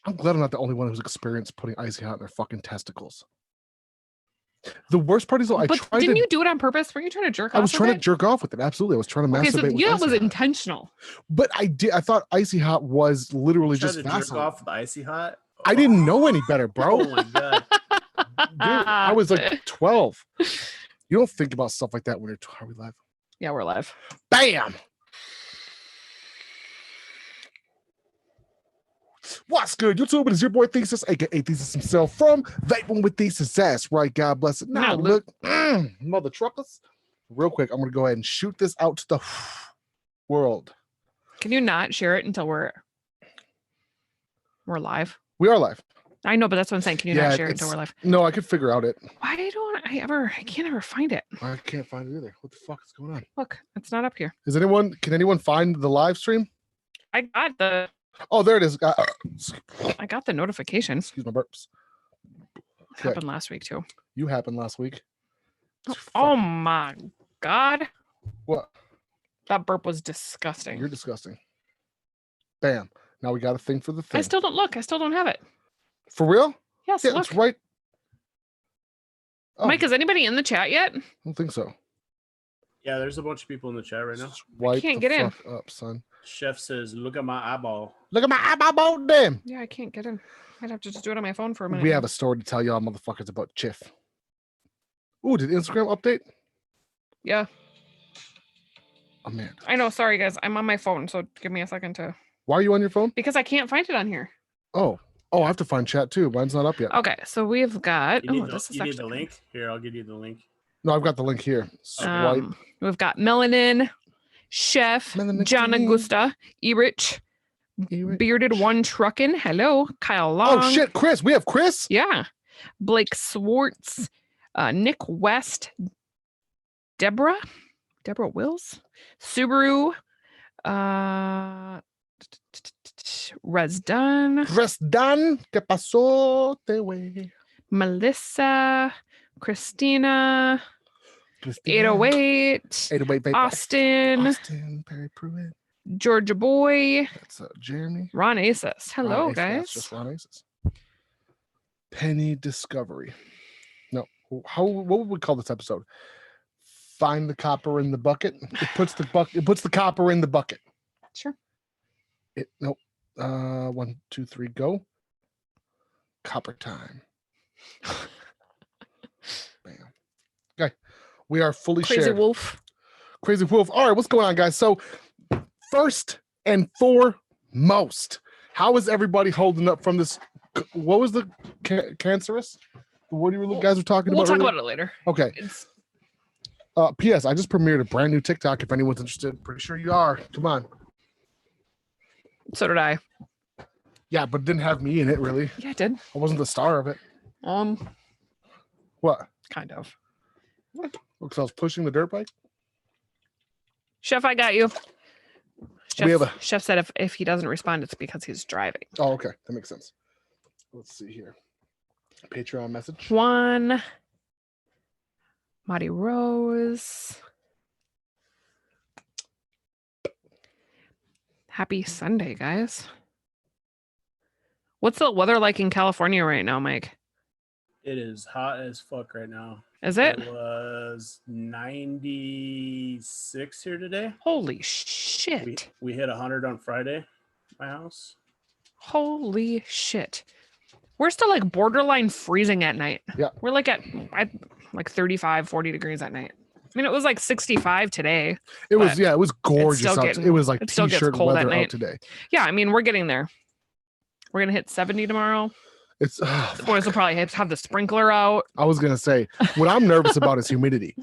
I'm glad I'm not the only one who's experienced putting icy hot in their fucking testicles. The worst part is though, didn't you do it on purpose? Were you trying to jerk off? I was trying to jerk off with it. Absolutely. I was trying to masturbate with that icy was hot. intentional. But I thought icy hot was literally just Vaseline. Jerk off with icy hot? I didn't know any better, bro. Oh my god. Dude, I was like 12. You don't think about stuff like that when you're are we live? Yeah, we're live. Bam. What's good, YouTube? It is your boy Thesis, aka Thesis himself, from Vaping with Thesis. That's right, God bless it. Now look, mother truckers. Real quick, I'm gonna go ahead and shoot this out to the world. Can you not share it until we're live? We are live. I know, but that's what I'm saying. Can you not share it until we're live? No, I could figure out it. Why don't I can't ever find it. I can't find it either. What the fuck is going on? Look, it's not up here. Can anyone find the live stream? I got the Oh, there it is. I got the notification. Excuse my burps. Okay. Happened last week too. You happened last week. Oh my god. What? That burp was disgusting. You're disgusting. Bam. Now we got a thing for the thing. I still don't have it. For real? Yes. Yeah, look. it's right. Oh. Mike, is anybody in the chat yet? I don't think so. Yeah, there's a bunch of people in the chat right now. I can't get in. Up, son. Chef says, "Look at my eyeball." Look at my eyeball, damn. Yeah, I can't get in. I'd have to just do it on my phone for a minute. We have a story to tell y'all motherfuckers about Chiff. Ooh, did Instagram update? Yeah. Oh man. I know. Sorry, guys. I'm on my phone, so give me a second to. Why are you on your phone? Because I can't find it on here. Oh, I have to find chat too. Mine's not up yet. Okay, so we've got. You need the link? Here, I'll give you the link. No, I've got the link here. Swipe. We've got Melanin, Chef, John Augusta, Erich, Bearded One Truckin'. Hello, Kyle Long. Oh shit, Chris. We have Chris. Yeah, Blake Swartz, Nick West, Deborah Wills, Subaru, Resdun, ¿Qué pasó? Te way. Melissa, Christina, 808, Austin, Perry Pruitt, Georgia Boy. That's Jeremy. Ron Aces. Hello, guys. That's just Ron Aces. Penny Discovery. No, what would we call this episode? Find the copper in the bucket. It puts the copper in the bucket. Sure. Nope. 1, 2, 3, go. Copper time. Bam. Okay. We are fully Crazy shared. Crazy Wolf. All right, what's going on, guys? So, first and foremost, how is everybody holding up from this? What was the cancerous? What you guys were talking about? We'll talk about it later. Okay. P.S. I just premiered a brand new TikTok. If anyone's interested, pretty sure you are. Come on. So did I. Yeah, but it didn't have me in it, really. Yeah, it did. I wasn't the star of it. What? Kind of. What? Because I was pushing the dirt bike? Chef, I got you. Chef said if he doesn't respond, it's because he's driving. Oh, okay. That makes sense. Let's see here. Patreon message. Juan. Marty Rose. Happy Sunday, guys. What's the weather like in California right now, Mike? It is hot as fuck right now. Is it? It was 96 here today. Holy shit. We hit 100 on Friday, my house. Holy shit. We're still like borderline freezing at night. Yeah. We're like at 35, 40 degrees at night. I mean, it was like 65 today. It was gorgeous out. It was like t-shirt weather out today. Yeah, I mean, we're getting there. We're gonna hit 70 tomorrow. The boys will probably have the sprinkler out. I was gonna say, what I'm nervous about is humidity.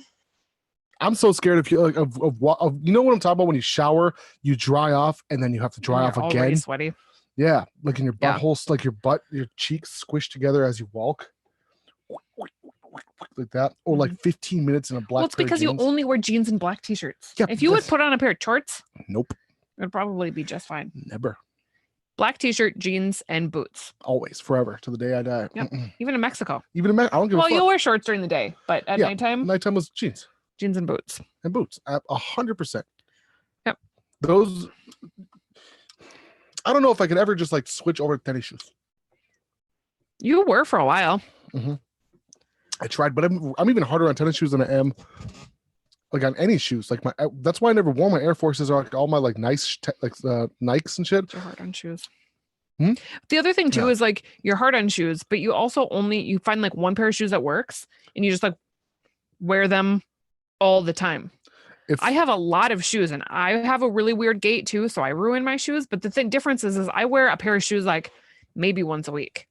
I'm so scared of you know what I'm talking about when you shower, you dry off, and then you have to dry off again. Already sweaty. Yeah, like in your butthole, like your cheeks squished together as you walk, like that, or like 15 minutes in a black. Well, it's because you only wear jeans and black t-shirts. Yeah, if you would put on a pair of shorts, nope, it would probably be just fine. Never. Black t-shirt, jeans, and boots. Always, forever, to the day I die. Yep. Even in Mexico. I don't give a fuck. Well, you'll wear shorts during the day, but at nighttime. Nighttime was jeans. Jeans and boots. 100%. Yep. Those. I don't know if I could ever just like switch over to tennis shoes. You were for a while. I tried, but I'm even harder on tennis shoes than I am like on any shoes. Like that's why I never wore my Air Forces or like all my like nice Nikes and shit. You're hard on shoes. Hmm? The other thing too is like you're hard on shoes, but you also you find like one pair of shoes that works and you just like wear them all the time. I have a lot of shoes and I have a really weird gait too, so I ruin my shoes. But the difference is I wear a pair of shoes like maybe once a week.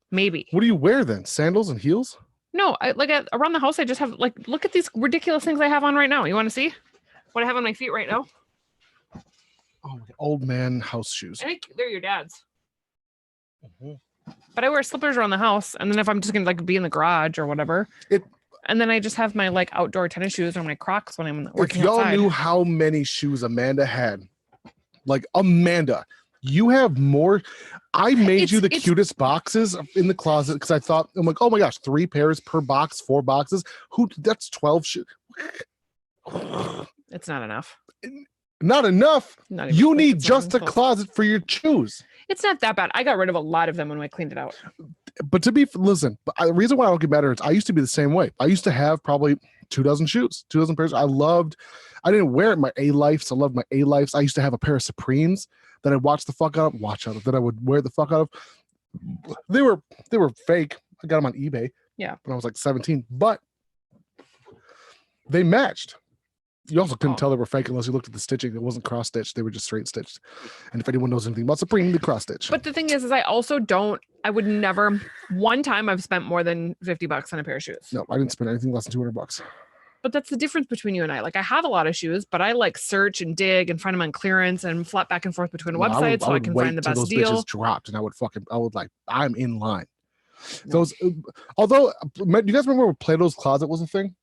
Maybe. What do you wear then? Sandals and heels? No, around the house, I just have like, look at these ridiculous things I have on right now. You want to see what I have on my feet right now? Oh, my old man house shoes. I think they're your dad's. But I wear slippers around the house, and then if I'm just gonna like be in the garage or whatever, and then I just have my like outdoor tennis shoes or my Crocs when I'm working outside. If y'all knew how many shoes Amanda had, like Amanda, you have more. I made you the cutest boxes in the closet because I thought, I'm like, oh my gosh, 3 pairs per box, 4 boxes. That's 12 shoes. It's not enough. Not enough. You need just a close. closet for your shoes. It's not that bad. I got rid of a lot of them when I cleaned it out. But the reason why I don't get better is I used to be the same way. I used to have probably 2 dozen shoes, 2 dozen pairs. I didn't wear my A-Lifes. I loved my A-Lifes. I used to have a pair of Supremes that I'd watch out of, that I would wear the fuck out of. They were fake. I got them on eBay. Yeah. When I was like 17, but they matched. You also couldn't tell they were fake unless you looked at the stitching. It wasn't cross stitched. They were just straight stitched. And if anyone knows anything about Supreme, they cross stitch. But the thing is I would never, one time I've spent more than $50 on a pair of shoes. No, I didn't spend anything less than $200. But that's the difference between you and I. Like I have a lot of shoes, but I like search and dig and find them on clearance and flap back and forth between websites so I can find the best those deal. Bitches dropped and I would like, I'm in line. Those, although, do you guys remember when Plato's Closet was a thing?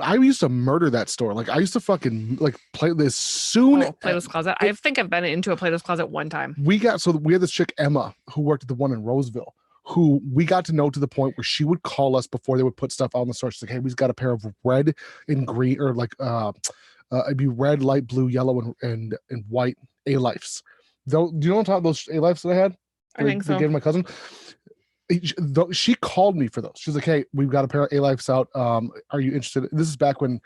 I used to murder that store. Like I used to fucking like play this soon. Plato's Closet. I think I've been into a Plato's Closet one time. We had this chick Emma who worked at the one in Roseville, who we got to know to the point where she would call us before they would put stuff on the store. She's like, "Hey, we've got a pair of red and green, or like it'd be red, light blue, yellow, and white A-Lifes." Do you know what I'm talking about, those A-Lifes that I had? I think so. They gave my cousin. She called me for those. She's like, "Hey, we've got a pair of A-Lifes out. Are you interested?" This is back when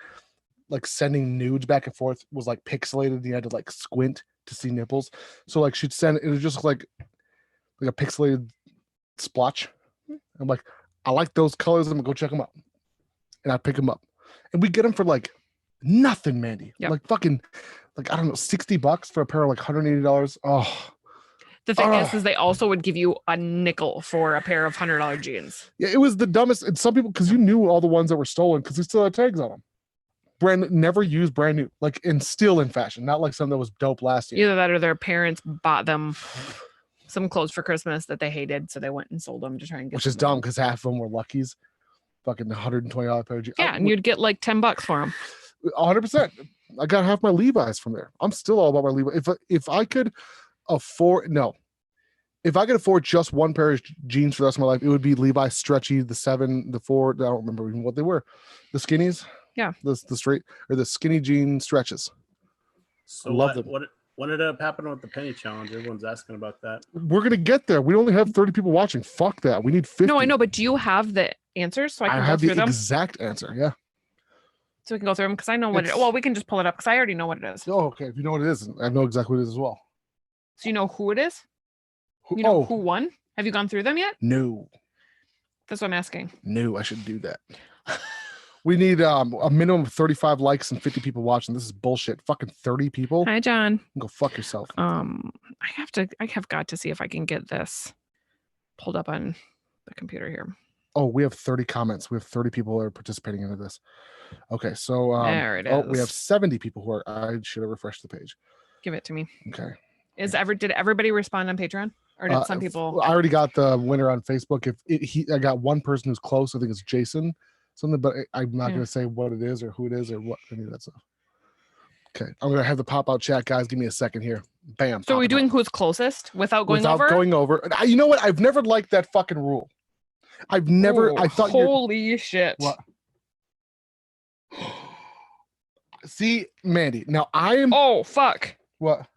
like sending nudes back and forth was like pixelated. You had to like squint to see nipples. So like she'd send it was just like a pixelated splotch. I'm like, I like those colors. I'm gonna go check them out, and I pick them up, and we get them for like nothing, Mandy. Yep. Like fucking, like I don't know, $60 for a pair of like $180. Oh. The thing is they also would give you a nickel for a pair of $100 jeans. Yeah, it was the dumbest. And some people, because you knew all the ones that were stolen because they still had tags on them. Never used brand new, like and still in fashion, not like something that was dope last year. Either that or their parents bought them some clothes for Christmas that they hated, so they went and sold them to try and get. Which is dumb because half of them were Luckies, fucking $120 pair of jeans. Yeah, and you'd get like $10 for them. 100%. I got half my Levi's from there. I'm still all about my Levi's. If I could afford just one pair of jeans for the rest of my life, it would be Levi's stretchy, the 7, the 4. I don't remember even what they were. The skinnies. Yeah. The straight or the skinny jean stretches. So I love them. What ended up happening with the penny challenge? Everyone's asking about that. We're gonna get there. We only have 30 people watching. Fuck that. We need 50. No, I know, but do you have the answers so I can go have through the them? exact answer. Yeah. So we can go through them because I know what it is. Well, we can just pull it up because I already know what it is. Oh, okay. If you know what it is, I know exactly what it is as well. So you know who it is? You know who won? Have you gone through them yet? No. That's what I'm asking. No, I should do that. We need a minimum of 35 likes and 50 people watching. This is bullshit. Fucking 30 people. Hi, John. Go fuck yourself. I have got to see if I can get this pulled up on the computer here. Oh, we have 30 comments. We have 30 people that are participating into this. Okay, so there it is. Oh, we have 70 people who are. I should have refreshed the page. Give it to me. Okay. Did everybody respond on Patreon, or did some people? I already got the winner on Facebook. I got one person who's close. I think it's Jason. Something, but I'm not going to say what it is or who it is or what any of that stuff. Okay, I'm going to have the pop out chat, guys. Give me a second here. Bam. So are we doing who's closest without going over? Without going over. You know what? I've never liked that fucking rule. I've never. Ooh, I thought. Holy shit! What? See, Mandy. Now I am. Oh fuck! What?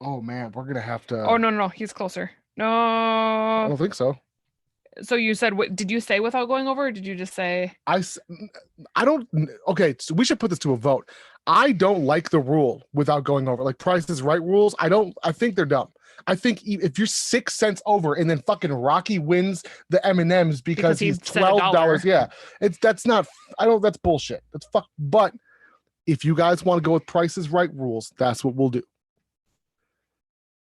Oh man, we're gonna have to. Oh no, he's closer. I No. don't think so. So you said what? Did you say without going over? Or did you just say? I don't. Okay, so we should put this to a vote. I don't like the rule without going over. Like Price is Right rules. I think they're dumb. I think if you're 6 cents over and then fucking Rocky wins the M&Ms because he's $12. Yeah, that's not. That's bullshit. That's fuck. But if you guys want to go with Price is Right rules, that's what we'll do.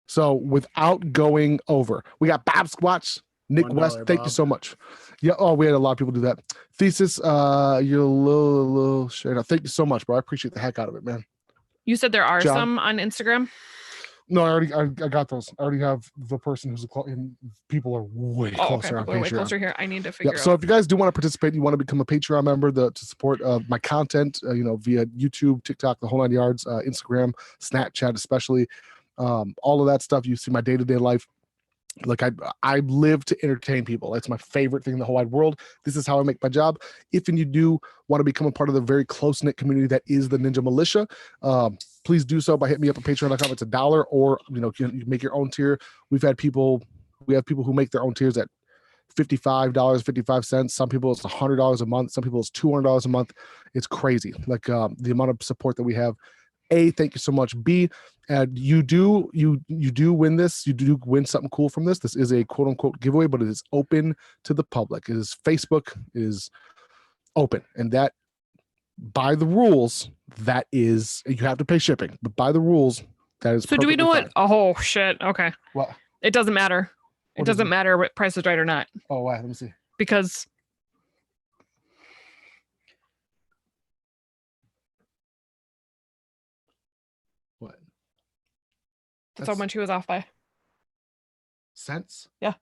So without going over, we got Bob Squatch, Nick $1, West. Thank Bob. you so much. Yeah. Oh, we had a lot of people do that. Thesis, you're a little straight up. Thank you so much, bro. I appreciate the heck out of it, man. You said there are John? some on Instagram. No, I got those. I already have the person who's and people are way closer on People are way Patreon. closer here. I need to figure So out. if you guys do want to participate, you want to become a Patreon member to support my content, via YouTube, TikTok, the whole 9 yards, Instagram, Snapchat, especially, all of that stuff. You see my day-to-day life. Like I live to entertain people. That's my favorite thing in the whole wide world. This is how I make my job. If and you do want to become a part of the very close-knit community that is the Ninja Militia, please do so by hitting me up at patreon.com. It's $1, or you can make your own tier. We have people who make their own tiers at $55, 55 cents. Some people it's $100 a month. Some people it's $200 a month. It's crazy. Like the amount of support that we have. A, thank you so much. B, you do win this. You do win something cool from this. This is a quote unquote giveaway, but it is open to the public. It is Facebook. It is open, and that by the rules, that is you have to pay shipping, but by the rules, that is. So do we know perfectly what? fine. Oh shit. Okay. What? It doesn't matter. It What doesn't matter what Price is Right or not, Oh wow, let me see. because What? that's how much he was off by. Cents? Yeah.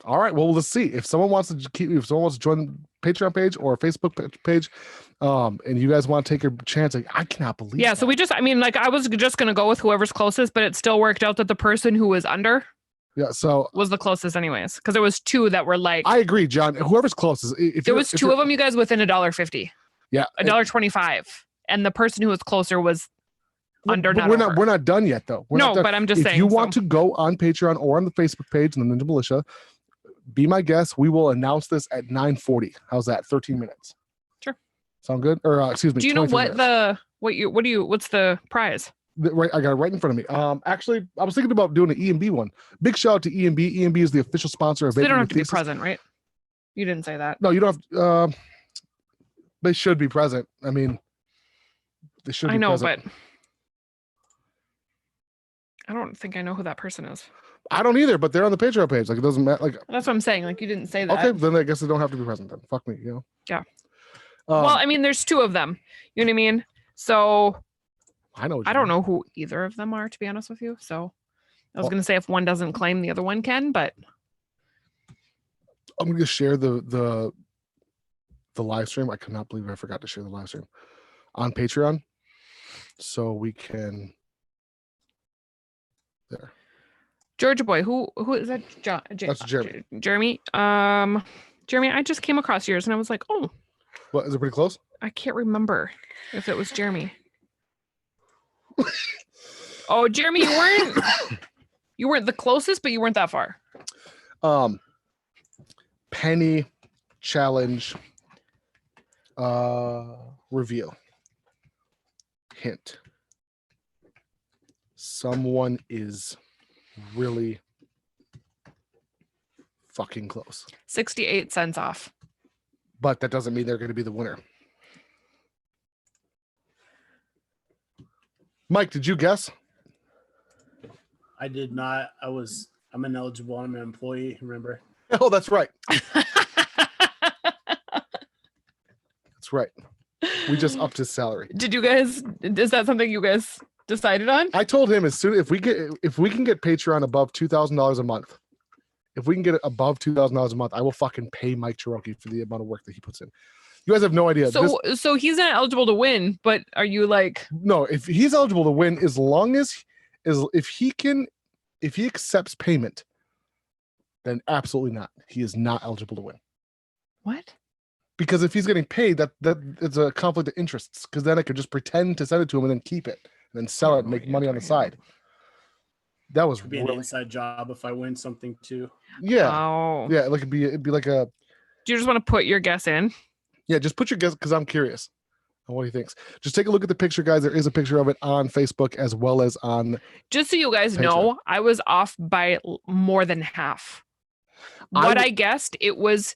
All right. Well, let's see. If someone wants to join the Patreon page or Facebook page, and you guys want to take your chance, like, I cannot believe. Yeah. that. So I was just gonna go with whoever's closest, but it still worked out that the person who was under Yeah. So was the closest, anyways, because there was two that were like. I agree, John. Whoever's closest. If there was two of them, you guys, within $1.50. Yeah. $1.25, and the person who was closer was under. But we're not done yet, though. We're not done. But I'm just if saying. you want to go on Patreon or on the Facebook page and the Ninja Militia, be my guest. We will announce this at 9:40. How's that? 13 minutes. Sure. Sound good? Or excuse me. Do you know 23 what minutes. what's the prize? Right, I got it right in front of me. Actually, I was thinking about doing an E&B one. Big shout out to E&B. E&B is the official sponsor of. So they don't have to be present, right? You didn't say that. No, you don't have. They should be present. I mean, they should. I know, present. but I don't think I know who that person is. I don't either. But they're on the Patreon page. Like it doesn't matter. Like That's what I'm saying. Like you didn't say that. okay, then I guess they don't have to be present. Then fuck me. Yeah. Well, I mean, there's two of them. You know what I mean? So I know. I don't know who either of them are, to be honest with you. So I was going to say if one doesn't claim, the other one can, but I'm going to share the live stream. I cannot believe I forgot to share the live stream on Patreon, so we can. There. Georgia boy, who is that? That's Jeremy. Jeremy. Jeremy, I just came across yours and I was like, oh. What, is it pretty close? I can't remember if it was Jeremy. Oh, Jeremy, you weren't the closest, but you weren't that far. Penny challenge reveal. Hint. Someone is really fucking close. 68 cents off. But that doesn't mean they're going to be the winner. Mike, did you guess? I did not. I'm ineligible. I'm an employee, remember? Oh, that's right. That's right. We just upped his salary. Is that something you guys decided on? I told him as soon if we can get Patreon above $2,000 a month, if we can get it above $2,000 a month, I will fucking pay Mike Cherokee for the amount of work that he puts in. You guys have no idea. So he's not eligible to win, but are you like? No, if he's eligible to win, as long as if he accepts payment, then absolutely not. He is not eligible to win. What? Because if he's getting paid, that it's a conflict of interests. Because then I could just pretend to send it to him and then keep it. then sell it and make money on the side. That was Could be an inside job if I win something too. Yeah. Oh. Yeah, like it'd be like a. Do you just want to put your guess in? Yeah, just put your guess because I'm curious on what he thinks. Just take a look at the picture, guys. There is a picture of it on Facebook as well as on. Just so you guys know, I was off by more than half. What I guessed, it was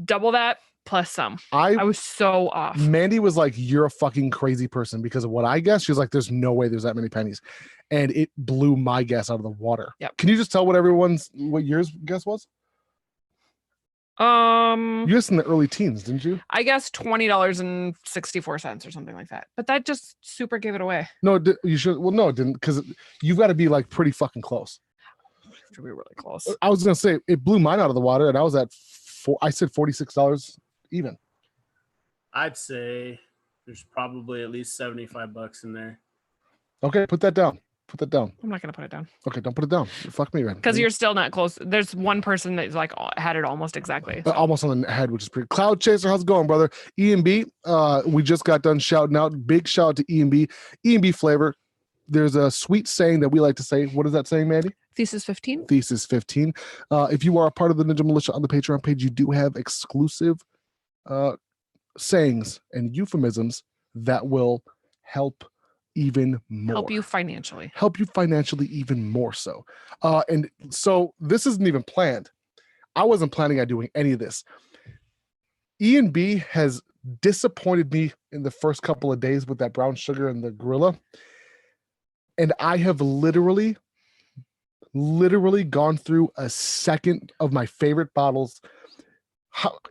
double that plus some. I was so off. Mandy was like, "You're a fucking crazy person," because of what I guessed. She was like, "There's no way there's that many pennies," and it blew my guess out of the water. Yep. Can you just tell what yours guess was? You guessed in the early teens, didn't you? I guess $20.64 or something like that. But that just super gave it away. No, you should. Well, no, it didn't, because you've got to be like pretty fucking close. To be really close. I was gonna say it blew mine out of the water, and I was at I said $46 even. I'd say there's probably at least $75 in there. Okay, put that down. Put that down. I'm not gonna put it down. Okay, don't put it down. Fuck me, man. Because you're still not close. There's one person that's like had it almost exactly. So. Almost on the head, which is pretty. Cloud Chaser, how's it going, brother? E&B, we just got done shouting out. Big shout out to E&B. E&B flavor. There's a sweet saying that we like to say. What is that saying, Mandy? Thesis 15. Thesis 15. If you are a part of the Ninja Militia on the Patreon page, you do have exclusive sayings and euphemisms that will help even more. Help you financially even more so. And so this isn't even planned. I wasn't planning on doing any of this. E&B has disappointed me in the first couple of days with that brown sugar and the gorilla. And I have literally gone through a second of my favorite bottles.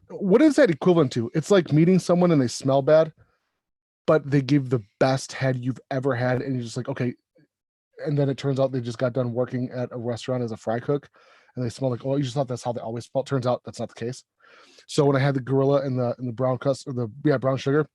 What is that equivalent to? It's like meeting someone and they smell bad, but they give the best head you've ever had, and you're just like, okay. And then it turns out they just got done working at a restaurant as a fry cook, and they smell like, oh, you just thought that's how they always smell. Turns out that's not the case. So when I had the gorilla and the brown brown sugar,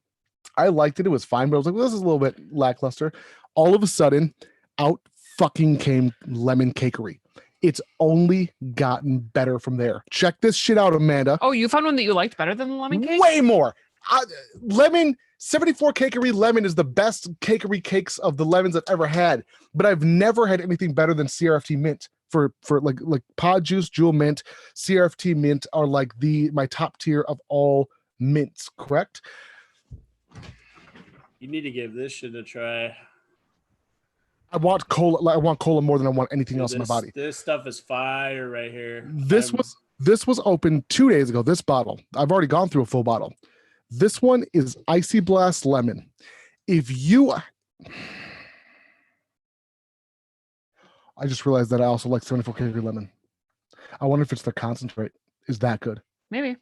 I liked it. It was fine, but I was like, well, this is a little bit lackluster. All of a sudden, out fucking came lemon cakery. It's only gotten better from there. Check this shit out, Amanda. Oh, you found one that you liked better than the lemon cake? Way more. Lemon 74 Cakery lemon is the best cakery cakes of the lemons I've ever had, but I've never had anything better than CRFT mint for like Pod Juice, Jewel Mint, CRFT mint are like my top tier of all mints, correct? You need to give this shit a try. I want cola more than I want anything else in my body. This stuff is fire right here. This was open 2 days ago. This bottle, I've already gone through a full bottle. This one is Icy Blast Lemon. I just realized that I also like 74 Cakery Lemon. I wonder if it's the concentrate is that good. Maybe.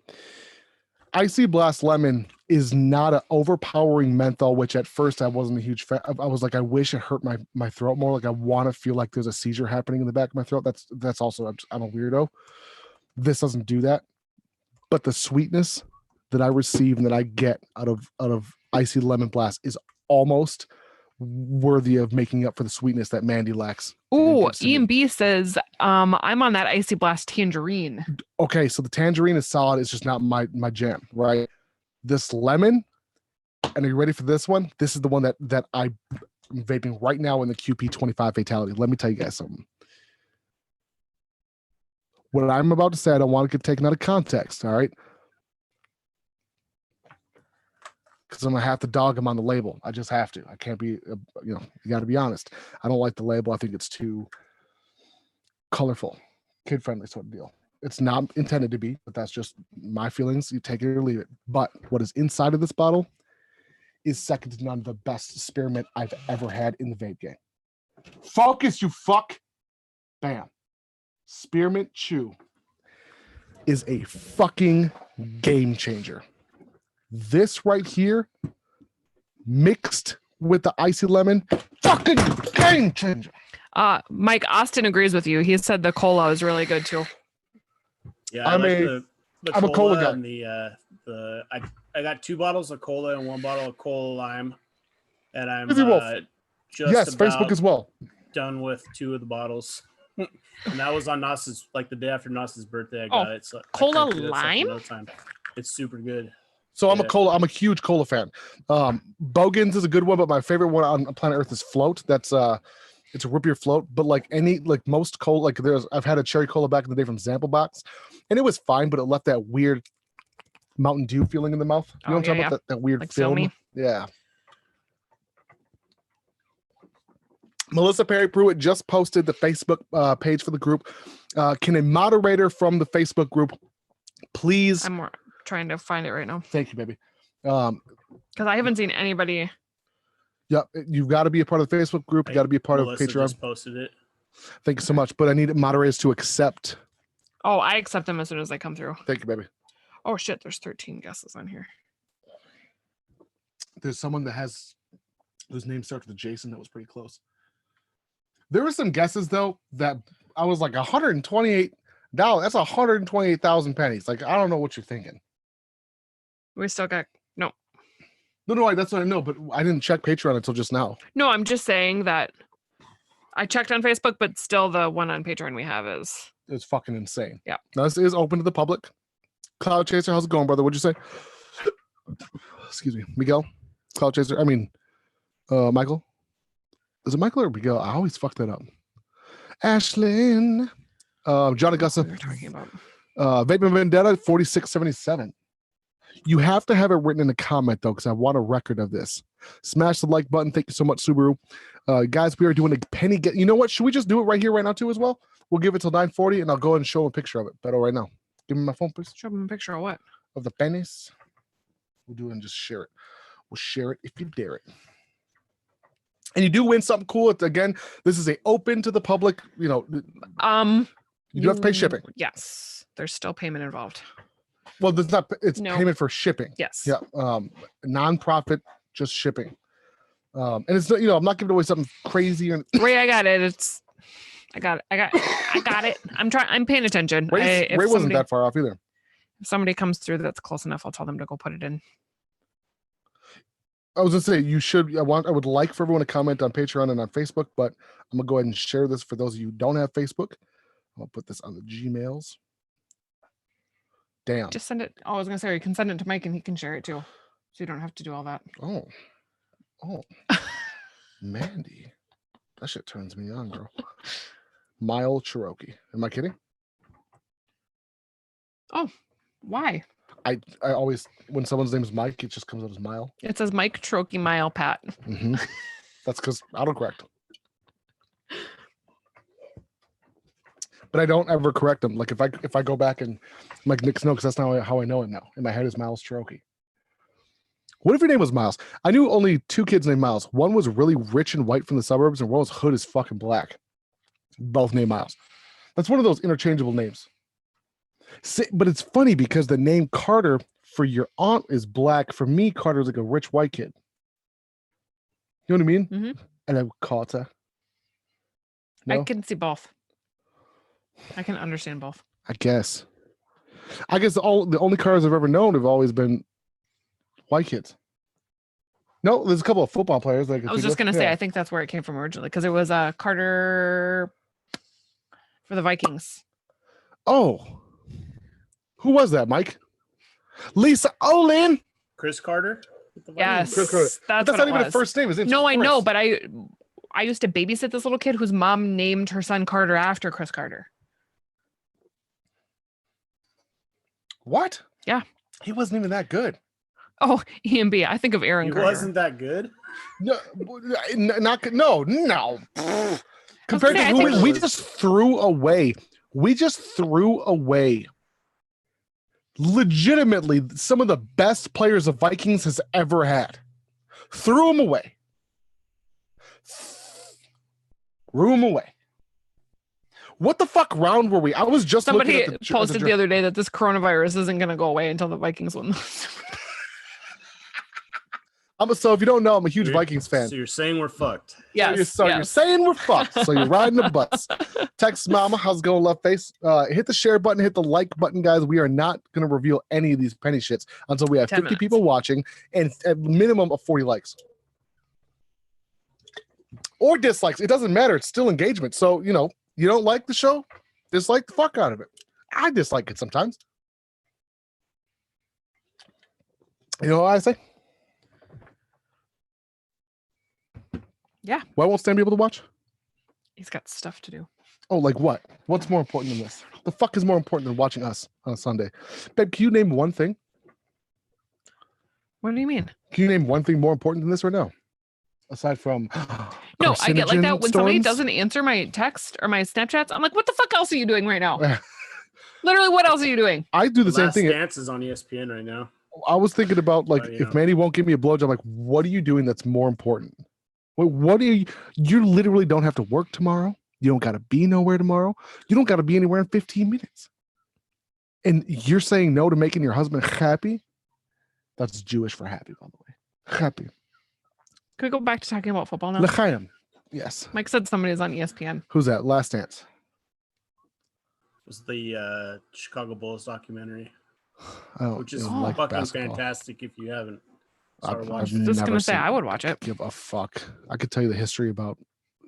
Icy Blast Lemon is not an overpowering menthol, which at first I wasn't a huge fan. I was like, I wish it hurt my throat more. Like I want to feel like there's a seizure happening in the back of my throat. That's also, I'm a weirdo. This doesn't do that. But the sweetness that I receive and that I get out of Icy Lemon Blast is almost worthy of making up for the sweetness that Mandy lacks. Ooh, E&B says, I'm on that Icy Blast Tangerine. Okay, so the tangerine is solid. It's just not my jam, right? This lemon, and are you ready for this one? This is the one that I'm vaping right now in the QP25 Fatality. Let me tell you guys something. What I'm about to say, I don't want to get taken out of context, all right? Because I'm going to have to dog him on the label. I just have to. I can't be, you got to be honest. I don't like the label. I think it's too colorful, kid-friendly sort of deal. It's not intended to be, but that's just my feelings. You take it or leave it. But what is inside of this bottle is second to none the best spearmint I've ever had in the vape game. Focus, you fuck. Bam. Spearmint Chew is a fucking game changer. This right here, mixed with the icy lemon, fucking game changer. Mike Austin agrees with you. He said the cola is really good too. Yeah, I'm a cola guy. And I got 2 bottles of cola and 1 bottle of cola lime, and I'm just about Facebook as well. Done with 2 of the bottles. And that was on Nas's, like the day after Nas's birthday. I got it. So cola lime? No time. It's super good. So I'm a huge cola fan. Bogans is a good one, but my favorite one on planet Earth is Float. That's it's a root beer float, but like most cola, like I've had a cherry cola back in the day from Sample Box, and it was fine, but it left that weird Mountain Dew feeling in the mouth. You know what I'm talking about? That weird like film. filmy. Yeah. Melissa Perry Pruitt just posted the Facebook page for the group. Can a moderator from the Facebook group please? I'm trying to find it right now. Thank you, baby. Because I haven't seen anybody. Yep, you've got to be a part of the Facebook group. You got to be a part Melissa of Patreon. Just posted it. Thank you so much. But I need moderators to accept. Oh, I accept them as soon as they come through. Thank you, baby. Oh shit, there's 13 guesses on here. There's someone that has whose name starts with Jason that was pretty close. There were some guesses though that I was like $128. That's 128,000 pennies. Like, I don't know what you're thinking. We still got no. No, that's what I know, but I didn't check Patreon until just now. No, I'm just saying that I checked on Facebook, but still the one on Patreon we have is it's fucking insane. Yeah. Now this is open to the public. Cloud Chaser, how's it going, brother? What'd you say? Excuse me, Miguel. Cloud Chaser. I mean, Michael. Is it Michael or Miguel? I always fuck that up. Ashlyn. John Augusta. We were talking about Vaping Vendetta 4677. You have to have it written in a comment though, because I want a record of this. Smash the like button. Thank you so much, Subaru. Guys, we are doing a penny get. You know what? Should we just do it right here, right now, too, as well? We'll give it till 9:40, and I'll go ahead and show a picture of it. Beto, right now. Give me my phone, please. show them a picture of what? Of the pennies. We'll do it and just share it. We'll share it if you dare it. And you do win something cool. Again, this is a open to the public. You know, you do have to pay shipping. Yes, there's still payment involved. Well, there's not. It's No. payment for shipping. Yes. Yeah. Non-profit, just shipping. And it's not. You know, I'm not giving away something crazy. Ray, I got it. I got it. I'm paying attention. Ray wasn't that far off either. If somebody comes through that's close enough, I'll tell them to go put it in. I was gonna say you should. I would like for everyone to comment on Patreon and on Facebook, but I'm gonna go ahead and share this for those of you who don't have Facebook. I'll put this on the Gmails. Damn. Just send it. Oh, I was gonna say you can send it to Mike and he can share it too, so you don't have to do all that. Oh, Mandy, that shit turns me on, bro. Mile Cherokee. Am I kidding? Oh, why? I always, when someone's name is Mike, it just comes out as Mile. It says Mike Trokey Mile Pat. Mm-hmm. That's because autocorrect. But I don't ever correct them. Like if I go back and I'm like Nick Snow, because that's not how I know it now. In my head is Miles Cherokee. What if your name was Miles? I knew only two kids named Miles. One was really rich and white from the suburbs, and one was hood as fucking black. Both named Miles. That's one of those interchangeable names. But it's funny because the name Carter for your aunt is black. For me, Carter's like a rich white kid. You know what I mean? Mm-hmm. And then Carter. No? I can see both. I can understand both. I guess the only Carters I've ever known have always been white kids. No, there's a couple of football players. I was just gonna say, I think that's where it came from originally, because it was Carter for the Vikings. Oh, who was that, Mike? Lisa Olin. Chris Carter. Yes, Chris Carter. That's not even a first name, is it? No, I know, but I used to babysit this little kid whose mom named her son Carter after Chris Carter. What? Yeah. He wasn't even that good. Oh, EMB. I think of Aaron He Carter. wasn't that good? No. Compared to who we just threw away. We just threw away legitimately some of the best players the Vikings has ever had. Threw them away. Threw them away. What the fuck round were we? I was just somebody posted the other day that this coronavirus isn't going to go away until the Vikings win. So if you don't know, I'm a huge Vikings fan. So you're saying we're fucked. Yes. You're saying we're fucked. So you're riding the butts. Text mama, how's it going, left face? Hit the share button, hit the like button, guys. We are not going to reveal any of these penny shits until we have 50 minutes. people watching and a minimum of 40 likes. Or dislikes. It doesn't matter. It's still engagement. So, you know, you don't like the show, dislike the fuck out of it. I dislike it sometimes. You know what I say? Yeah. Why won't Stan be able to watch? He's got stuff to do. Oh, like what? What's more important than this? The fuck is more important than watching us on a Sunday? Babe, can you name one thing? What do you mean? Can you name one thing more important than this right now? Aside from no, I get like that when somebody storms? doesn't answer my text or my Snapchats. I'm like, what the fuck else are you doing right now? Literally, what else are you doing? I do the same Last thing. Dance is on ESPN right now. I was thinking about like you if know. Mandy won't give me a blowjob, like what are you doing that's more important? What do you literally don't have to work tomorrow. You don't got to be nowhere tomorrow. You don't got to be anywhere in 15 minutes. And you're saying no to making your husband happy? That's Jewish for happy, by the way. Happy. Can we go back to talking about football now? L'chaim. Yes. Mike said somebody's on ESPN. Who's that? Last Dance. It was the Chicago Bulls documentary, Oh, which is like fucking basketball. fantastic if you haven't I've watching. Just never gonna say seen- I would watch it. Give a fuck. I could tell you the history about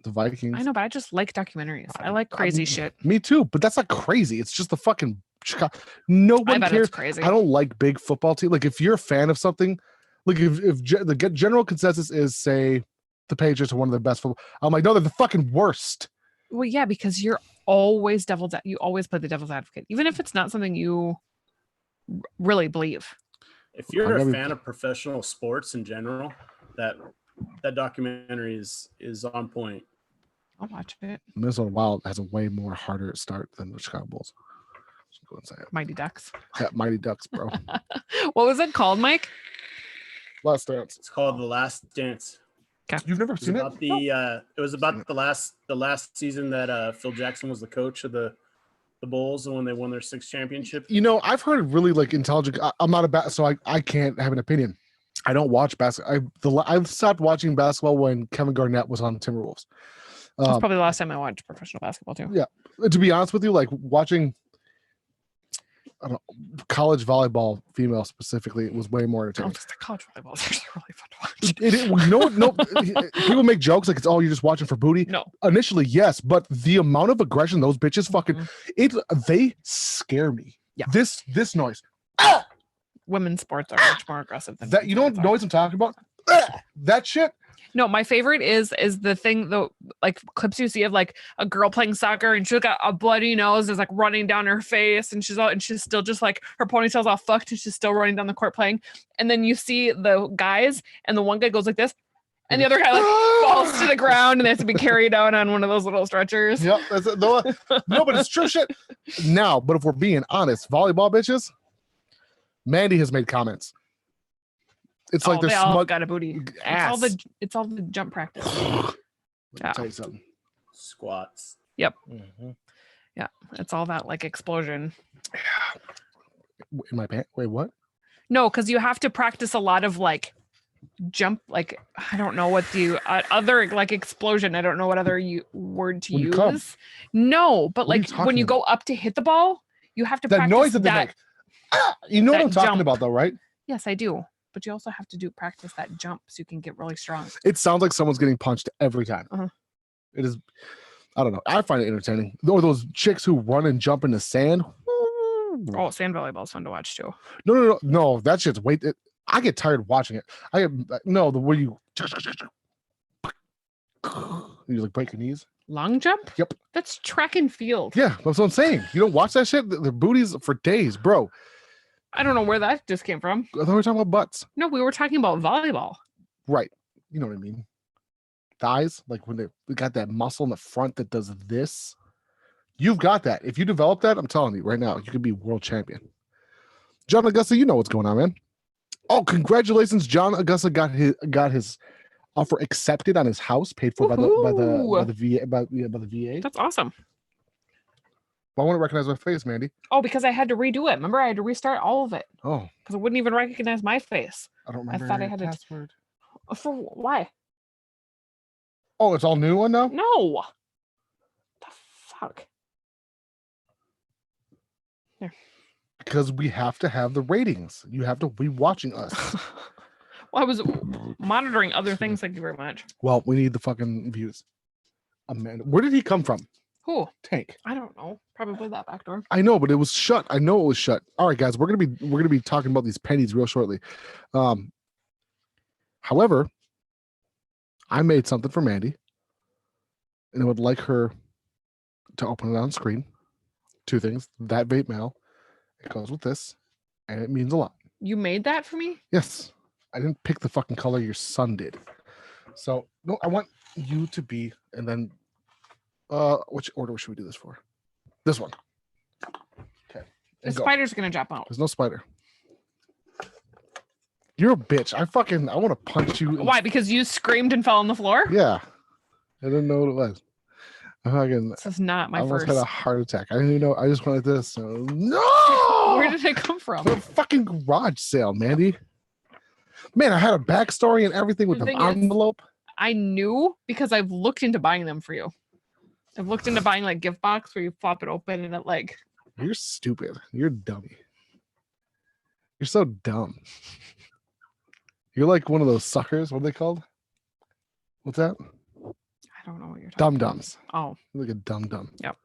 the Vikings. I know, but I just like documentaries. I like crazy shit. Me too, but that's not crazy. It's just the fucking Chicago. No I one bet cares. it's crazy. I don't like big football team. Like if you're a fan of something, like if the general consensus is say the Patriots are one of the best football, I'm like, no, they're the fucking worst. Well, yeah, because you're always you always play the devil's advocate, even if it's not something you really believe. If you're a fan of professional sports in general, that documentary is on point. I'll watch it. Minnesota Wild has a way more harder start than the Chicago Bulls. Just go and say it. Mighty Ducks. Yeah, Mighty Ducks, bro. What was it called, Mike? Last Dance. It's called The Last Dance. You've never seen it? About it was about the last season that Phil Jackson was the coach of the Bulls and when they won their 6th championship. You know, I've heard really like intelligent. I'm not a so I can't have an opinion. I don't watch basketball. I stopped watching basketball when Kevin Garnett was on the Timberwolves. That's probably the last time I watched professional basketball too. Yeah, to be honest with you, like watching college volleyball, female specifically, it was way more entertaining. The college volleyball is actually really fun to watch. You know what? No, people make jokes like it's you're just watching for booty. No, initially yes, but the amount of aggression those bitches fucking they scare me. Yeah, this noise. Women's sports are much more aggressive than that. You know what noise I'm talking about? That shit. No, my favorite is the thing, the like clips you see of like a girl playing soccer and she's got a bloody nose is like running down her face and she's still just like her ponytail's all fucked and she's still running down the court playing. And then you see the guys and the one guy goes like this and the other guy like falls to the ground and they have to be carried out on one of those little stretchers. Yep, that's it. No, but it's true shit. Now, but if we're being honest, volleyball bitches, Mandy has made comments. It's like they all got a booty. Ass. It's all the jump practice. Let me tell you something. Squats. Yep. Mm-hmm. Yeah, it's all that like explosion. In my pants? Wait, what? No, because you have to practice a lot of like jump. Like I don't know what the other like explosion. I don't know what other word to use. Come. No, but What like when you go up to hit the ball, you have to that practice noise that they make. You know what I'm talking jump. about, though, right? Yes, I do. But you also have to practice that jump so you can get really strong. It sounds like someone's getting punched every time. It is. I don't know. I find it entertaining. Or those chicks who run and jump in the sand. Oh, sand volleyball is fun to watch too. No. That shit's I get tired watching it. The way you like break your knees. Long jump? Yep. That's track and field. Yeah, that's what I'm saying. You don't watch that shit. The booties for days, bro. I don't know where that just came from. I thought we were talking about butts. No, we were talking about volleyball. Right. You know what I mean. Thighs, like when they got that muscle in the front that does this. You've got that. If you develop that, I'm telling you right now, you could be world champion. John Augusta, you know what's going on, man. Oh, congratulations. John Augusta got his offer accepted on his house, paid for by the VA. That's awesome. Well, I want to recognize my face, Mandy. Oh, because I had to redo it. Remember, I had to restart all of it. Oh. Because it wouldn't even recognize my face. I don't remember. I thought I had password. For why? Oh, it's all new one now? No. The fuck? There. Because we have to have the ratings. You have to be watching us. Well, I was monitoring other things. Thank you very much. Well, we need the fucking views. Amanda, where did he come from? Who? Tank. I don't know. Probably that back door. I know, but it was shut. I know it was shut. All right, guys, we're gonna be talking about these pennies real shortly. However, I made something for Mandy, and I would like her to open it on screen. Two things. That vape mail. It goes with this, and it means a lot. You made that for me? Yes. I didn't pick the fucking color, your son did. So no, I want you to be, and then which order should we do this for? This one. Okay. The spider's gonna jump out. There's no spider. You're a bitch. I want to punch you. Why? Because you screamed and fell on the floor? Yeah. I didn't know what it was. This is not my I almost first. had a heart attack. I didn't even know. I just wanted this. So, no! Where did it come from? A fucking garage sale, Mandy. Man, I had a backstory and everything with the envelope. I knew because I've looked into buying them for you. I've looked into buying like gift box where you flop it open and it like. You're stupid. You're dummy. You're so dumb. You're like one of those suckers. What are they called? What's that? I don't know what you're talking about. Dum-dums. Oh. You're like a dum-dum. Yep.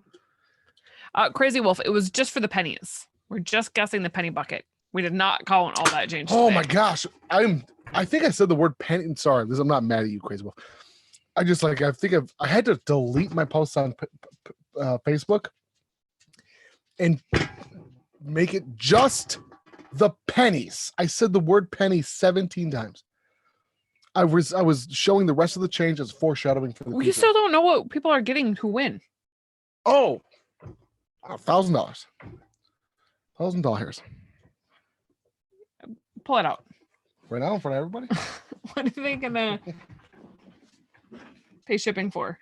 Crazy Wolf, it was just for the pennies. We're just guessing the penny bucket. We did not call it all that change. Oh today. my gosh. I think I said the word penny. Sorry, I'm not mad at you, Crazy Wolf. I had to delete my posts on Facebook and make it just the pennies. I said the word penny 17 times. I was showing the rest of the change as foreshadowing for the You still don't know what people are getting who win. Oh, $1,000. $1,000. Pull it out. Right now in front of everybody? What are they gonna pay shipping for?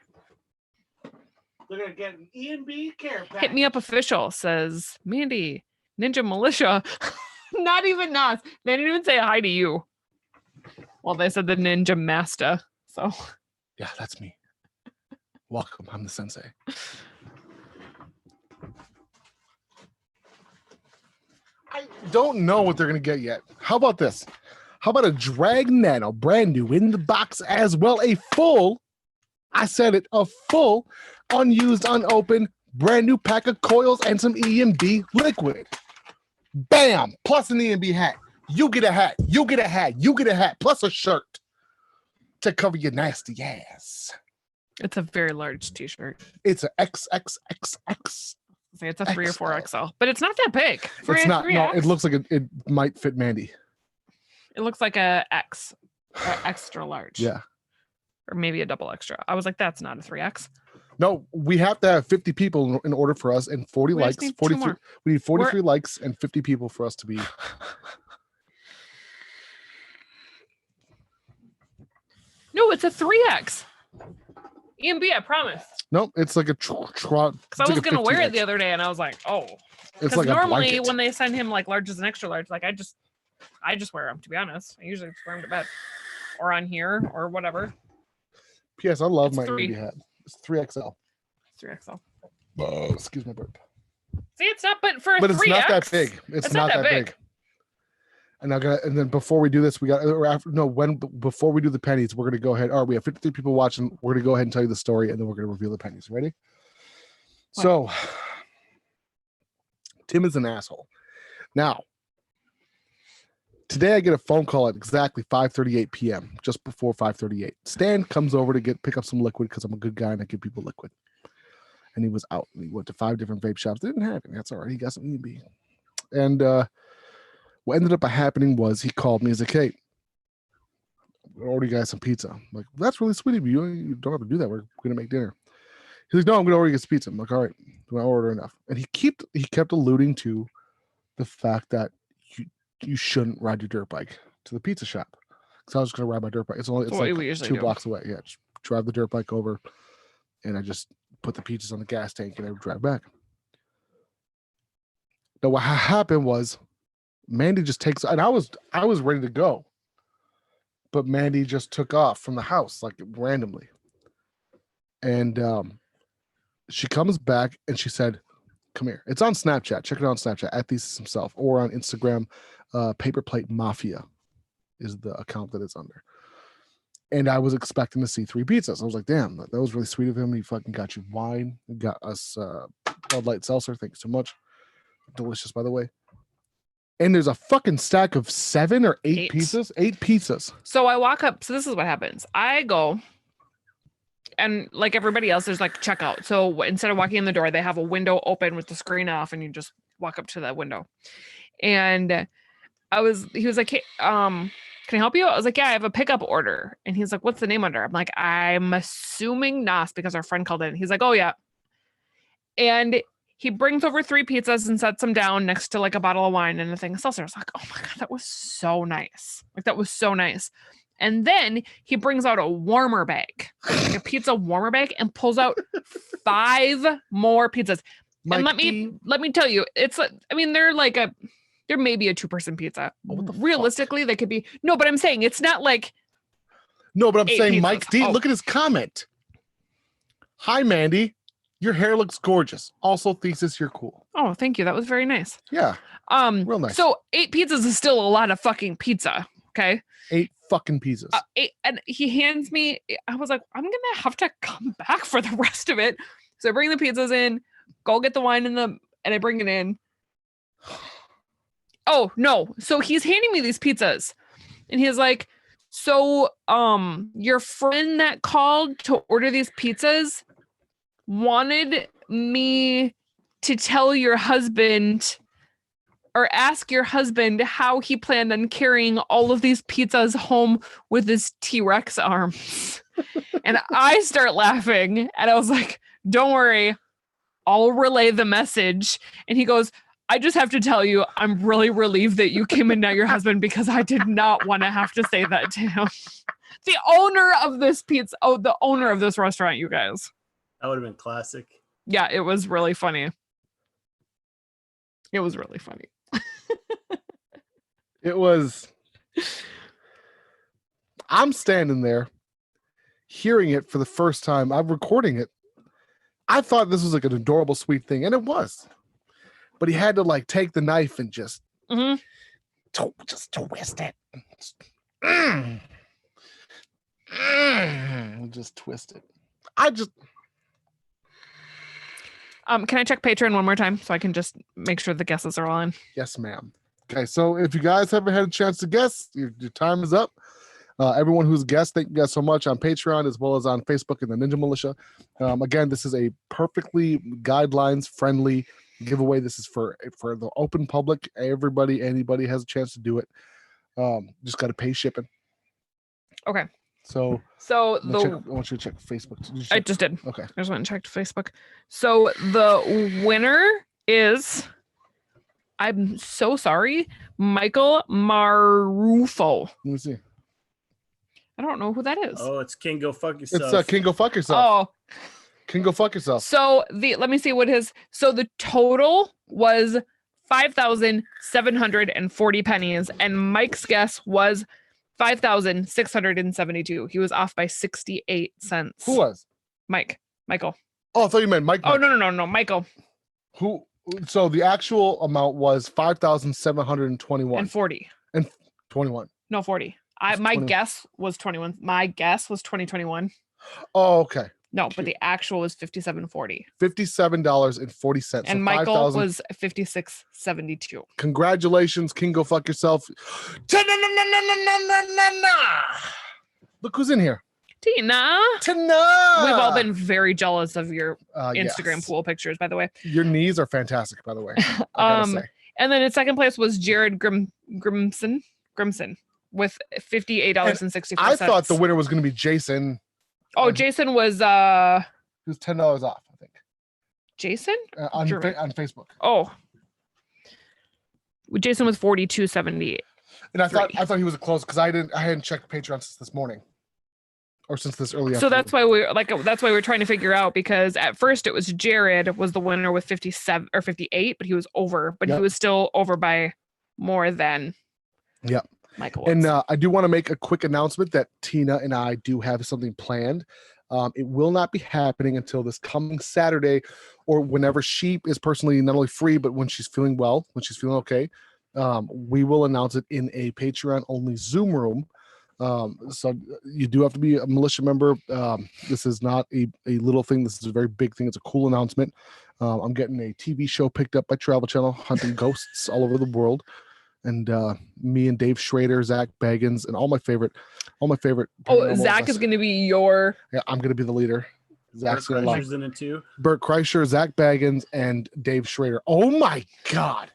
They're gonna get an E&B care pack. Hit me up official, says Mandy. Ninja Militia. Not even Nas. They didn't even say hi to you. Well, they said the Ninja Master. So yeah, that's me. Welcome. I'm the sensei. I don't know what they're gonna get yet. How about this? How about a Drag Nano, brand new in the box as well? A full, I said it, a full, unused, unopened, brand new pack of coils and some EMB liquid. Bam! Plus an EMB hat. You get a hat. You get a hat. You get a hat. Plus a shirt to cover your nasty ass. it's a very large t-shirt. It's a XXXX. It's a 3 or 4 XL, but it's not that big. It's not. No, it looks like it might fit Mandy. It looks like a X, extra large. Yeah. Or maybe a double extra. I was like, that's not a 3X. No, we have to have 50 people in order for us and 40 likes. 43. We need 43 likes and 50 people for us to be. No, it's a 3X. EMB, I promise. Nope, it's like a trot. Because I was gonna wear it the other day, and I was like, oh. It's like normally when they send him like larges and extra large, like I just wear them. To be honest, I usually just wear them to bed or on here or whatever. P.S. I love my EMB hat. It's 3XL. 3XL. Oh, excuse my burp. See, it's not, but for a 3X, it's not that big. It's not that big. And then before we do this, before we do the pennies, we're gonna go ahead. All right, we have 53 people watching. We're gonna go ahead and tell you the story, and then we're gonna reveal the pennies. Ready? What? So, Tim is an asshole. Now, today I get a phone call at exactly 5:38 p.m. just before 5:38. Stan comes over to pick up some liquid because I'm a good guy and I give people liquid. And he was out. He went to 5 different vape shops. They didn't have it. That's all right. He got some EB. And what ended up happening was he called me. He's like, hey, we already got some pizza. I'm like, that's really sweet of you. You don't have to do that. We're going to make dinner. He's like, no, I'm going to order you some pizza. I'm like, all right, do I order enough? And he kept alluding to the fact that you shouldn't ride your dirt bike to the pizza shop. Because I was just going to ride my dirt bike. It's like 2 blocks away. Yeah, just drive the dirt bike over, and I just put the pizzas on the gas tank, and I would drive back. Now, what happened was, Mandy just takes, and I was ready to go, but Mandy just took off from the house like randomly, and she comes back and she said, "Come here." It's on Snapchat. Check it out on Snapchat at ThesisHimself, or on Instagram. Paper Plate Mafia is the account that it's under. And I was expecting to see 3 pizzas. I was like, damn, that was really sweet of him. He fucking got you wine. He got us Bud Light Seltzer. Thanks so much. Delicious, by the way. And there's a fucking stack of 7 or 8 pizzas. 8 pizzas. So I walk up. So this is what happens. I go, and like everybody else, there's like checkout. So instead of walking in the door, they have a window open with the screen off, and you just walk up to that window. And he was like, hey, can I help you? I was like, yeah, I have a pickup order. And he's like, what's the name under? I'm like, I'm assuming Nas because our friend called in. He's like, oh yeah. And he brings over 3 pizzas and sets them down next to like a bottle of wine and a thing of seltzer. I was like, oh my God, that was so nice. Like that was so nice. And then he brings out a warmer bag, like a pizza warmer bag, and pulls out 5 more pizzas. And let me tell you, it's there may be a 2-person pizza. Realistically, they could be. No, but I'm saying it's not like. No, but I'm saying pizzas. Mike D. Look at his comment. Hi, Mandy. Your hair looks gorgeous. Also, Thesis, you're cool. Oh, thank you. That was very nice. Yeah. Real nice. So 8 pizzas is still a lot of fucking pizza. Okay. 8 fucking pizzas. 8, and he hands me. I was like, I'm gonna have to come back for the rest of it. So I bring the pizzas in, go get the wine and I bring it in. Oh no. So he's handing me these pizzas and he's like, so your friend that called to order these pizzas wanted me to tell your husband or ask your husband how he planned on carrying all of these pizzas home with his T-Rex arms. And I start laughing and I was like, don't worry, I'll relay the message. And he goes, I just have to tell you, I'm really relieved that you came and not your husband because I did not want to have to say that to him. The owner of this the owner of this restaurant, you guys. That would have been classic. Yeah, it was really funny. It was really funny. It was. I'm standing there hearing it for the first time. I'm recording it. I thought this was like an adorable, sweet thing, and it was. But he had to like take the knife and just twist it. Just twist it. Can I check Patreon one more time so I can just make sure the guesses are all in? Yes, ma'am. Okay, so if you guys haven't had a chance to guess, your time is up. Everyone who's guessed, thank you guys so much on Patreon as well as on Facebook and the Ninja Militia. Again, this is a perfectly guidelines-friendly giveaway. This is for the open public. Anybody has a chance to do it. Just got to pay shipping. Okay. So I want you to check Facebook. I just did. Okay. I just went and checked Facebook. So the winner is, I'm so sorry, Michael Marufo. Let me see. I don't know who that is. Oh, it's King Go Fuck Yourself. It's King Go Fuck Yourself. Oh. King Go Fuck Yourself. So let me see what the total was 5,740 pennies, and Mike's guess was 5,672. He was off by 68 cents. Who was? Michael. Oh, I thought you meant Mike. Oh, no, Michael. Who? So the actual amount was 5,721. And 40. And 21. No, 40. My guess was 21. My guess was 2021. Oh, okay. No, but the actual was $57.40. $57.40. And Michael was $56.72. Congratulations, King Go Fuck Yourself. Look who's in here. Tina. We've all been very jealous of your Instagram pool pictures, by the way. Your knees are fantastic, by the way. I gotta say. And then in second place was Jared Grimson with $58.65. I thought the winner was going to be Jason. Oh, Jason was he was $10 off, I think. Jason? On Facebook. Oh. Jason was $42.78. And I thought he was close because I hadn't checked Patreon since this morning. Or since this early afternoon. So that's why we're trying to figure out, because at first it was Jared was the winner with 57 or 58, but he was over, but he was still over by more than Michael was. And I do want to make a quick announcement that Tina and I do have something planned. It will not be happening until this coming Saturday, or whenever she is personally not only free, but when she's feeling well, when she's feeling okay. We will announce it in a Patreon only Zoom room. So you do have to be a militia member. This is not a little thing. This is a very big thing. It's a cool announcement. I'm getting a TV show picked up by Travel Channel, hunting ghosts all over the world. And me and Dave Schrader, Zach Baggins, and all my favorite. Oh, Zach is going to be your. Yeah, I'm going to be the leader. Zach's in it too. Bert Kreischer, Zach Baggins, and Dave Schrader. Oh my God!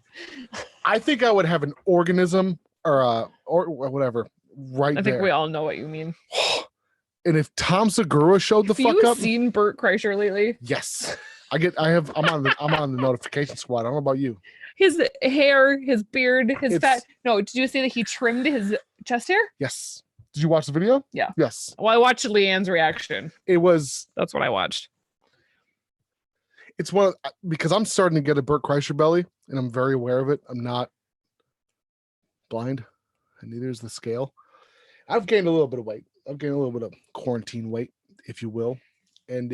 I think I would have an organism or whatever right there. I think we all know what you mean. And if Tom Segura showed the fuck up, have you seen Bert Kreischer lately? Yes, I'm on the notification squad. I don't know about you. His hair, his beard, his fat. No, did you say that he trimmed his chest hair? Yes. Did you watch the video? Yeah. Yes. Well, I watched Leanne's reaction. That's what I watched. It's because I'm starting to get a Bert Kreischer belly, and I'm very aware of it. I'm not blind, and neither is the scale. I've gained a little bit of weight. I've gained a little bit of quarantine weight, if you will. And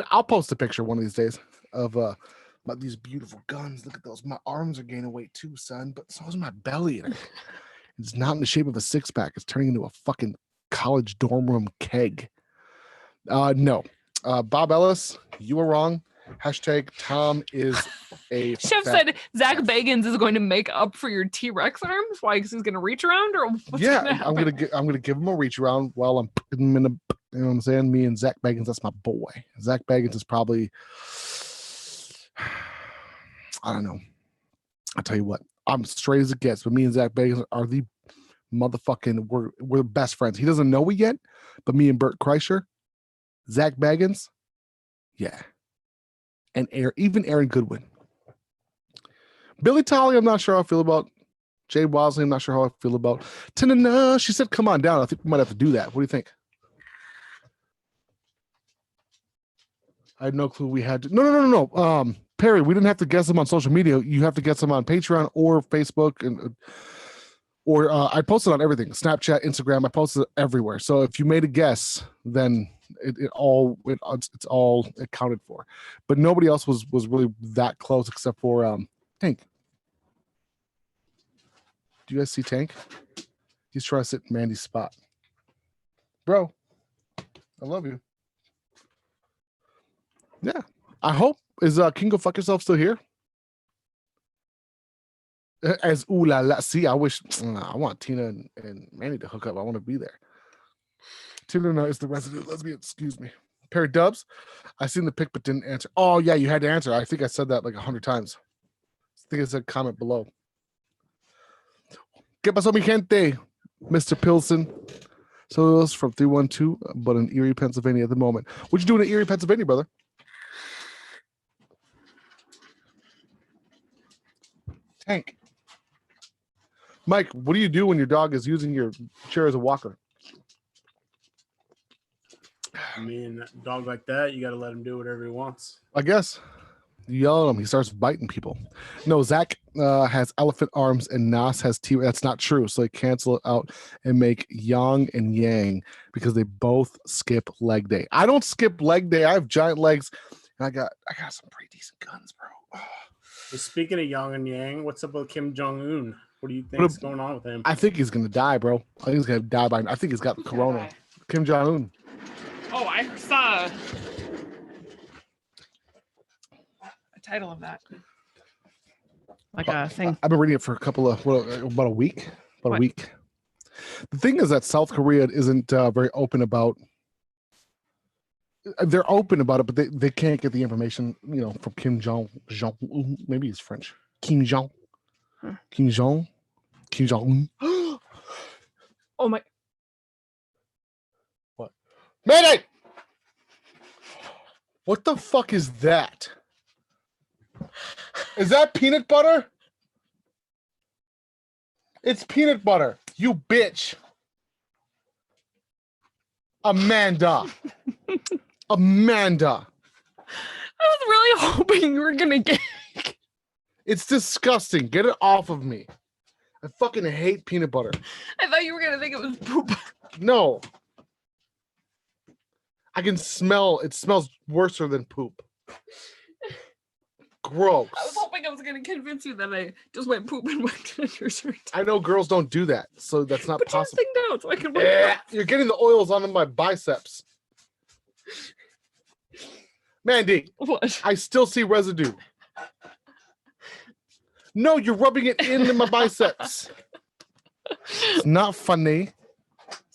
I'll post a picture one of these days of these beautiful guns. Look at those. My arms are gaining weight too, son, but so is my belly. It's not in the shape of a six-pack. It's turning into a fucking college dorm room keg. No. Bob Ellis, you were wrong. Hashtag Tom is a Chef said Zach Bagans is going to make up for your T-Rex arms. Why? Because he's going to reach around, or what's I'm gonna give him a reach around while I'm putting him in you know what I'm saying? Me and Zach Bagans, that's my boy. Zach Bagans is probably, I don't know. I'll tell you what, I'm straight as it gets, but me and Zach Bagans are the motherfucking, we're best friends. He doesn't know it yet, but me and Bert Kreischer, Zach Baggins, yeah. And even Aaron Goodwin. Billy Tolley, I'm not sure how I feel about. Jay Bosley, I'm not sure how I feel about. Tanana, she said, come on down. I think we might have to do that. What do you think? I had no clue we had to. No. Perry, we didn't have to guess them on social media. You have to guess them on Patreon or Facebook. Or I posted on everything. Snapchat, Instagram, I posted everywhere. So if you made a guess, then it's all accounted for. But nobody else was really that close except for Tank. Do you guys see Tank? He's trying to sit in Mandy's spot. Bro, I love you. Yeah. I hope. Is King Go Fuck Yourself still here? As ooh la la. See, I wish I want Tina and Mandy to hook up. I want to be there. Tina is the resident lesbian. Excuse me. Perry Dubs. I seen the pic but didn't answer. Oh yeah, you had to answer. I think I said that like 100 times. I think I said comment below. ¿Qué pasó, mi gente? Mr. Pilsen. So it was from 312, but in Erie, Pennsylvania at the moment. What you doing in Erie, Pennsylvania, brother? Tank. Mike, what do you do when your dog is using your chair as a walker? I mean, a dog like that, you got to let him do whatever he wants. I guess. You yell at him, he starts biting people. No, Zach has elephant arms and Nas has T. That's not true. So they cancel it out and make Yang and Yang because they both skip leg day. I don't skip leg day. I have giant legs, and I got some pretty decent guns, bro. Well, speaking of Yang and Yang, what's up with Kim Jong-un? What do you think is going on with him? I think he's gonna die, bro. I think he's gonna die I think he's got the corona. Kim Jong-un. Oh, I saw a title of that. Like a thing. I've been reading it for about a week. A week. The thing is that South Korea isn't very open about. They're open about it, but they can't get the information, from Kim Jong. Maybe he's French. Kim Jong. Huh. Kim Jong. Oh my. What? Mayday! What the fuck is that? Is that peanut butter? It's peanut butter, you bitch. Amanda. I was really hoping you were gonna get. It's disgusting. Get it off of me. I fucking hate peanut butter. I thought you were gonna think it was poop. No. I can smell. It smells worse than poop. gross. I was hoping I was going to convince you that I just went poop and went in your shirt. I know girls don't do that, so that's not possible. Thing down so I can You're getting the oils on my biceps. Mandy, what? I still see residue. No, you're rubbing it in my biceps. It's not funny.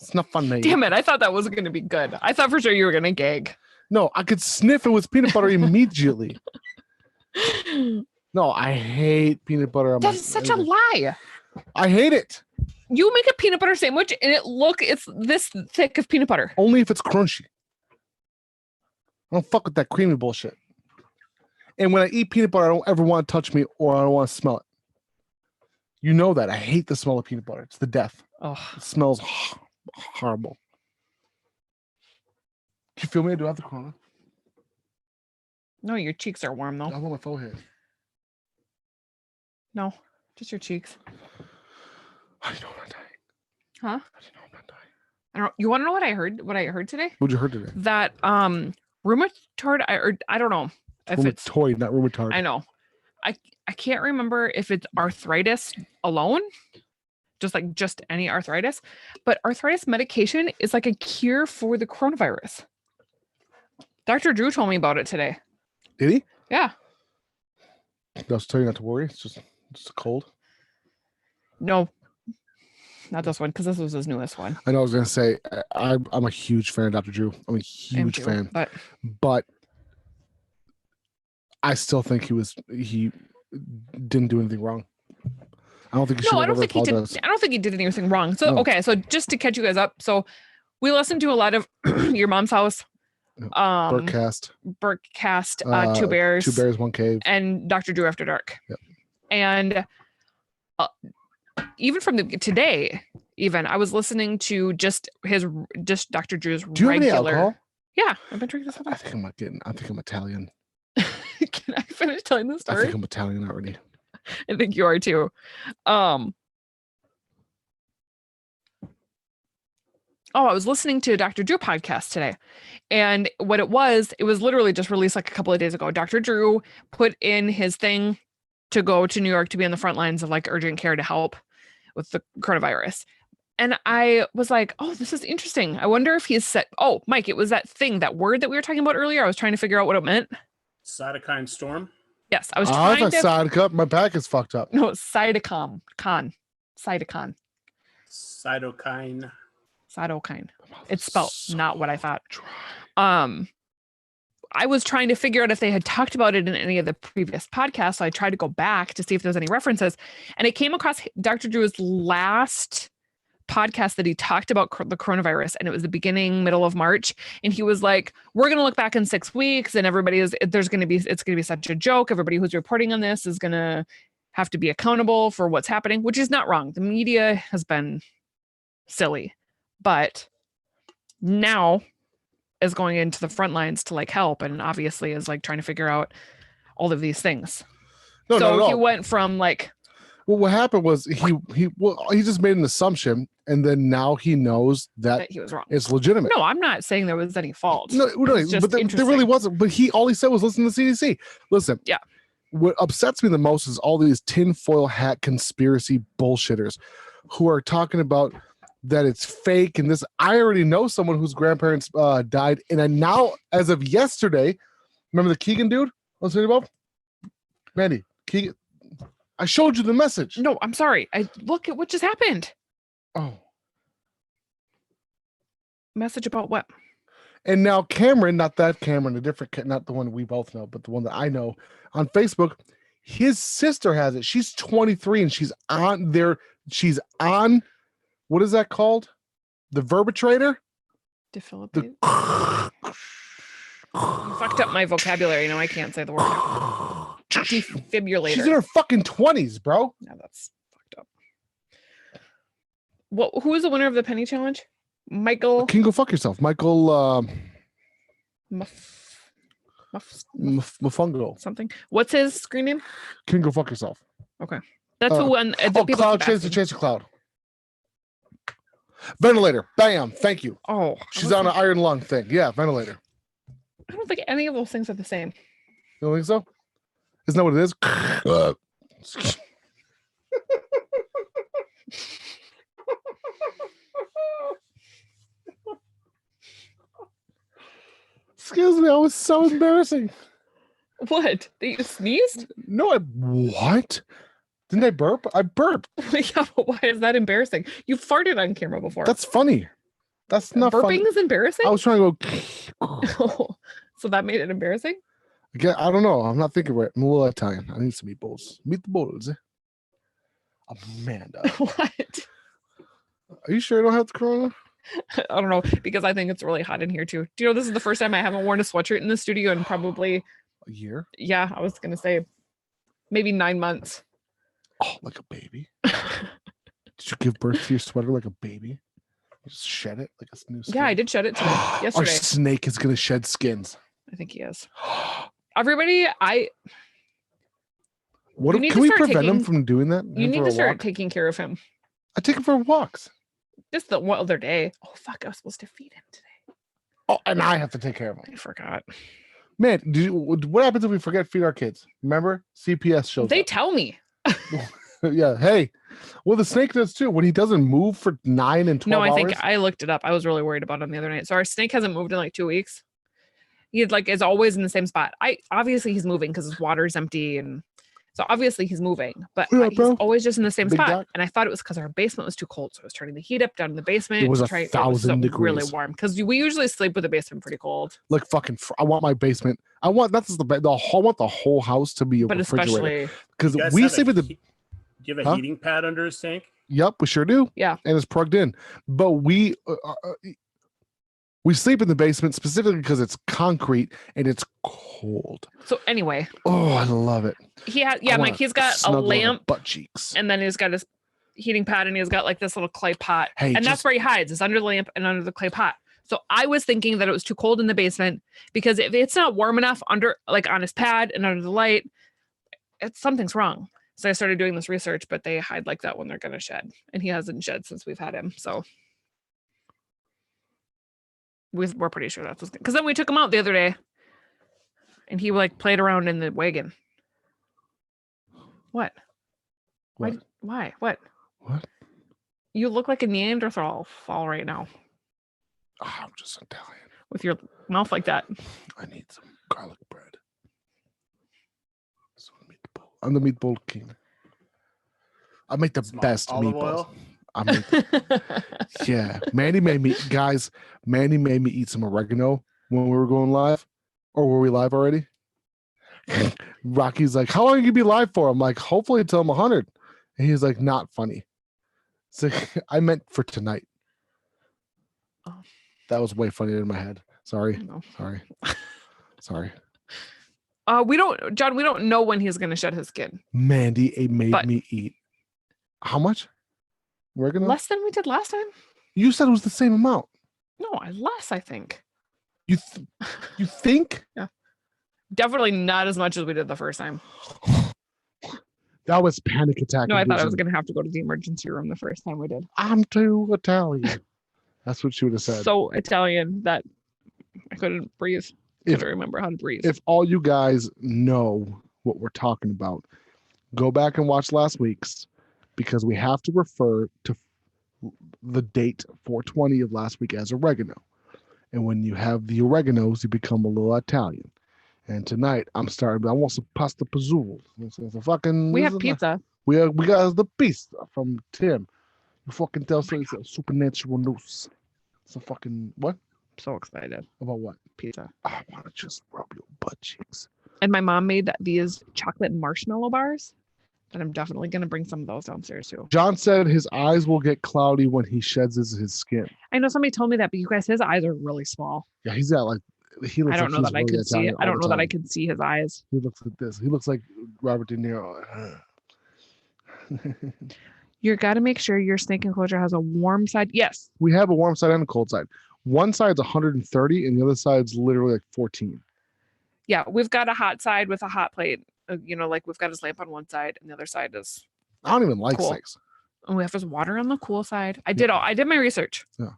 It's not funny. Damn it. I thought that wasn't going to be good. I thought for sure you were going to gag. No, I could sniff it with peanut butter immediately. No, I hate peanut butter. That is such a lie. I hate it. You make a peanut butter sandwich and it's this thick of peanut butter. Only if it's crunchy. I don't fuck with that creamy bullshit. And when I eat peanut butter, I don't ever want to touch me or I don't want to smell it. You know that. I hate the smell of peanut butter. It's the death. Oh. It smells horrible. Can you feel me? Do I have the corona? No, your cheeks are warm though. I want my forehead. No, just your cheeks. How do you know I'm not dying? Huh? How do you know I'm not dying? I don't. You want to know what I heard? What I heard today? What'd you heard today? That rheumatoid. I don't know if it's rheumatoid, not rheumatoid. I know. I can't remember if it's arthritis alone, just any arthritis, but arthritis medication is like a cure for the coronavirus. Dr. Drew told me about it today. Did he? Yeah. I'll tell you not to worry. It's just a cold. No, not this one, because this was his newest one. I know. I was gonna say I'm a huge fan of Dr. Drew. I'm a huge fan, but I still think he didn't do anything wrong. I don't think he should I have don't ever think he did. apologized. I don't think he did anything wrong. So No. okay, so just to catch you guys up, so we listened to a lot of Your Mom's House, Burkcast, Two Bears, Two Bears, One Cave, and Dr. Drew After Dark. Yep. And even from today, I was listening to just Dr. Drew's Do you regular. have any alcohol? Yeah, I've been drinking this. I think I'm Italian. Can I finish telling the I story? think I'm Italian already. I think you are too. I was listening to a Dr. Drew podcast today. And what it was literally just released like a couple of days ago. Dr. Drew put in his thing to go to New York to be on the front lines of like urgent care to help with the coronavirus. And I was like, oh, this is interesting. I wonder if he's set. Oh, Mike, it was that word that we were talking about earlier. I was trying to figure out what it meant. Cytokine storm. Yes, I was trying to. Cytokine. My back is fucked up. No, cytokine. Cytokine. It's spelled not what I thought. I was trying to figure out if they had talked about it in any of the previous podcasts. So I tried to go back to see if there's any references, and it came across Dr. Drew's last podcast that he talked about the coronavirus, and it was the middle of March, and he was like, we're going to look back in 6 weeks and it's going to be such a joke. Everybody who's reporting on this is going to have to be accountable for what's happening, which is not wrong. The media has been silly, but now is going into the front lines to like help, and obviously is like trying to figure out all of these things. He went from like, well, what happened was he just made an assumption, and then now he knows that he was wrong. It's legitimate. No, I'm not saying there was any fault. No, but there really wasn't. But all he said was listen to the CDC. Listen, yeah. What upsets me the most is all these tinfoil hat conspiracy bullshitters who are talking about that it's fake and this. I already know someone whose grandparents died, and I now, as of yesterday, remember the Keegan dude I was talking about? Mandy, Keegan. I showed you the message. No, I'm sorry. I look at what just happened. Oh. Message about what? And now Cameron, not that Cameron, not the one we both know, but the one that I know on Facebook, his sister has it. She's 23 and she's on there. She's on, what is that called? The verbitrator? Defibrillator. You fucked up my vocabulary. Now I can't say the word. Defibrillator. She's in her fucking 20s, bro. No, that's fucked up. Who is the winner of the penny challenge? Michael. Can you go fuck yourself? Michael Mufungo. Something. What's his screen name? Can you go fuck yourself? Okay. That's who won. Cloud Chaser Cloud. Ventilator. Bam. Thank you. Oh. She's on an iron lung thing. Yeah, ventilator. I don't think any of those things are the same. You don't think so? Isn't that what it is? Excuse me, that was so embarrassing. What? That you sneezed? No, what? Didn't I burp? I burped. Yeah, but why is that embarrassing? You farted on camera before. That's funny. That's not burping funny. is embarrassing. I was trying to go. So that made it embarrassing. I don't know. I'm not thinking right. I'm a little Italian. I need some meatballs. Meatballs. Amanda. What? Are you sure you don't have the corona? I don't know, because I think it's really hot in here too. Do you know this is the first time I haven't worn a sweatshirt in the studio in probably a year? Yeah, I was gonna say maybe 9 months. Oh, like a baby. Did you give birth to your sweater like a baby? You just shed it like a new skin? Yeah, I did shed it today. Yesterday. Our snake is gonna shed skins. I think he is. Everybody, what can we prevent him from doing that? You need to start taking care of him. I take him for walks. Just the one other day. Oh fuck! I was supposed to feed him today. Oh, and I have to take care of him. I forgot. Man, what happens if we forget to feed our kids? Remember, CPS shows. They up. tell me. Yeah. Hey. Well, the snake does too. When he doesn't move for 9 and 12 No, I hours. think I looked it up. I was really worried about him the other night. So our snake hasn't moved in like 2 weeks. He is always in the same spot. Obviously he's moving because his water is empty, and so obviously he's moving, but he's always just in the same spot. Doc. And I thought it was because our basement was too cold, so I was turning the heat up down in the basement. It was 1,000 degrees, really warm because we usually sleep with the basement pretty cold. Like fucking, I want my basement. I want I want the whole house to be a refrigerator because we sleep with the. Do you have a heating pad under his tank? Yep, we sure do. Yeah, and it's plugged in, but we sleep in the basement specifically because it's concrete and it's cold. So anyway. Oh, I love it. He had, Mike, he's got a lamp, butt cheeks, and then he's got his heating pad, and he's got like this little clay pot. And that's where he hides, is under the lamp and under the clay pot. So I was thinking that it was too cold in the basement because if it's not warm enough under, like on his pad and under the light, something's wrong. So I started doing this research, but they hide like that when they're going to shed, and he hasn't shed since we've had him. So we're pretty sure that's because then we took him out the other day and he like played around in the wagon. What? Why? What? You look like a Neanderthal right now. Oh, I'm just Italian. With your mouth like that. I need some garlic bread. I'm the meatball king. I make the best meatballs. Yeah. Mandy made me eat some oregano when we were going live. Or were we live already? Rocky's like, how long are you gonna be live for? I'm like, hopefully until I'm 100. And he's like, not funny. So I meant for tonight. Oh. That was way funnier in my head. Sorry. No. Sorry. We don't know when he's gonna shed his skin. Mandy made me eat. How much? Oregano? Less than we did last time. You said it was the same amount. No, less, I think. You think? Yeah. Definitely not as much as we did the first time. That was panic attack. No, I thought I was gonna have to go to the emergency room the first time we did. I'm too Italian. That's what she would have said. So Italian that I couldn't breathe. I couldn't remember how to breathe. If all you guys know what we're talking about, go back and watch last week's, because we have to refer to the date 420 of last week as oregano. And when you have the oreganos, you become a little Italian. And tonight I want some pasta pizzola. We have pizza. We got the pizza from Tim. You fucking tell us it's a supernatural news. It's a fucking what? So excited about what? Pizza. I want to just rub your butt cheeks. And my mom made these chocolate marshmallow bars, and I'm definitely gonna bring some of those downstairs too. John said his eyes will get cloudy when he sheds his skin. I know somebody told me that, but you guys, his eyes are really small. Yeah, he's got like he looks. I don't know that I could see it. I don't know that I could see his eyes. He looks like this. He looks like Robert De Niro. You got to make sure your snake enclosure has a warm side. Yes, we have a warm side and a cold side. One side's 130 and the other side's literally like 14. Yeah, we've got a hot side with a hot plate. Like we've got his lamp on one side and the other side is. I don't even like snakes. And we have his water on the cool side. I did my research. Yeah,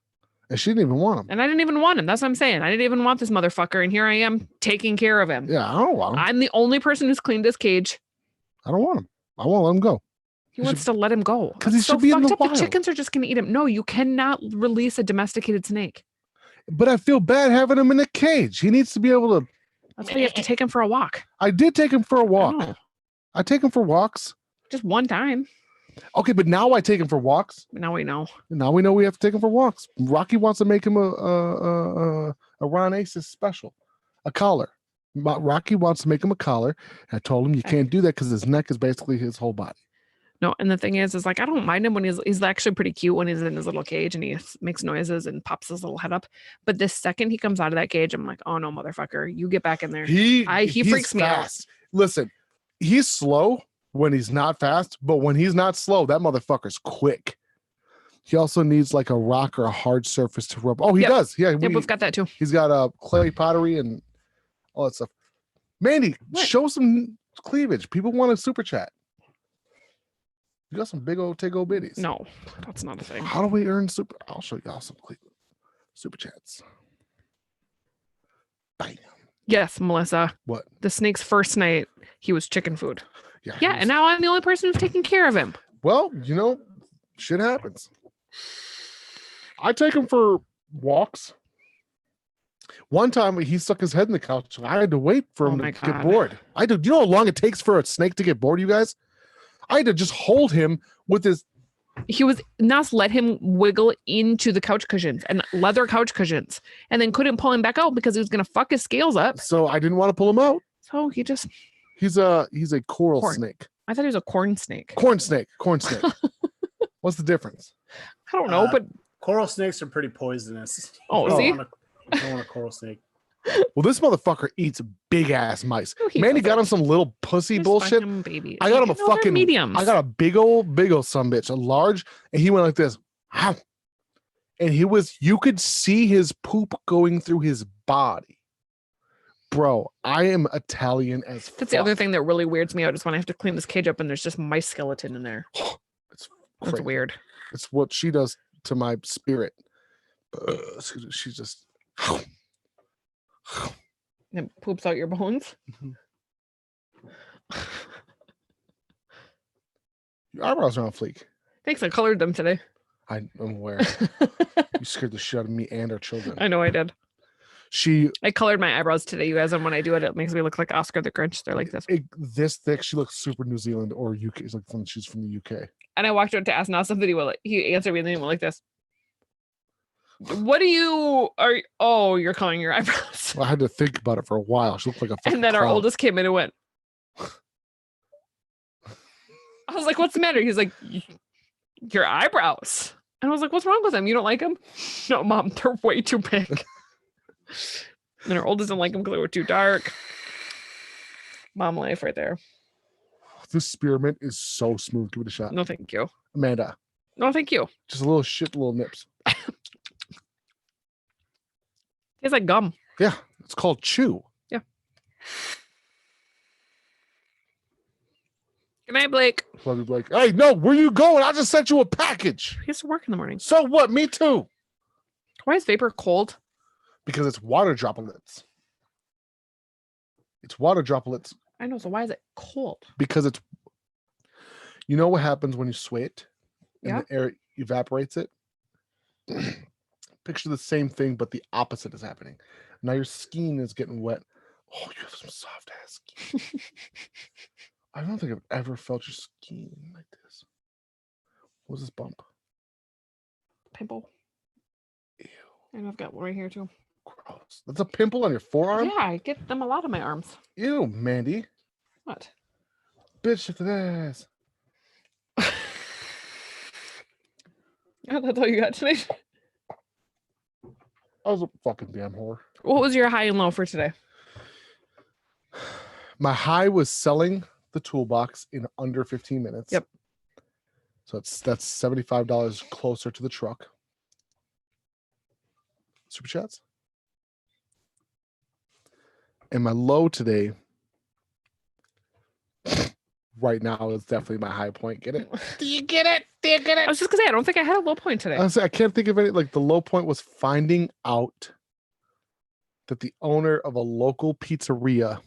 And she didn't even want him. And I didn't even want him. That's what I'm saying. I didn't even want this motherfucker. And here I am taking care of him. Yeah, I don't want him. I'm the only person who's cleaned this cage. I don't want him. I won't let him go. He wants to let him go. Because he should be in the wild. The chickens are just going to eat him. No, you cannot release a domesticated snake. But I feel bad having him in a cage. He needs to be able to. That's why you have to take him for a walk. I did take him for a walk. I take him for walks. Just one time. Okay, but now I take him for walks. Now we know. Now we know we have to take him for walks. Rocky wants to make him a Ron Aces special, a collar. Rocky wants to make him a collar. I told him you can't do that because his neck is basically his whole body. No, and the thing is like I don't mind him when he's actually pretty cute when he's in his little cage and he makes noises and pops his little head up. But the second he comes out of that cage, I'm like, oh no, motherfucker, you get back in there. He freaks me out. Listen, he's slow when he's not fast, but when he's not slow, that motherfucker's quick. He also needs like a rock or a hard surface to rub. Oh, he does. Yeah, we've got that too. He's got clay pottery and all that stuff. Mandy, show some cleavage. People want to super chat. You got some big old Tego bitties. No, that's not a thing. How do we earn super? I'll show y'all some super chats. Bam. Yes, Melissa. What? The snake's first night, he was chicken food. Yeah, and now I'm the only person who's taking care of him. Well, shit happens. I take him for walks. One time he stuck his head in the couch. I had to wait for him to get bored. Do you know how long it takes for a snake to get bored, you guys? I had to just hold him with his. Nas let him wiggle into the couch cushions and leather couch cushions, and then couldn't pull him back out because he was gonna fuck his scales up. So I didn't want to pull him out. So he just. He's a coral snake. I thought he was a corn snake. Corn snake. What's the difference? I don't know, but coral snakes are pretty poisonous. Oh, see, I don't want a coral snake. Well, this motherfucker eats big ass mice. Mandy got him some little pussy bullshit. I got him a fucking medium. I got a big old son bitch, a large, and he went like this. And you could see his poop going through his body. Bro, I am Italian as fuck. That's the other thing that really weirds me out is when I have to clean this cage up and there's just mice skeleton in there. That's weird. It's what she does to my spirit. She's just. And poops out your bones. Your eyebrows are on fleek. Thanks, I colored them today. I'm aware. You scared the shit out of me and our children. I know I did. I colored my eyebrows today, you guys, and when I do it, it makes me look like Oscar the Grinch. They're like this. This thick. She looks super New Zealand or UK. It's like she's from the UK. And I walked out to ask Nas something. He answered me and then he went like this. What oh, you're coloring your eyebrows. Well, I had to think about it for a while. She looked like a fucking And then our clown. oldest came in and went. I was like, what's the matter? He's like, your eyebrows. And I was like, what's wrong with them? You don't like them? No, Mom, they're way too big. And our oldest didn't like them because they were too dark. Mom life right there. This spearmint is so smooth. Give it a shot. No, thank you. Amanda. No, thank you. Just a little nips. Tastes like gum. Yeah, it's called chew. Yeah. Good night, Blake. Love you, Blake. Hey, no, where you going? I just sent you a package. He has to work in the morning. So what? Me too. Why is vapor cold? Because it's water droplets. It's water droplets. I know. So why is it cold? Because it's. You know what happens when you sweat? And yeah. the air evaporates it? Picture the same thing, but the opposite is happening. Now your skin is getting wet. Oh, you have some soft ass skin. I don't think I've ever felt your skin like this. What's this bump? Pimple. Ew. And I've got one right here too. Gross. That's a pimple on your forearm? Yeah, I get them a lot on my arms. Ew, Mandy. What? Bitch shifted ass. Oh, that's all you got tonight? I was a fucking damn whore. What was your high and low for today? My high was selling the toolbox in under 15 minutes. Yep. So that's $75 closer to the truck. Super chats. And my low today right now is definitely my high point. Get it? Do you get it? Do you get I it? was just gonna say I don't think I had a low point today. I can't think of any. Like the low point was finding out that the owner of a local pizzeria,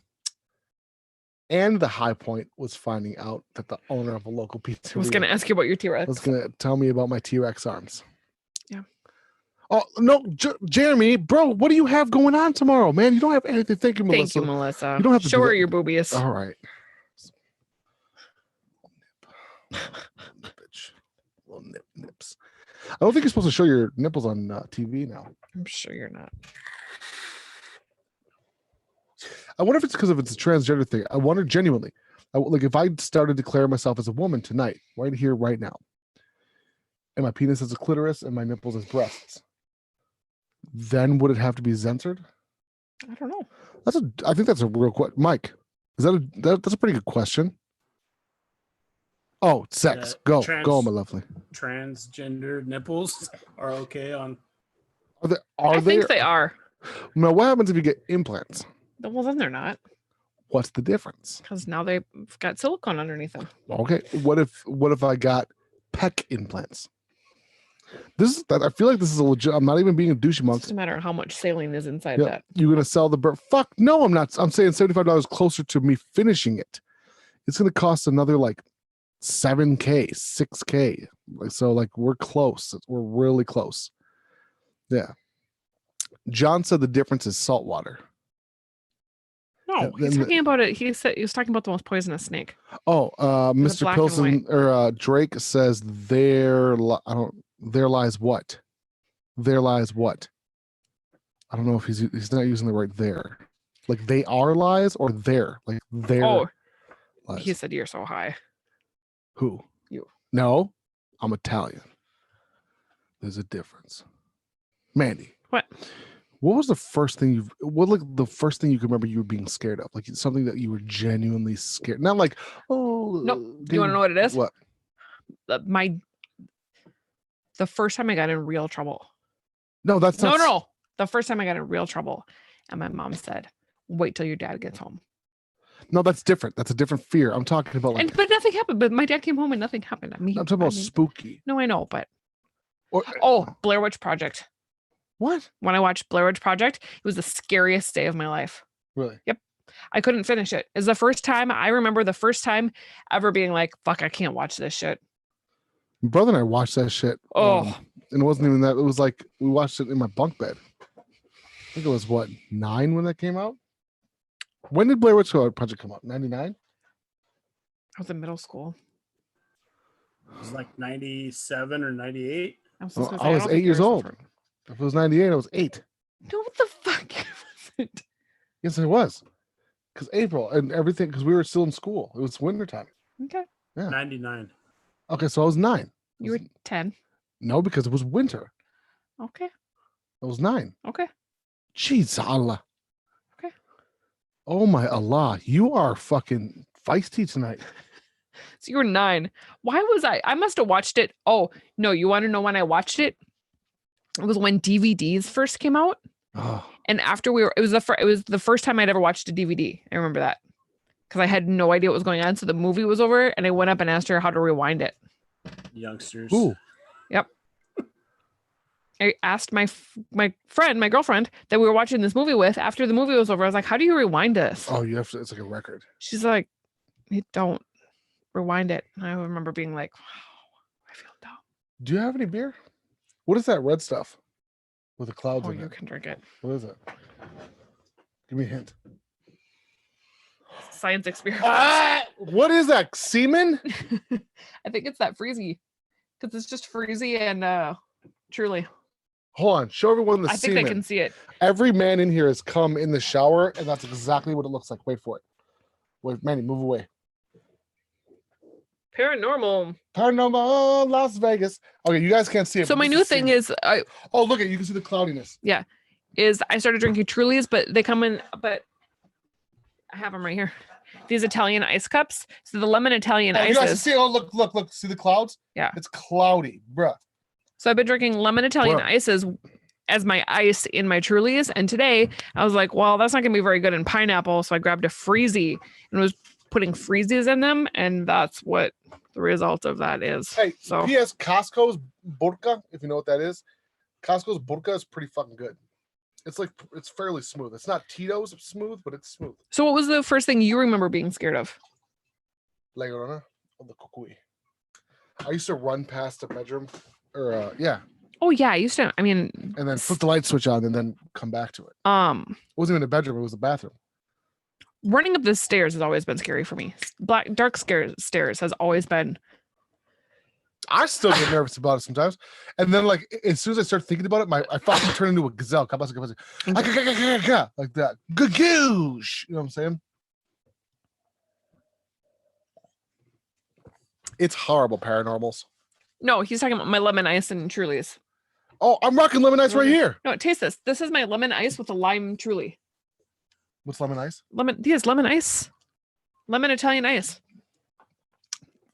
and the high point was finding out that the owner of a local pizzeria I was gonna ask you about your T-Rex. was gonna tell me about my T-Rex arms. Yeah. Oh no, Jeremy, bro, what do you have going on tomorrow, man? You don't have anything. Thank you, Melissa. Thank you, Melissa. You don't have to show do her that. your boobies. All right. Bitch. Little nips. I don't think you're supposed to show your nipples on TV now. I'm sure you're not. I wonder if it's because it's a transgender thing. I wonder genuinely. Like if I started declaring myself as a woman tonight, right here, right now, and my penis is a clitoris and my nipples as breasts, then would it have to be censored? I don't know. I think that's a real question. Mike, is that's a pretty good question. Oh, sex. Go, my lovely. Transgender nipples are okay on. I think they are. Now, what happens if you get implants? Well, then they're not. What's the difference? Because now they've got silicone underneath them. Okay. What if I got pec implants? I feel like this is a legit. I'm not even being a douchey monk. It's just a matter of how much saline is inside that. You're gonna sell the bird? Fuck no, I'm not. I'm saying $75 closer to me finishing it. It's gonna cost another like $7K, $6K. So like we're close. We're really close. Yeah. John said the difference is salt water. No, he's talking about it. He was talking about the most poisonous snake. Oh, Mr. Pilson or Drake says there lies what? There lies what? I don't know if he's not using the right there. Like they are lies or there. Like there. Oh, lies. He said you're so high. Who? You. No, I'm Italian. There's a difference. Mandy. What? What was the first thing the first thing you can remember you were being scared of? Like something that you were genuinely scared. Not like, oh no. Do you want to know what it is? What? The first time I got in real trouble. No, that's not. No. The first time I got in real trouble, and my mom said, "Wait till your dad gets home." No, that's different. That's a different fear. I'm talking about like. But nothing happened. But my dad came home and nothing happened. I'm talking about spooky. No, I know, but. Oh, Blair Witch Project. What? When I watched Blair Witch Project, it was the scariest day of my life. Really? Yep. I couldn't finish it. It's the first time I remember ever being like, fuck, I can't watch this shit. My brother and I watched that shit. Oh. And it wasn't even that. It was like we watched it in my bunk bed. I think it was 9 when that came out? When did Blair Witch Project come out? 99? I was in middle school. It was like 97 or 98. I was 8 years old. If it was 98, I was 8. No, what the fuck? Yes, it was. Because April and everything, because we were still in school. It was wintertime. Okay. Yeah. 99. Okay, so I was 9. You were 10. No, because it was winter. Okay. I was 9. Okay. Jeez, Allah. Okay. Oh my Allah. You are fucking feisty tonight. So you were 9. Why was I? I must have watched it. Oh, no. You want to know when I watched it? It was when DVDs first came out. Oh. And after it was the first time I'd ever watched a DVD. I remember that because I had no idea what was going on. So the movie was over and I went up and asked her how to rewind it. Youngsters. Ooh. Yep. I asked my girlfriend that we were watching this movie with after the movie was over. I was like, how do you rewind this? Oh, you have to, it's like a record. She's like, you don't rewind it. And I remember being like, wow, I feel dumb. Do you have any beer? What is that red stuff with the clouds in it? You can drink it. What is it? Give me a hint. Science experiment. What is that? Semen? I think it's that Freezy. Because it's just Freezy and Truly. Hold on. Show everyone the semen. I think they can see it. Every man in here has come in the shower, and that's exactly what it looks like. Wait for it. Wait, Manny, move away. Paranormal Las Vegas. Okay, you guys can't see it. So my new thing is oh, look at you can see the cloudiness. Yeah. I started drinking Trulies, but they come in, but I have them right here. These Italian ice cups. So the lemon Italian ices. You guys see, look, see the clouds? Yeah. It's cloudy, bruh. So I've been drinking lemon Italian ices as my ice in my Trulies. And today I was like, well, that's not gonna be very good in pineapple. So I grabbed a Freezy and was putting freezies in them, and that's what the result of that is. Hey, so P.S. Costco's Burka, if you know what that is, Costco's Burka is pretty fucking good. It's fairly smooth. It's not Tito's smooth, but it's smooth. So what was the first thing you remember being scared of? La Llorona or the Cucuy. I used to run past the bedroom, or yeah. Oh yeah, I used to. I mean, and then flip the light switch on, and then come back to it. It wasn't even a bedroom; it was a bathroom. Running up the stairs has always been scary for me. Dark stairs has always been. I still get nervous about it sometimes, and then like as soon as I start thinking about it, I fucking turn into a gazelle. Like that. Gagoosh. You know what I'm saying? It's horrible, paranormals. No, he's talking about my lemon ice and Trulies. Oh, I'm rocking lemon ice right here. No, taste this. This is my lemon ice with a lime Truly. What's lemon ice? Yes, lemon ice. Lemon Italian ice.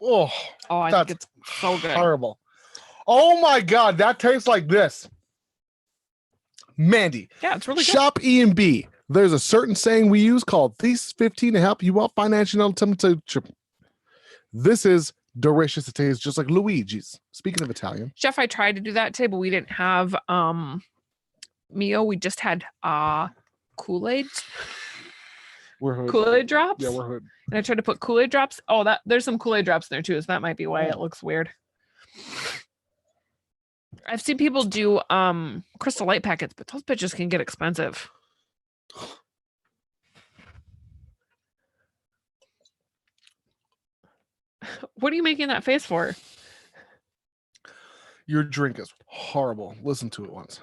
Oh, I think it's so good. Horrible. Oh my God, that tastes like this. Mandy. Yeah, it's really good. Shop E&B. There's a certain saying we use called ThesisHimself to help you out financially. This is delicious. It tastes just like Luigi's. Speaking of Italian. Chef, I tried to do that today, but we didn't have Mio. We just had Kool-Aid. We're hood. Kool-Aid drops? Yeah, we're hood. And I tried to put Kool-Aid drops. Oh, there's some Kool-Aid drops in there too, so that might be why it looks weird. I've seen people do Crystal Light packets, but those bitches can get expensive. What are you making that face for? Your drink is horrible. Listen to it once.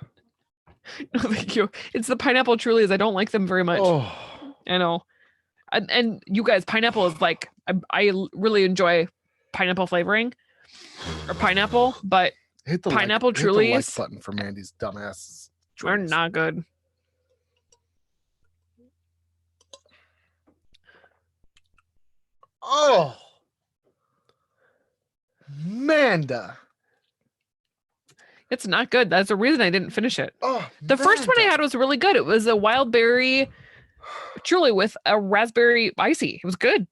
No, thank you. It's the pineapple Trulies. I don't like them very much. Oh, I know. And you guys, pineapple is like, I really enjoy pineapple flavoring or pineapple, but hit the pineapple hit the like Trulies button for Mandy's dumbass. Are not good. Oh, Manda. It's not good. That's the reason I didn't finish it. Oh, the first one I had was really good. It was a wild berry Truly with a raspberry icy. It was good.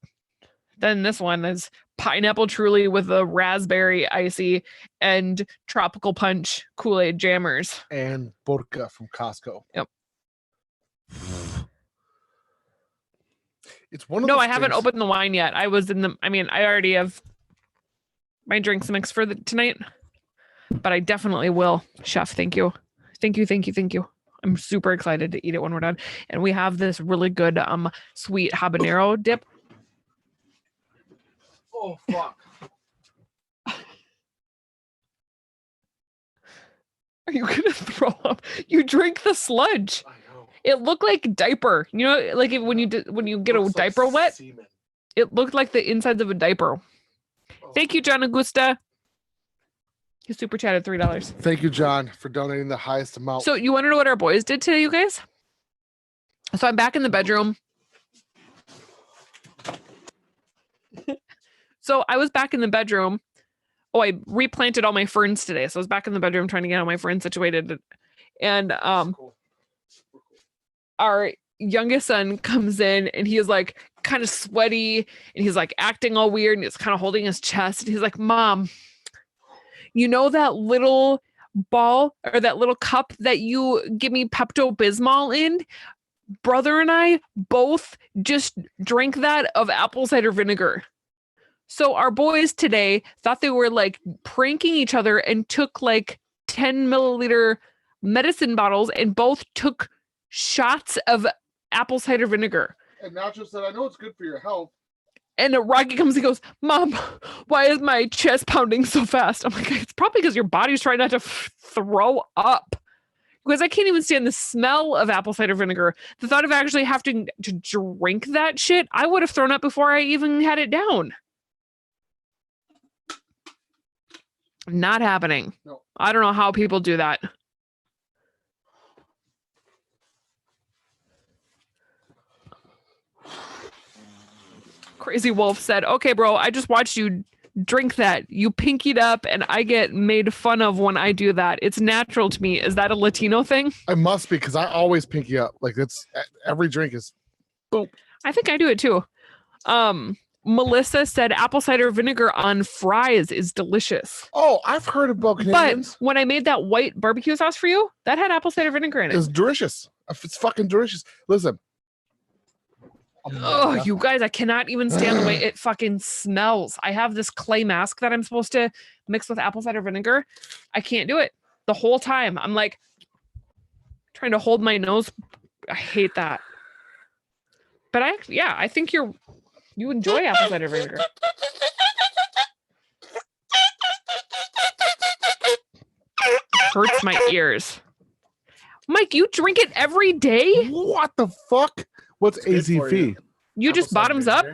Then this one is pineapple Truly with a raspberry icy and tropical punch Kool-Aid jammers. And vodka from Costco. Yep. It's one of No, those I haven't things- opened the wine yet. I already have my drinks mixed for tonight, but I definitely will. Chef, thank you. Thank you. I'm super excited to eat it when we're done. And we have this really good sweet habanero dip. Oh, fuck. Are you going to throw up? You drink the sludge. I know. It looked like diaper. You know, like when you get a diaper wet, semen. it looked like the insides of a diaper. Oh. Thank you, John Augusta. He super chatted $3. Thank you, John, for donating the highest amount. So you want to know what our boys did today, you guys? So I'm back in the bedroom. So I was back in the bedroom. Oh, I replanted all my ferns today. So I was back in the bedroom trying to get all my ferns situated. And Cool. our youngest son comes in and he is like kind of sweaty and he's like acting all weird and he's kind of holding his chest. And he's like, Mom, you know that little ball or that little cup that you give me Pepto-Bismol in? Brother and I both just drank that of apple cider vinegar. So our boys today thought they were like pranking each other and took like 10 milliliter medicine bottles and both took shots of apple cider vinegar. And Nacho said, I know it's good for your health. And Rocky comes and goes, Mom, why is my chest pounding so fast? I'm like, it's probably because your body's trying not to throw up. Because I can't even stand the smell of apple cider vinegar. The thought of actually having to drink that shit, I would have thrown up before I even had it down. Not happening. No. I don't know how people do that. Crazy Wolf said, okay, bro, I just watched you drink that. You pinkied up and I get made fun of when I do that. It's natural to me. Is that a Latino thing? I must be, because I always pinky up. Like, it's every drink is boom. I think I do it too. Melissa said apple cider vinegar on fries is delicious. Oh, I've heard about Canadians. But when I made that white barbecue sauce for you, that had apple cider vinegar in it. It's delicious. It's fucking delicious. Listen. Oh, you guys, I cannot even stand the way it fucking smells. I have this clay mask that I'm supposed to mix with apple cider vinegar. I can't do it the whole time. I'm like trying to hold my nose. I hate that. But I think you enjoy apple cider vinegar. It hurts my ears. Mike, you drink it every day? What the fuck? What's AZV? You just bottoms up?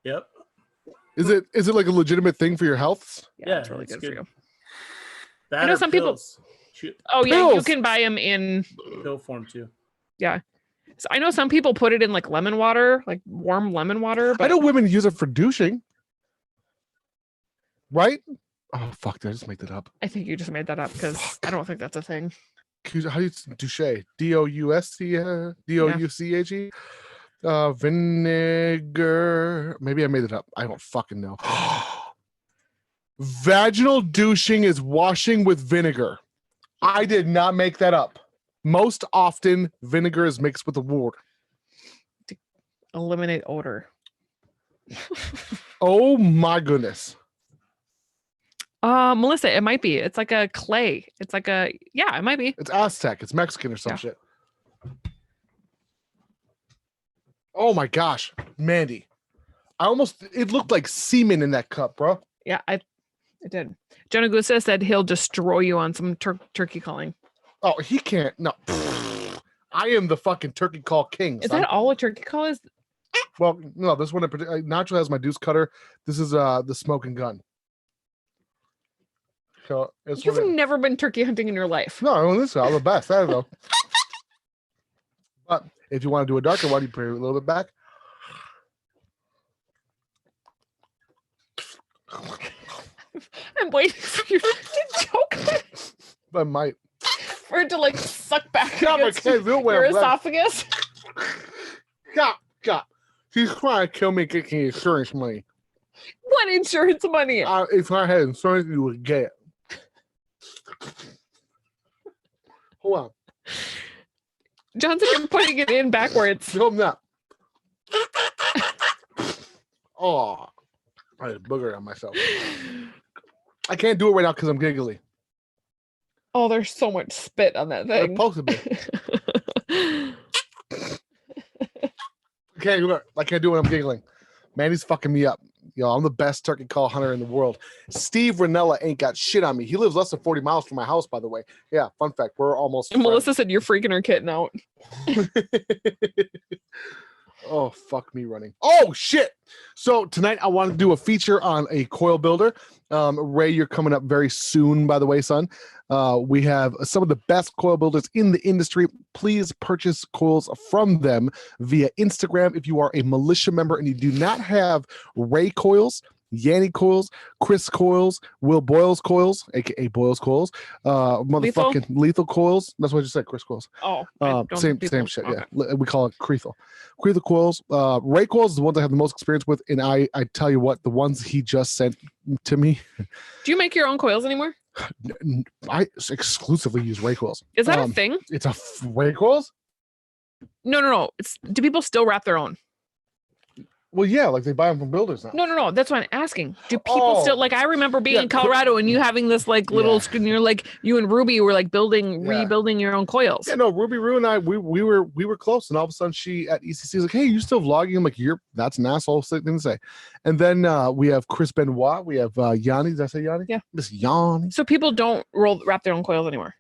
Yep. Is it like a legitimate thing for your health? Yeah, it's really good for you. That I know some pills. people. Oh yeah, Pills. you can buy them in pill form too. Yeah. So I know some people put it in like lemon water, like warm lemon water. But I know women use it for douching. Right? Oh fuck! Did I just make that up? I think you just made that up because I don't think that's a thing. How do you douche? Douche? Vinegar. Maybe I made it up. I don't fucking know. Vaginal douching is washing with vinegar. I did not make that up. Most often, vinegar is mixed with the water. To eliminate odor. Oh my goodness. Melissa, it might be. It's like a clay. It's like it might be. It's Aztec. It's Mexican or some shit. Oh my gosh, Mandy. It looked like semen in that cup, bro. Yeah, it did. Jonah Gusa said he'll destroy you on some turkey calling. Oh, he can't. No. I am the fucking turkey call king. Is that all a turkey call is? Well, no, this one naturally has my deuce cutter. This is the smoking gun. So You've never been turkey hunting in your life. No, listen, I'm the best. I don't know. But if you want to do a darker one, you put it a little bit back. I'm waiting for you to choke. I might. For it to like suck back your esophagus. God. He's trying to kill me getting insurance money. What insurance money? If I had insurance, you would get it. Hold on. Johnson, you're putting it in backwards. No, I'm not. Oh, I had a booger on myself. I can't do it right now because I'm giggly. Oh, there's so much spit on that thing. It's supposed to be. I can't do it when I'm giggling. Mandy's fucking me up. Yo, I'm the best turkey call hunter in the world. Steve Ranella ain't got shit on me. He lives less than 40 miles from my house, by the way. Yeah, fun fact. We're almost. And Melissa said you're freaking her kitten out. Oh, fuck me running. Oh, shit. So tonight I want to do a feature on a coil builder. Ray, you're coming up very soon, by the way, son. We have some of the best coil builders in the industry. Please purchase coils from them via Instagram. If you are a militia member and you do not have Ray coils, Yanni coils, Chris coils, Will Boyles coils, aka Boyles coils, motherfucking lethal coils. That's what I just said, Chris coils. Oh, same shit. Okay. Yeah, we call it Creethel coils. Ray coils is the ones I have the most experience with, and I tell you what, the ones he just sent to me. Do you make your own coils anymore? I exclusively use Ray coils. Is that a thing? It's Ray coils? No. Do people still wrap their own? Well, yeah, like they buy them from builders now. No. That's what I'm asking. Do people still, like, I remember being in Colorado and you having this like little, you're like, you and Ruby were like rebuilding your own coils. Yeah, no, Ruby Rue and I, we were close, and all of a sudden she at ECC was like, "Hey, you still vlogging?" I'm like, that's an asshole thing to say. And then we have Chris Benoit, we have Yanni. Did I say Yanni? Yeah, Miss Yanni. So people don't wrap their own coils anymore.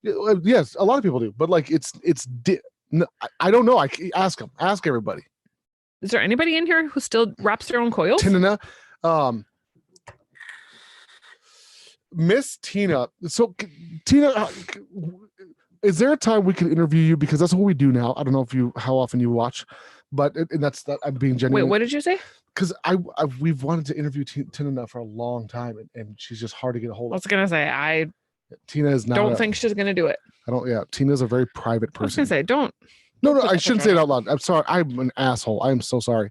Yes, a lot of people do, but like I don't know. I ask everybody. Is there anybody in here who still wraps their own coils? Tina, Miss Tina. So, Tina, is there a time we can interview you? Because that's what we do now. I don't know how often you watch, but that's that. I'm being genuine. Wait, what did you say? Because we've wanted to interview Tina for a long time, and she's just hard to get a hold of. I was gonna say Tina is not. Don't think she's gonna do it. I don't. Yeah, Tina's a very private person. I was gonna say don't. No, I shouldn't say it out loud. I'm sorry. I'm an asshole. I am so sorry.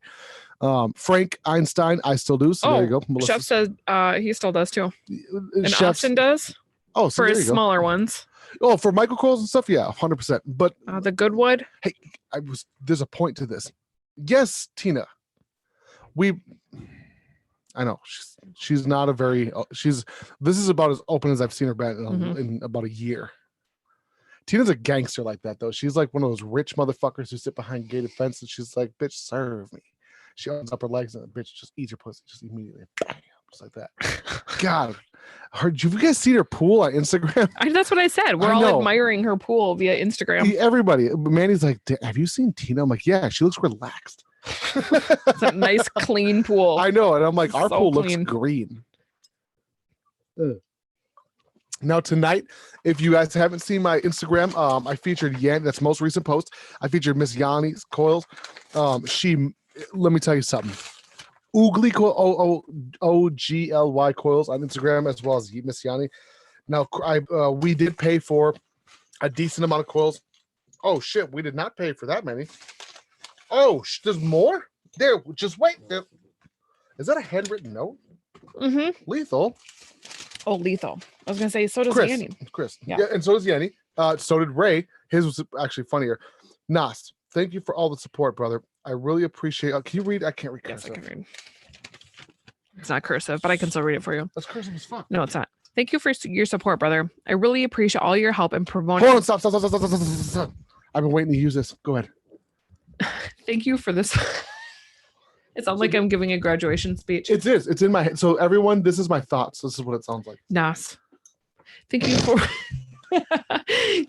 Frank Einstein, I still do. So there you go. Melissa. Chef says he still does too. And Chef's, Austin does. Oh, so for there his you go. smaller ones. Oh, for microcoils and stuff, yeah, 100%. But the Goodwood. Hey, there's a point to this. Yes, Tina. I know she's not a very. This is about as open as I've seen her been in about a year. Tina's a gangster like that though. She's like one of those rich motherfuckers who sit behind gated fence and she's like, "Bitch, serve me." She opens up her legs and the bitch just eats her pussy just immediately, bam, just like that. God, have you guys seen her pool on Instagram? That's what I said. We're all admiring her pool via Instagram. Everybody, Manny's like, "Have you seen Tina?" I'm like, "Yeah, she looks relaxed." It's a nice clean pool. I know, and I'm like, our pool looks green. Now tonight, if you guys haven't seen my Instagram, I featured Yanni. That's most recent post. I featured Miss Yanni's coils. Let me tell you something. Oogly OGLY coils on Instagram, as well as Miss Yanni. Now we did pay for a decent amount of coils. Oh shit, we did not pay for that many. Oh, there's more? There, just wait. There. Is that a handwritten note? Lethal. Oh, Lethal. I was going to say, so does Yanni. Chris. Yeah, and so does Yanni. So did Ray. His was actually funnier. Nas, thank you for all the support, brother. I really appreciate it. Can you read? I can't read cursive. Yes, I can read. It's not cursive, but I can still read it for you. That's cursive as fuck. No, it's not. Thank you for your support, brother. I really appreciate all your help in promoting. Hold on, stop. I've been waiting to use this. Go ahead. Thank you for this. It sounds like I'm giving a graduation speech. It is. It's in my head. So everyone, this is my thoughts. This is what it sounds like. Nas. Thank you for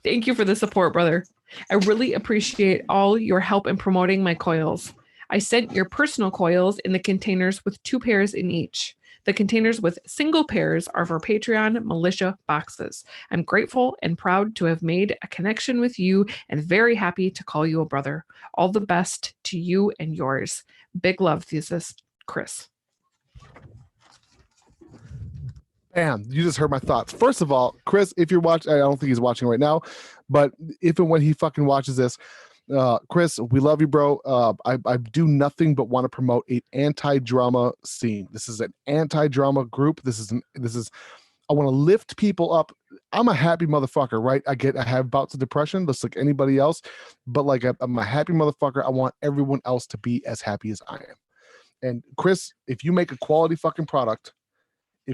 thank you for the support, brother. I really appreciate all your help in promoting my coils. I sent your personal coils in the containers with 2 pairs in each. The containers with single pairs are for Patreon militia boxes. I'm grateful and proud to have made a connection with you and very happy to call you a brother. All the best to you and yours. Big love, Thesis, Chris. Bam, you just heard my thoughts. First of all, Chris, if you're watching, I don't think he's watching right now, but if and when he fucking watches this, Chris, we love you, bro. I do nothing but want to promote an anti-drama scene. This is an anti-drama group. This is I want to lift people up. I'm a happy motherfucker, right? I have bouts of depression just like anybody else, but like I'm a happy motherfucker. I want everyone else to be as happy as I am. And Chris, if you make a quality fucking product, I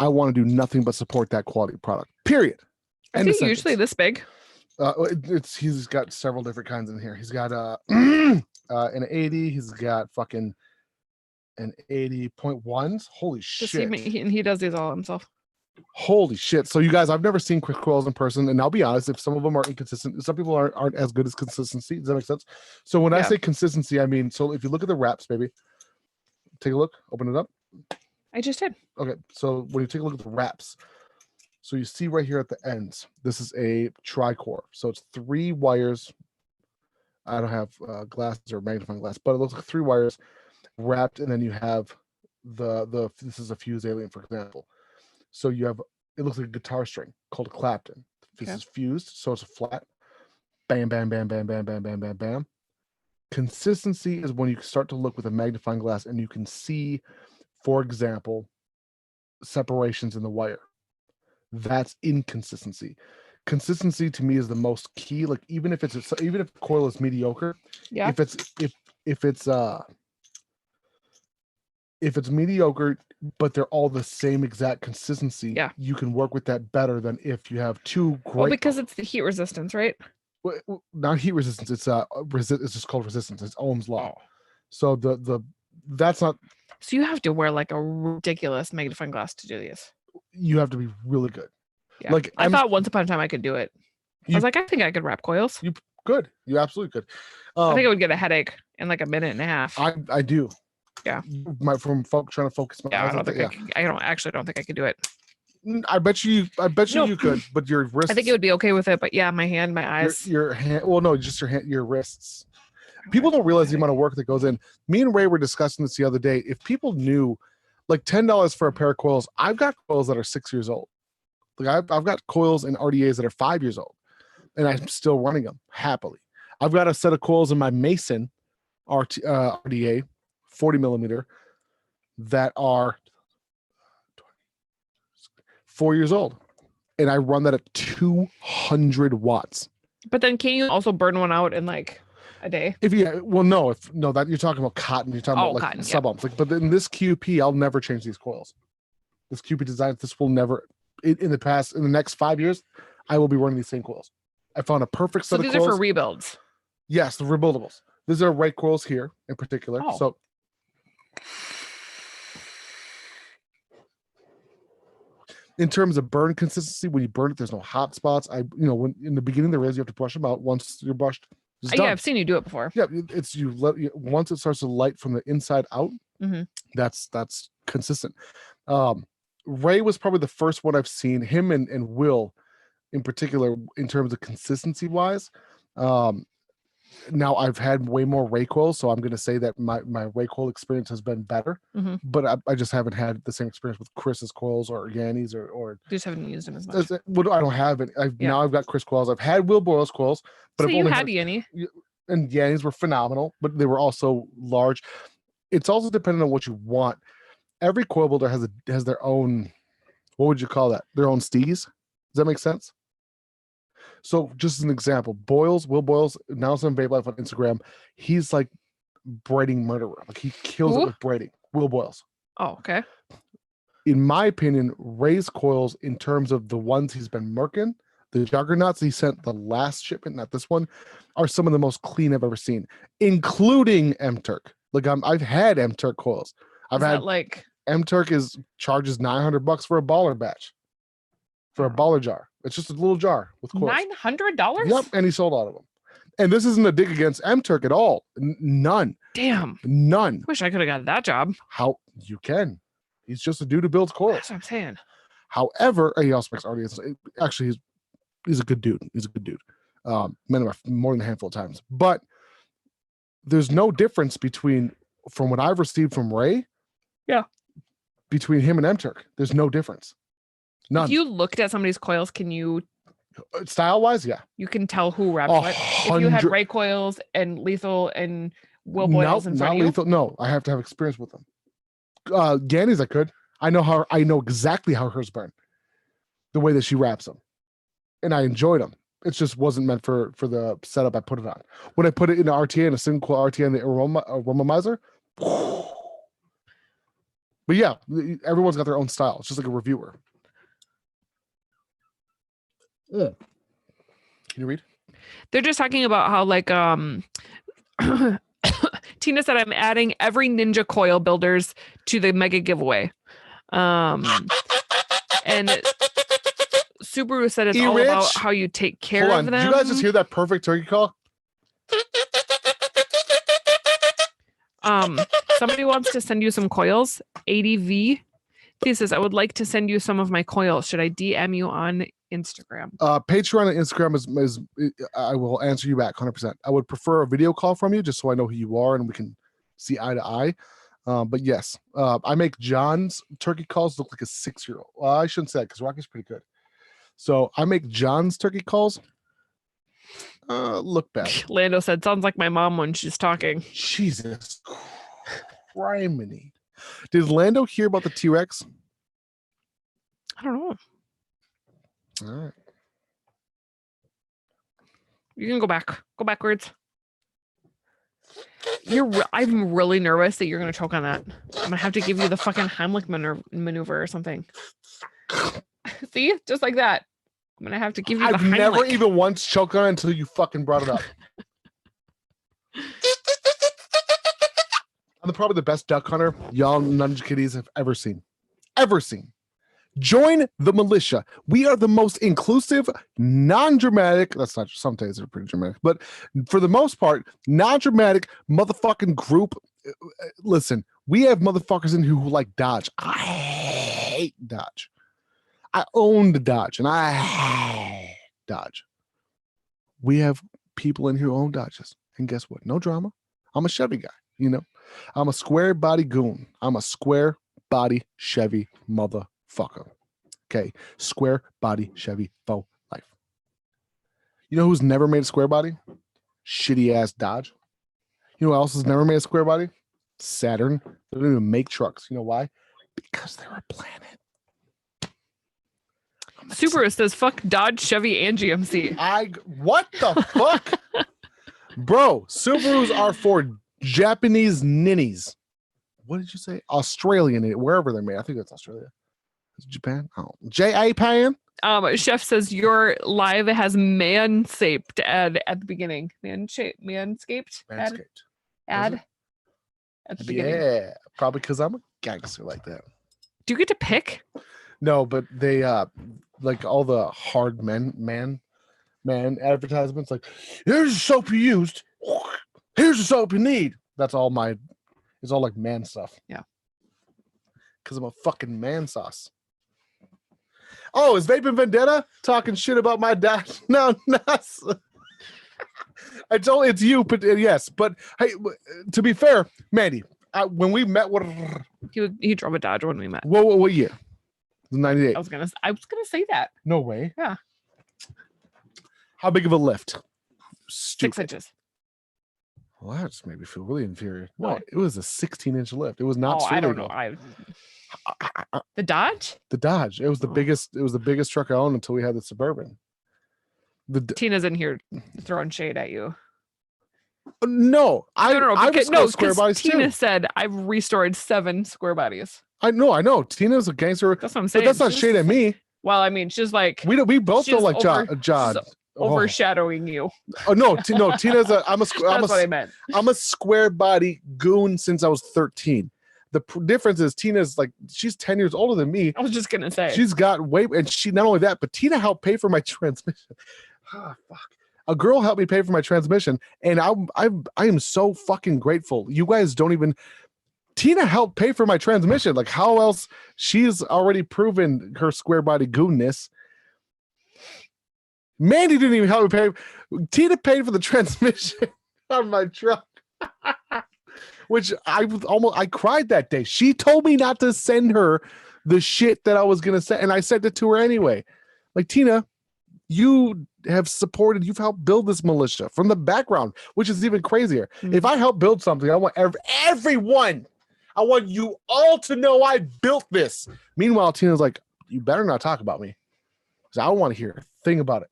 want to do nothing but support that quality product. Period. Is it usually this big? He's got several different kinds in here. He's got an 80. He's got fucking an 80.1s. Holy shit! And he does these all himself. Holy shit! So you guys, I've never seen quick coils in person, and I'll be honest, if some of them are inconsistent, some people aren't as good as consistency. Does that make sense? So when I say consistency, I mean, so if you look at the wraps, baby, take a look, open it up. I just did. Okay, so when you take a look at the wraps, so you see right here at the ends, this is a tricore. So it's 3 wires. I don't have glasses or magnifying glass, but it looks like 3 wires wrapped, and then you have this is a fused alien, for example. So you have, it looks like a guitar string called a Clapton. This is fused, so it's a flat. Bam, bam, bam, bam, bam, bam, bam, bam, bam. Consistency is when you start to look with a magnifying glass and you can see, for example, separations in the wire. That's inconsistency. Consistency to me is the most key. Like even if the coil is mediocre, if it's mediocre, but they're all the same exact consistency, you can work with that better than if you have 2 great. Well, because it's the heat resistance, right? Not heat resistance. It's it's just called resistance. It's Ohm's law. So that's not. So you have to wear like a ridiculous magnifying glass to do these. You have to be really good. Yeah. Like I thought once upon a time I could do it. I was like, I think I could wrap coils. You could. You absolutely could. I think I would get a headache in like a minute and a half. I do. Yeah. From trying to focus my eyes. I don't think I could do it. I bet you you could, but your wrists. I think it would be okay with it, but yeah, my hand, my eyes. Your hand. Well, no, just your hand, your wrists. People don't realize the amount of work that goes in. Me and Ray were discussing this the other day. If people knew, like $10 for a pair of coils, I've got coils that are 6 years old. Like I've got coils and RDAs that are 5 years old, and I'm still running them happily. I've got a set of coils in my Mason RDA 40 millimeter that are 4 years old, and I run that at 200 watts. But then can you also burn one out in like a day? That you're talking about cotton. You're talking about like cotton, sub-ohms. Like, but in this QP, I'll never change these coils. This QP design, this will never. In the next 5 years, I will be running these same coils. I found a perfect set of coils. So these are for rebuilds. Yes, the rebuildables. These are right coils here in particular. Oh. So. In terms of burn consistency, when you burn it, there's no hot spots. When in the beginning there is, you have to brush them out. Once you're brushed, it's done. Yeah, I've seen you do it before. Yeah, once it starts to light from the inside out, that's consistent. Ray was probably the first one I've seen, him and Will in particular, in terms of consistency wise. Now I've had way more Ray coils, so I'm going to say that my Ray coil experience has been better, but I just haven't had the same experience with Chris's coils or Yanni's or just haven't used them as much. I don't have it. Now I've got Chris coils. I've had Will Boyle's coils, but so I've only had Yanni, and Yanni's were phenomenal, but they were also large. It's also dependent on what you want. Every coil builder has their own, what would you call that? Their own steez. Does that make sense? So just as an example, Will Boyles, now it's on Vape Life on Instagram. He's like braiding murderer. Like he kills it with braiding. Will Boyles. Oh, okay. In my opinion, Ray's coils, in terms of the ones he's been murking, the juggernauts he sent the last shipment, not this one, are some of the most clean I've ever seen, including M-Turk. Like I've had M-Turk coils. I've had like M-Turk charges $900 for a baller batch, for a baller jar. It's just a little jar with coils. $900? Yep, and he sold out of them. And this isn't a dig against M-Turk at all. None. Damn. None. Wish I could have got that job. How you can? He's just a dude who builds coils. That's what I'm saying. However, he also makes audience. Actually, he's a good dude. He's a good dude. Met him more than a handful of times. But there's no difference from what I've received from Ray. Yeah. Between him and M-Turk, there's no difference. None. If you looked at somebody's coils, can you style-wise? Yeah. You can tell who wrapped what. If you had Ray coils and Lethal and Will Boyles in front of you? Lethal. No, I have to have experience with them. Ganny's I could. I know exactly how hers burn. The way that she wraps them. And I enjoyed them. It just wasn't meant for the setup I put it on. When I put it in the RTA, in a single coil RTA and the aromizer, but yeah, everyone's got their own style. It's just like a reviewer. Can you read? They're just talking about how Tina said I'm adding every Ninja coil builders to the mega giveaway. And Subaru said it's all about how you take care of them. Did you guys just hear that perfect turkey call? Somebody wants to send you some coils. ADV. Thesis, I would like to send you some of my coils. Should I DM you on Instagram? Patreon and Instagram is I will answer you back 100%. I would prefer a video call from you just so I know who you are and we can see eye to eye. But yes, I make John's turkey calls look like a 6-year-old. Well, I shouldn't say that because Rocky's pretty good. So I make John's turkey calls look bad. Lando said, sounds like my mom when she's talking. Jesus criminy. Did Lando hear about the T-Rex? I don't know. All right. You can go back. Go backwards. I'm really nervous that you're going to choke on that. I'm going to have to give you the fucking Heimlich maneuver or something. See? Just like that. I'm going to have to give you the Heimlich. I've never even once choked on it until you fucking brought it up. I'm probably the best duck hunter y'all nunge kitties have ever seen. Join the militia. We are the most inclusive, non-dramatic, that's not, some days they're pretty dramatic, but for the most part, non-dramatic motherfucking group. Listen, we have motherfuckers in here who like Dodge. I hate Dodge. I own the Dodge and I hate Dodge. We have people in here who own Dodges. And guess what? No drama. I'm a Chevy guy, you know. I'm a square body goon. I'm a square body Chevy motherfucker. Okay. Square body Chevy for life. You know who's never made a square body? shitty ass Dodge. You know what else has never made a square body? Saturn. They don't even make trucks. You know why? Because they're a planet. Subaru says, fuck Dodge, Chevy, and GMC. What the fuck? Bro, Subarus are for Japanese ninnies. What did you say? Australian, wherever they're made. I think that's Australia. Japan? Oh, Japan? Chef says your live has manscaped ad at the beginning. Manscaped? Ad at the beginning. Yeah, probably because I'm a gangster like that. Do you get to pick? No, but they like all the hard man advertisements, like here's the soap you used, here's the soap you need. That's all it's all like man stuff. Yeah. Because I'm a fucking man sauce. Oh, is Vaping Vendetta talking shit about my dad? No. I told it's you, but yes. But hey, to be fair, Mandy, when we met, he drove a Dodge when we met. What year? 98. I was gonna say that. No way. Yeah. How big of a lift? Stupid. 6 inches. Well, that just made me feel really inferior. No, What? it was a 16-inch lift. It was not. I don't know. The Dodge? The Dodge. It was the biggest. It was the biggest truck I owned until we had the Suburban. Tina's in here throwing shade at you. No, I was square bodies Tina too. said I've restored 7 square bodies. I know. Tina's a gangster. That's what I'm saying. But that's not shade at me. Well, I mean, she's like We both don't like John. she's overshadowing you. Oh no, Tina's That's what I meant. I'm a square body goon since I was 13. The difference is Tina's like she's 10 years older than me. I was just gonna say She's got way, and she not only that, but Tina helped pay for my transmission. Ah, fuck. A girl helped me pay for my transmission, and I am so fucking grateful. You guys don't even. Tina helped pay for my transmission. Like how else? She's already proven her square body goonness. Mandy didn't even help me pay. Tina paid for the transmission on my truck. Which I cried that day. She told me not to send her the shit that I was gonna send, and I sent it to her anyway. Like, Tina, you have supported, you've helped build this militia from the background, which is even crazier. Mm-hmm. If I help build something, I want everyone, I want you all to know I built this. Meanwhile, Tina's like, you better not talk about me, because I don't want to hear a thing about it.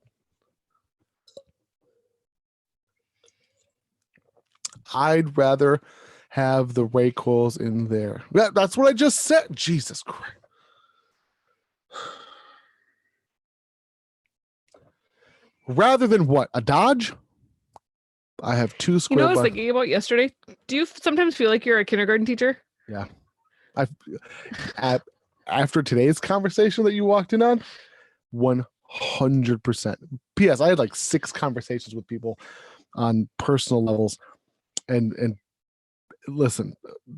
I'd rather have the ray coils in there. That's what I just said. Jesus Christ. Rather than what? A Dodge? I have 2 square. You know what I was thinking about yesterday? Do you sometimes feel like you're a kindergarten teacher? Yeah. After today's conversation that you walked in on, 100%. P.S. I had like 6 conversations with people on personal levels. And listen,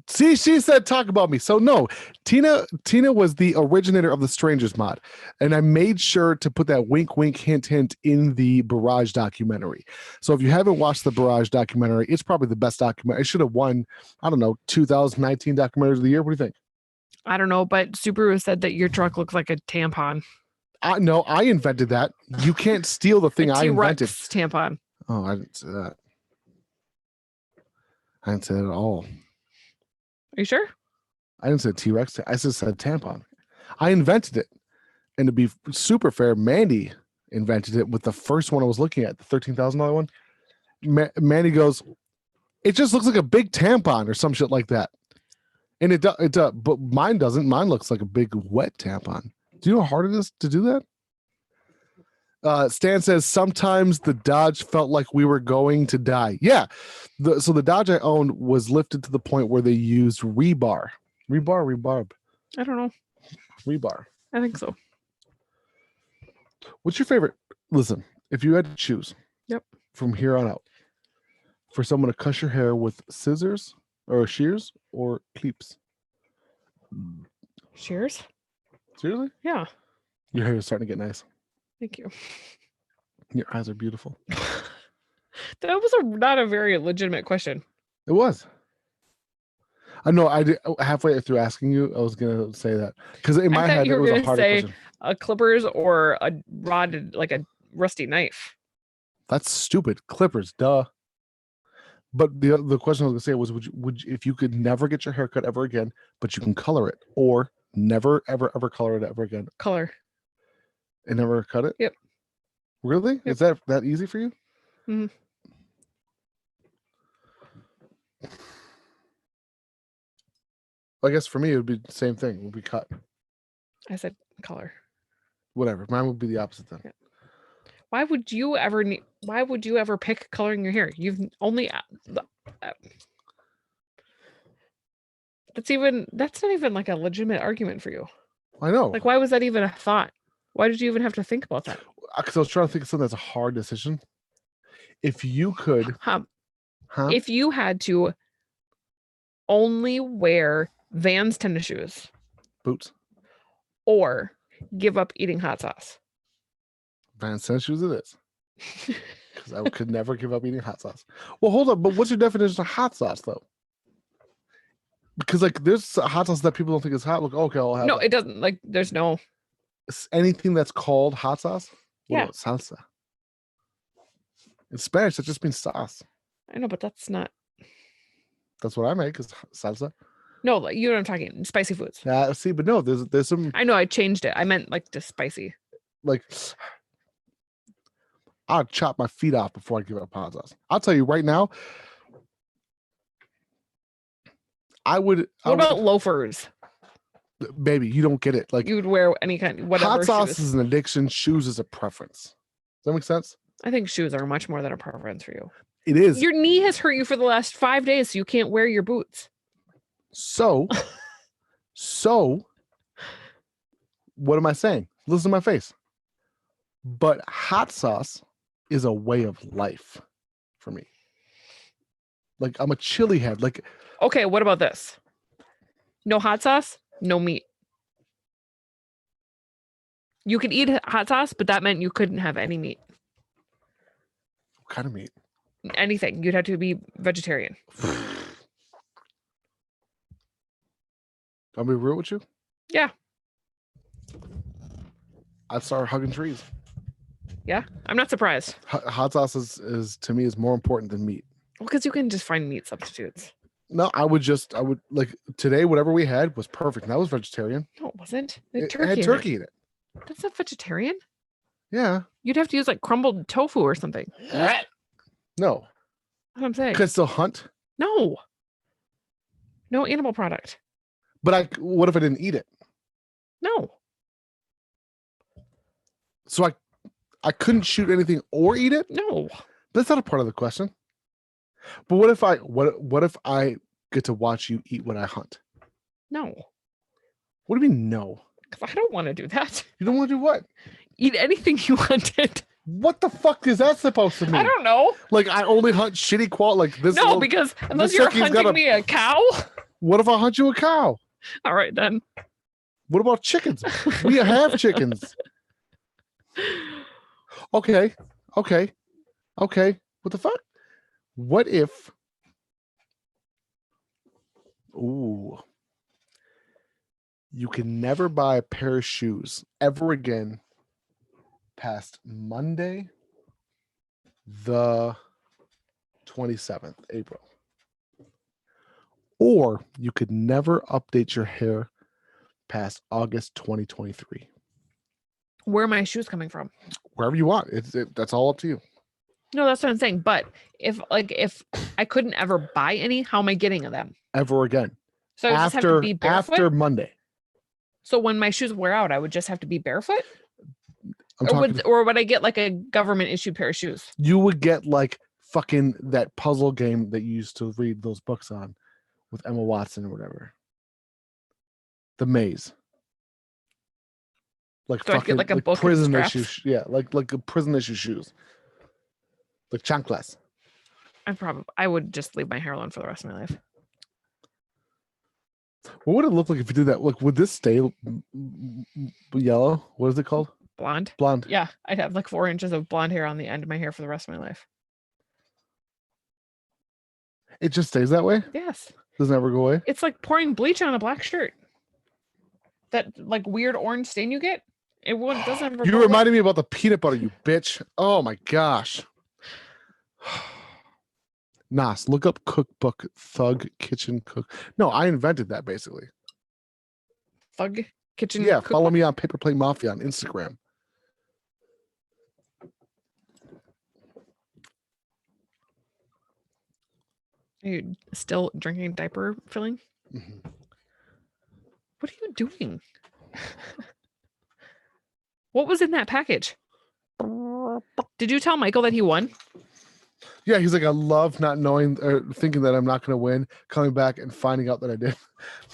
see, she said talk about me. So no, Tina was the originator of the Strangers mod, and I made sure to put that wink wink hint hint in the Barrage documentary. So if you haven't watched the Barrage documentary, it's probably the best documentary. It should have won, I don't know, 2019 documentaries of the year. What do you think? I don't know, but Subaru said that your truck looks like a tampon. No, I invented that. You can't steal the thing I invented. Tampon. Oh, I didn't say that. I didn't say that at all. Are you sure? I didn't say T-Rex. I just said tampon. I invented it. And to be super fair, Mandy invented it with the first one I was looking at, the $13,000 one. Mandy goes, it just looks like a big tampon or some shit like that. And it does, but mine doesn't. Mine looks like a big wet tampon. Do you know how hard it is to do that? Stan says, sometimes the Dodge felt like we were going to die. Yeah. So the Dodge I owned was lifted to the point where they used rebar. Rebarb. I don't know. Rebar. I think so. What's your favorite? Listen, if you had to choose from here on out for someone to cut your hair with scissors or shears or clips. Shears? Seriously? Yeah. Your hair is starting to get nice. Thank you. Your eyes are beautiful. That was not a very legitimate question. It was. I know. I did halfway through asking you, I was gonna say that because in my head it was a harder question. A clippers or a rod, like a rusty knife. That's stupid. Clippers, duh. But the question I was gonna say was, would you, if you could never get your hair cut ever again, but you can color it, or never ever ever color it ever again Color. and never cut it? Yep. Really? Yep. Is that easy for you? Mm-hmm. I guess for me it would be the same thing. It would be cut. I said color. Whatever. Mine would be the opposite then. Yeah. Why would you ever pick coloring your hair? You've only that's not even like a legitimate argument for you. I know. Like, why was that even a thought? Why did you even have to think about that? Because I was trying to think of something that's a hard decision. If you could, if you had to only wear Vans tennis shoes, boots, or give up eating hot sauce. Vans tennis shoes it is. Because I could never give up eating hot sauce. Well, hold up, but what's your definition of hot sauce though? Because like there's hot sauce that people don't think is hot. Like, okay, I'll have it doesn't, like there's no anything that's called hot sauce. Yeah. Salsa. In Spanish, that just means sauce. I know, but that's what I make is salsa. No, like you know what I'm talking. Spicy foods. Yeah, see, but no, there's some. I know, I changed it. I meant like just spicy. Like, I'll chop my feet off before I give up hot sauce. I'll tell you right now. What about loafers? Baby, you don't get it. Like you would wear any kind, whatever. Hot sauce shoes. is an addiction. Shoes is a preference. Does that make sense? I think shoes are much more than a preference for you. It is. Your knee has hurt you for the last 5 days, so you can't wear your boots. So, what am I saying? Listen to my face. But hot sauce is a way of life for me. Like I'm a chili head. Like, okay, what about this? No hot sauce, no meat. You could eat hot sauce, but that meant you couldn't have any meat. What kind of meat? Anything. You'd have to be vegetarian. I'll be real with you. Yeah. I'd start hugging trees. Yeah, I'm not surprised. Hot sauce is to me is more important than meat. Well, because you can just find meat substitutes. No, I would like today. Whatever we had was perfect. And that was vegetarian. No, it wasn't. It had turkey in it. That's not vegetarian. Yeah. You'd have to use like crumbled tofu or something. No. That's what I'm saying. Could I still hunt? No. No animal product. But what if I didn't eat it? No. So I couldn't shoot anything or eat it? No. That's not a part of the question. But what if I get to watch you eat when I hunt? No. What do you mean no? Because I don't want to do that. You don't want to do what? Eat anything you wanted. What the fuck is that supposed to mean? I don't know. Like I only hunt shitty quality like this. No, because unless you're hunting me a cow. What if I hunt you a cow? All right then. What about chickens? We have chickens. Okay. What the fuck? What if? Ooh. You can never buy a pair of shoes ever again past Monday, the 27th, April. Or you could never update your hair past August 2023. Where are my shoes coming from? Wherever you want. That's all up to you. No, that's what I'm saying. But if I couldn't ever buy any, how am I getting them? Ever again. So I just have to be barefoot? After Monday. So when my shoes wear out, I would just have to be barefoot? Would I get like a government issued pair of shoes? You would get like fucking that puzzle game that you used to read those books on with Emma Watson or whatever. The Maze. Like so fucking I get like a book prison issue. Yeah, like a prison issue shoes. Like chanclas. I would just leave my hair alone for the rest of my life. What would it look like if you did that? Look, would this stay yellow? What is it called? Blonde. Blonde. Yeah, I'd have like 4 inches of blonde hair on the end of my hair for the rest of my life. It just stays that way? Yes. Doesn't ever go away? It's like pouring bleach on a black shirt. That like weird orange stain you get. It doesn't ever. You reminded me about the peanut butter, you bitch. Oh my gosh. Nas, look up cookbook Thug Kitchen Cook. No, I invented that basically. Thug Kitchen. Yeah, follow me on Paper Plate Mafia on Instagram. Are you still drinking diaper filling? Mm-hmm. What are you doing? What was in that package? Did you tell Michael that he won? Yeah, he's like, I love not knowing or thinking that I'm not going to win, coming back and finding out that I did,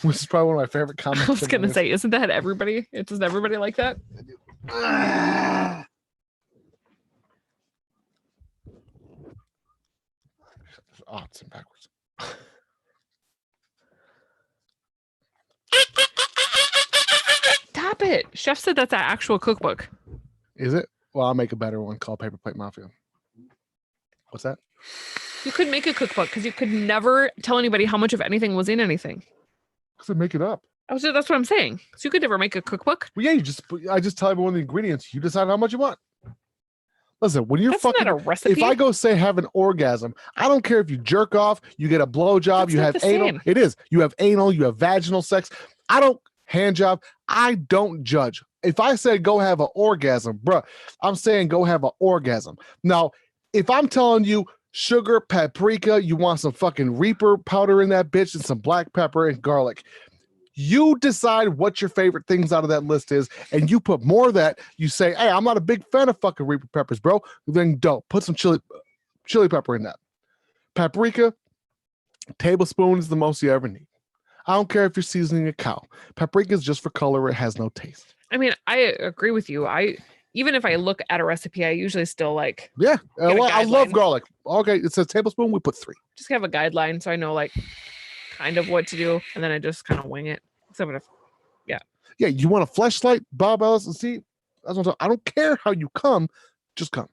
which is probably one of my favorite comments. I was going to say, isn't that everybody? Isn't everybody like that? Oh, it's in backwards. Stop it. Chef said that's an actual cookbook. Is it? Well, I'll make a better one called Paper Plate Mafia. What's that? You could make a cookbook because you could never tell anybody how much of anything was in anything. Because I make it up. Oh, so that's what I'm saying. So you could never make a cookbook? Well, yeah, I just tell everyone the ingredients. You decide how much you want. Listen, when you're That's fucking, not a recipe. if I go say have an orgasm, I don't care if you jerk off, you get a blowjob, you have anal. Same. It is. You have anal, you have vaginal sex. I don't hand job. I don't judge. If I say go have an orgasm, bruh, I'm saying go have an orgasm. Now, if I'm telling you sugar, paprika, you want some fucking Reaper powder in that bitch and some black pepper and garlic. You decide what your favorite things out of that list is, and you put more of that. You say, hey, I'm not a big fan of fucking Reaper peppers, bro. Then don't. Put some chili pepper in that. Paprika, tablespoon is the most you ever need. I don't care if you're seasoning a cow. Paprika is just for color. It has no taste. I mean, I agree with you. Even if I look at a recipe, I usually still like. Yeah, I love garlic. Okay, it says tablespoon. We put 3. Just have a guideline, so I know like kind of what to do, and then I just kind of wing it. Except if, yeah. You want a fleshlight, Bob Ellis, and see, that's what I don't care how you come, just come.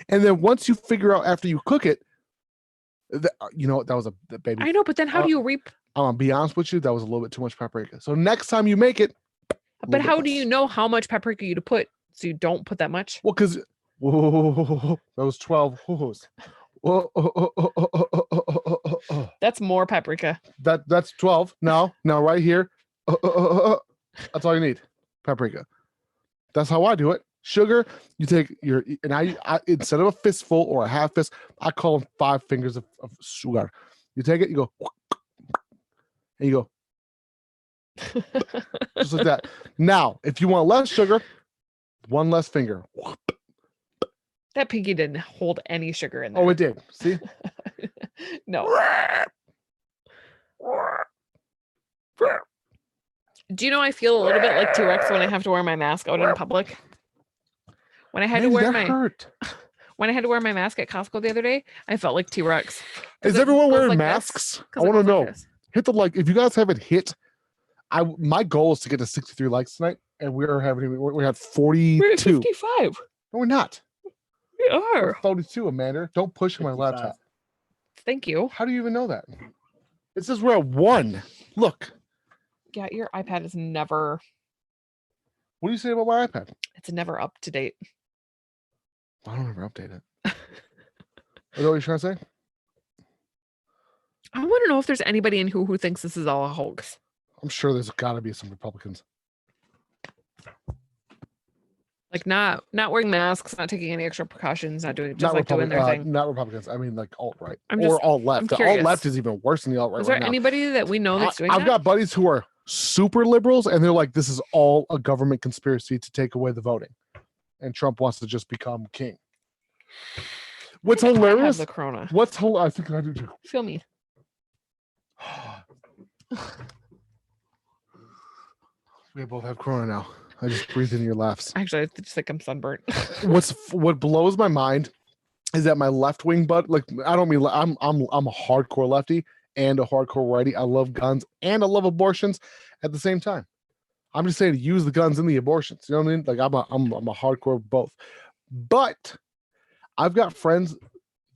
And then once you figure out after you cook it, you know that was a baby. I know, but then how do you reap? I'm gonna be honest with you, that was a little bit too much paprika. So next time you make it, but how do you know how much paprika you to put so you don't put that much? Well, because that was 12. That's more paprika. That's 12. Now right here. That's all you need. Paprika. That's how I do it. Sugar, you take your, and I instead of a fistful or a half fist, I call them 5 fingers of sugar. You take it, you go, and you go, just like that. Now, if you want less sugar, 1 less finger. That pinky didn't hold any sugar in there. Oh, it did. See? No. Do you know I feel a little bit like T-Rex when I have to wear my mask out in public? When I had to wear when I had to wear my mask at Costco the other day, I felt like T-Rex. Is everyone wearing masks? I want to know. Hit the like. If you guys haven't hit, my goal is to get to 63 likes tonight, and we had 42. We're at 55. No, we're not. We are. 42, Amanda. Don't push 55. My laptop. Thank you. How do you even know that? It says we're at 1. Look. Yeah, your iPad is never. What do you say about my iPad? It's never up to date. I don't ever update it. Is that what you're trying to say? I want to know if there's anybody in who thinks this is all a hoax. I'm sure there's got to be some Republicans. Like not wearing masks, not taking any extra precautions, not doing just like doing their thing. Not Republicans. I mean like alt-right or alt-left. The alt-left is even worse than the alt-right. Is there anybody that we know that's doing that? I've got buddies who are super liberals and they're like, this is all a government conspiracy to take away the voting. And Trump wants to just become king. What's hilarious? I have the corona. I think I do too. Feel me. We both have corona now. I just breathe in your laughs. Actually, I just think I'm sunburnt. What blows my mind is that my left wing butt, like I don't mean I'm a hardcore lefty and a hardcore righty. I love guns and I love abortions at the same time. I'm just saying to use the guns and the abortions. You know what I mean? Like I'm a hardcore both. But I've got friends,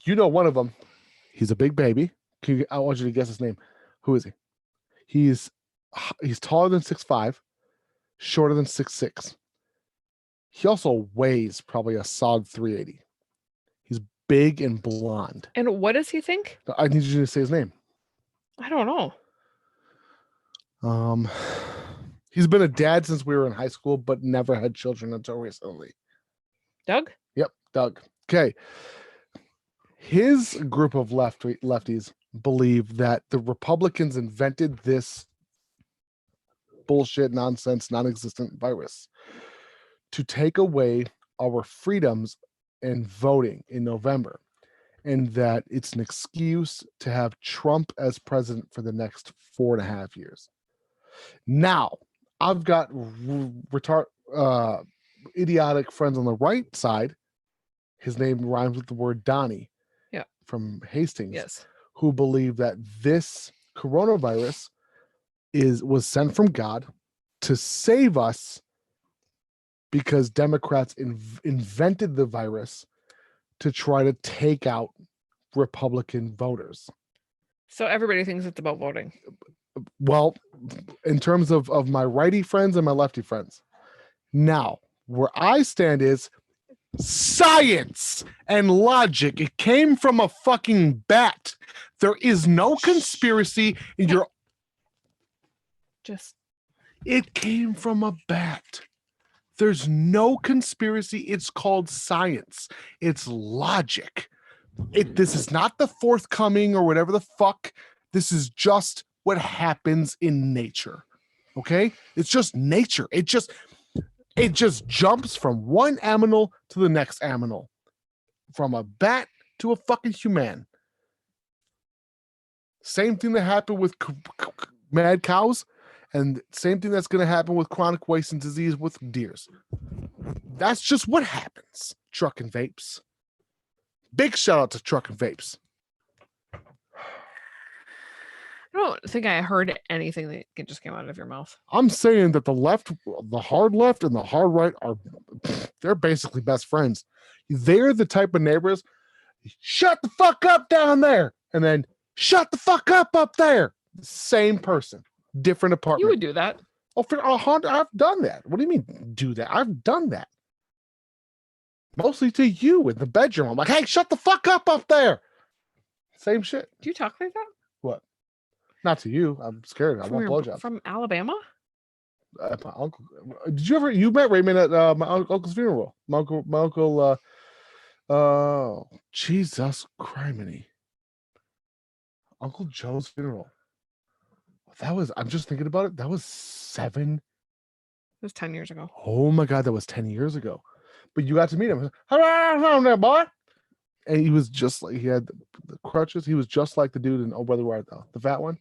you know one of them. He's a big baby. I want you to guess his name. Who is he? He's taller than 6'5", shorter than 6'6". He also weighs probably a solid 380. He's big and blonde. And what does he think? I need you to say his name. I don't know. He's been a dad since we were in high school, but never had children until recently. Doug? Yep, Doug. Okay. His group of lefties believe that the Republicans invented this bullshit, nonsense, non-existent virus to take away our freedoms in voting in November, and that it's an excuse to have Trump as president for the next 4.5 years. Now, I've got idiotic friends on the right side. His name rhymes with the word Donnie. Yeah. From Hastings. Yes. Who believe that this coronavirus was sent from God to save us because Democrats invented the virus to try to take out Republican voters. So everybody thinks it's about voting. Well, in terms of my righty friends and my lefty friends. Now, where I stand is science and logic. It came from a fucking bat. There is no conspiracy in your... It came from a bat. There's no conspiracy. It's called science. It's logic. This is not the forthcoming or whatever the fuck. This is just what happens in nature. Okay? It's just nature. It just jumps from one animal to the next animal. From a bat to a fucking human. Same thing that happened with mad cows, and same thing that's going to happen with chronic wasting disease with deers. That's just what happens. Truck and vapes. Big shout out to truck and vapes. I don't think I heard anything that just came out of your mouth. I'm saying that the hard left and the hard right they're basically best friends. They're the type of neighbors, shut the fuck up down there, and then shut the fuck up there. Same person, different apartment. You would do that. Oh, I've done that. What do you mean do that? I've done that. Mostly to you in the bedroom. I'm like, hey, shut the fuck up there. Same shit. Do you talk like that? What? Not to you. I'm scared. I want blowjobs. From Alabama? My uncle. You met Raymond at my uncle's funeral. My uncle, Jesus criminy. Uncle Joe's funeral. I'm just thinking about it. That was 7. It was 10 years ago. Oh my God, that was 10 years ago. But you got to meet him. Hello there, boy. And he was just like, he had the crutches. He was just like the dude in Oh Brother Where Art Thou, the fat one.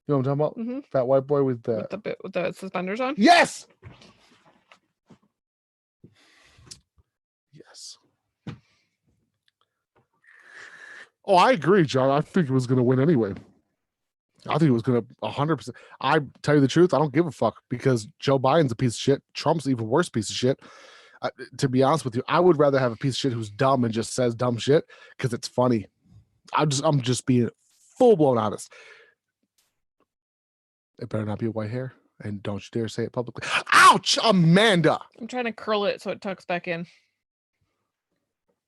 You know what I'm talking about? Mm-hmm. Fat white boy with the suspenders on? Yes. Yes. Oh, I agree, John. I think it was going to win anyway. I think it was going to 100%. I tell you the truth, I don't give a fuck because Joe Biden's a piece of shit. Trump's an even worse piece of shit. To be honest with you, I would rather have a piece of shit who's dumb and just says dumb shit because it's funny. I'm just being full blown honest. It better not be white hair, and don't you dare say it publicly. Ouch, Amanda! I'm trying to curl it so it tucks back in.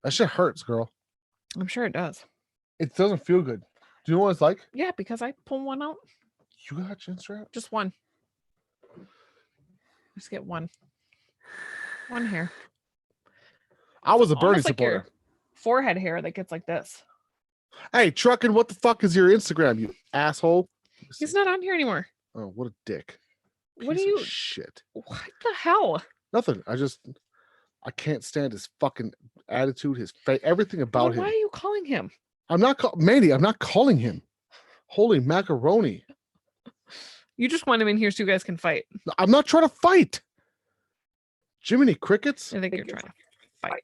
That shit hurts, girl. I'm sure it does. It doesn't feel good. Do you know what it's like? Yeah, because I pull one out. You got a chin strap? Just one. Just get one. One hair. I was a Bernie like supporter. your forehead hair that gets like this. Hey, Truckin', what the fuck is your Instagram, you asshole? He's not on here anymore. Oh, what a dick. What do you... Shit. What the hell? Nothing. I can't stand his fucking attitude, his face, everything about him. Why are you calling him? Mandy, I'm not calling him. Holy macaroni. You just want him in here so you guys can fight. I'm not trying to fight. Jiminy Crickets? I think you're trying to fight.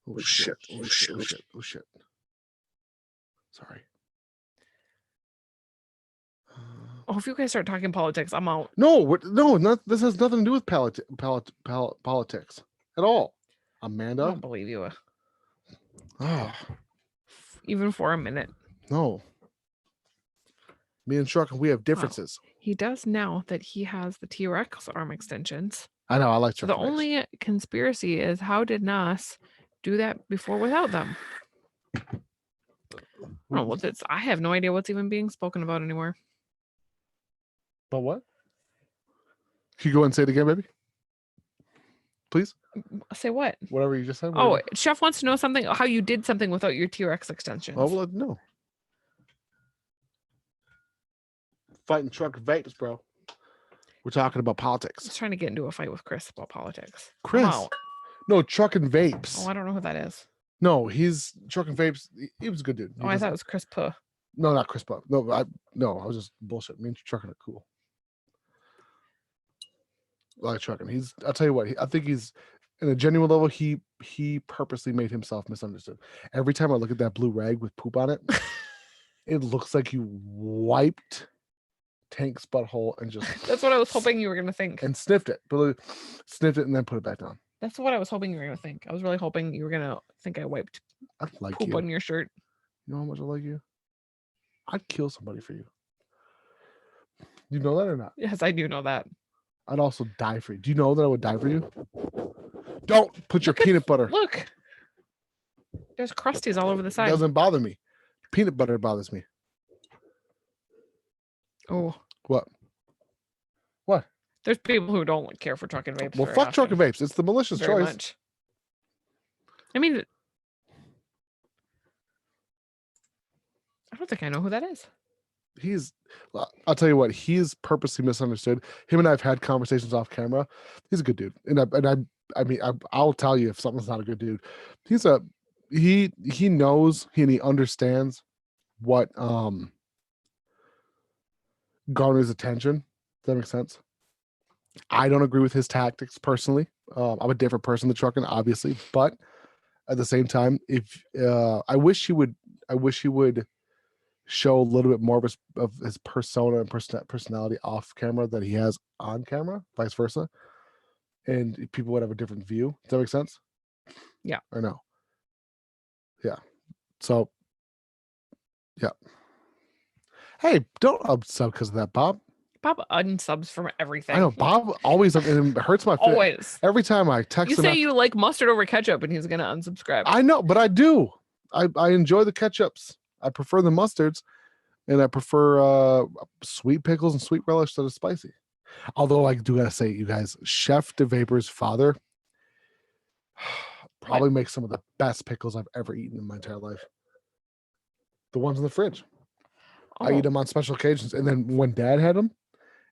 Oh, shit. Oh, shit. Oh, shit. Oh, shit. Sorry. Oh, if you guys start talking politics, I'm out. No, this has nothing to do with politics at all. Amanda? I don't believe you. Oh. Even for a minute. No. Me and Truck, we have differences. Wow. He does now that he has the T-Rex arm extensions. I know, I like Truck. So the only conspiracy is how did Nas do that before without them? don't know what it's. I have no idea what's even being spoken about anymore. But what? Can you go and say it again, baby? Please? Say what? Whatever you just said. Oh, Chef wants to know something. How you did something without your T-Rex extensions. Oh, well, no. Fighting truck vapes, bro. We're talking about politics. I was trying to get into a fight with Chris about politics. Chris? No, truck and vapes. Oh, I don't know who that is. No, he's truck and vapes. He was a good dude. I thought it was Chris Puh. No, not Chris Puh. No, I was just bullshit. Me and trucking are cool. I like trucking. I'll tell you what, I think he's in a genuine level, he purposely made himself misunderstood. Every time I look at that blue rag with poop on it, it looks like you wiped Tank's butthole and just That's what I was hoping you were gonna think. and sniffed it. But sniffed it and then put it back down. That's what I was hoping you were gonna think. I was really hoping you were gonna think I wiped I like poop you. on your shirt. You know how much I like you? I'd kill somebody for you. You know that or not? Yes, I do know that. I'd also die for you. Do you know that I would die for you? Don't put your peanut butter. Look, there's crusties all over the It side. doesn't bother me. Peanut butter bothers me. Oh, What? What? there's people who don't care for truck and vapes. Well, very fuck truck often. and vapes. It's the malicious Very choice. much. I mean, I don't think I know who that is. I'll tell you what, he's purposely misunderstood. Him and I have had conversations off camera. He's a good dude. I mean, I'll tell you if something's not a good dude. He knows and he understands what garners attention. Does that make sense? I don't agree with his tactics personally. I'm a different person than trucking, obviously, but at the same time, if I wish he would show a little bit more of his persona and personality off camera that he has on camera, vice versa, and people would have a different view. Does that make sense? Yeah. Or no? Yeah. So, yeah. Hey, don't unsub because of that, Bob. Bob unsubs from everything. I know Bob always and it hurts my feelings. Always. Every time I text You him. say you like mustard over ketchup, and he's gonna unsubscribe. I know, but I do. I enjoy the ketchups. I prefer the mustards, and I prefer sweet pickles and sweet relish that are spicy. Although I do gotta say, you guys, Chef DeVapor's father probably makes some of the best pickles I've ever eaten in my entire life. The ones in the fridge. Oh, I eat them on special occasions, and then when Dad had them,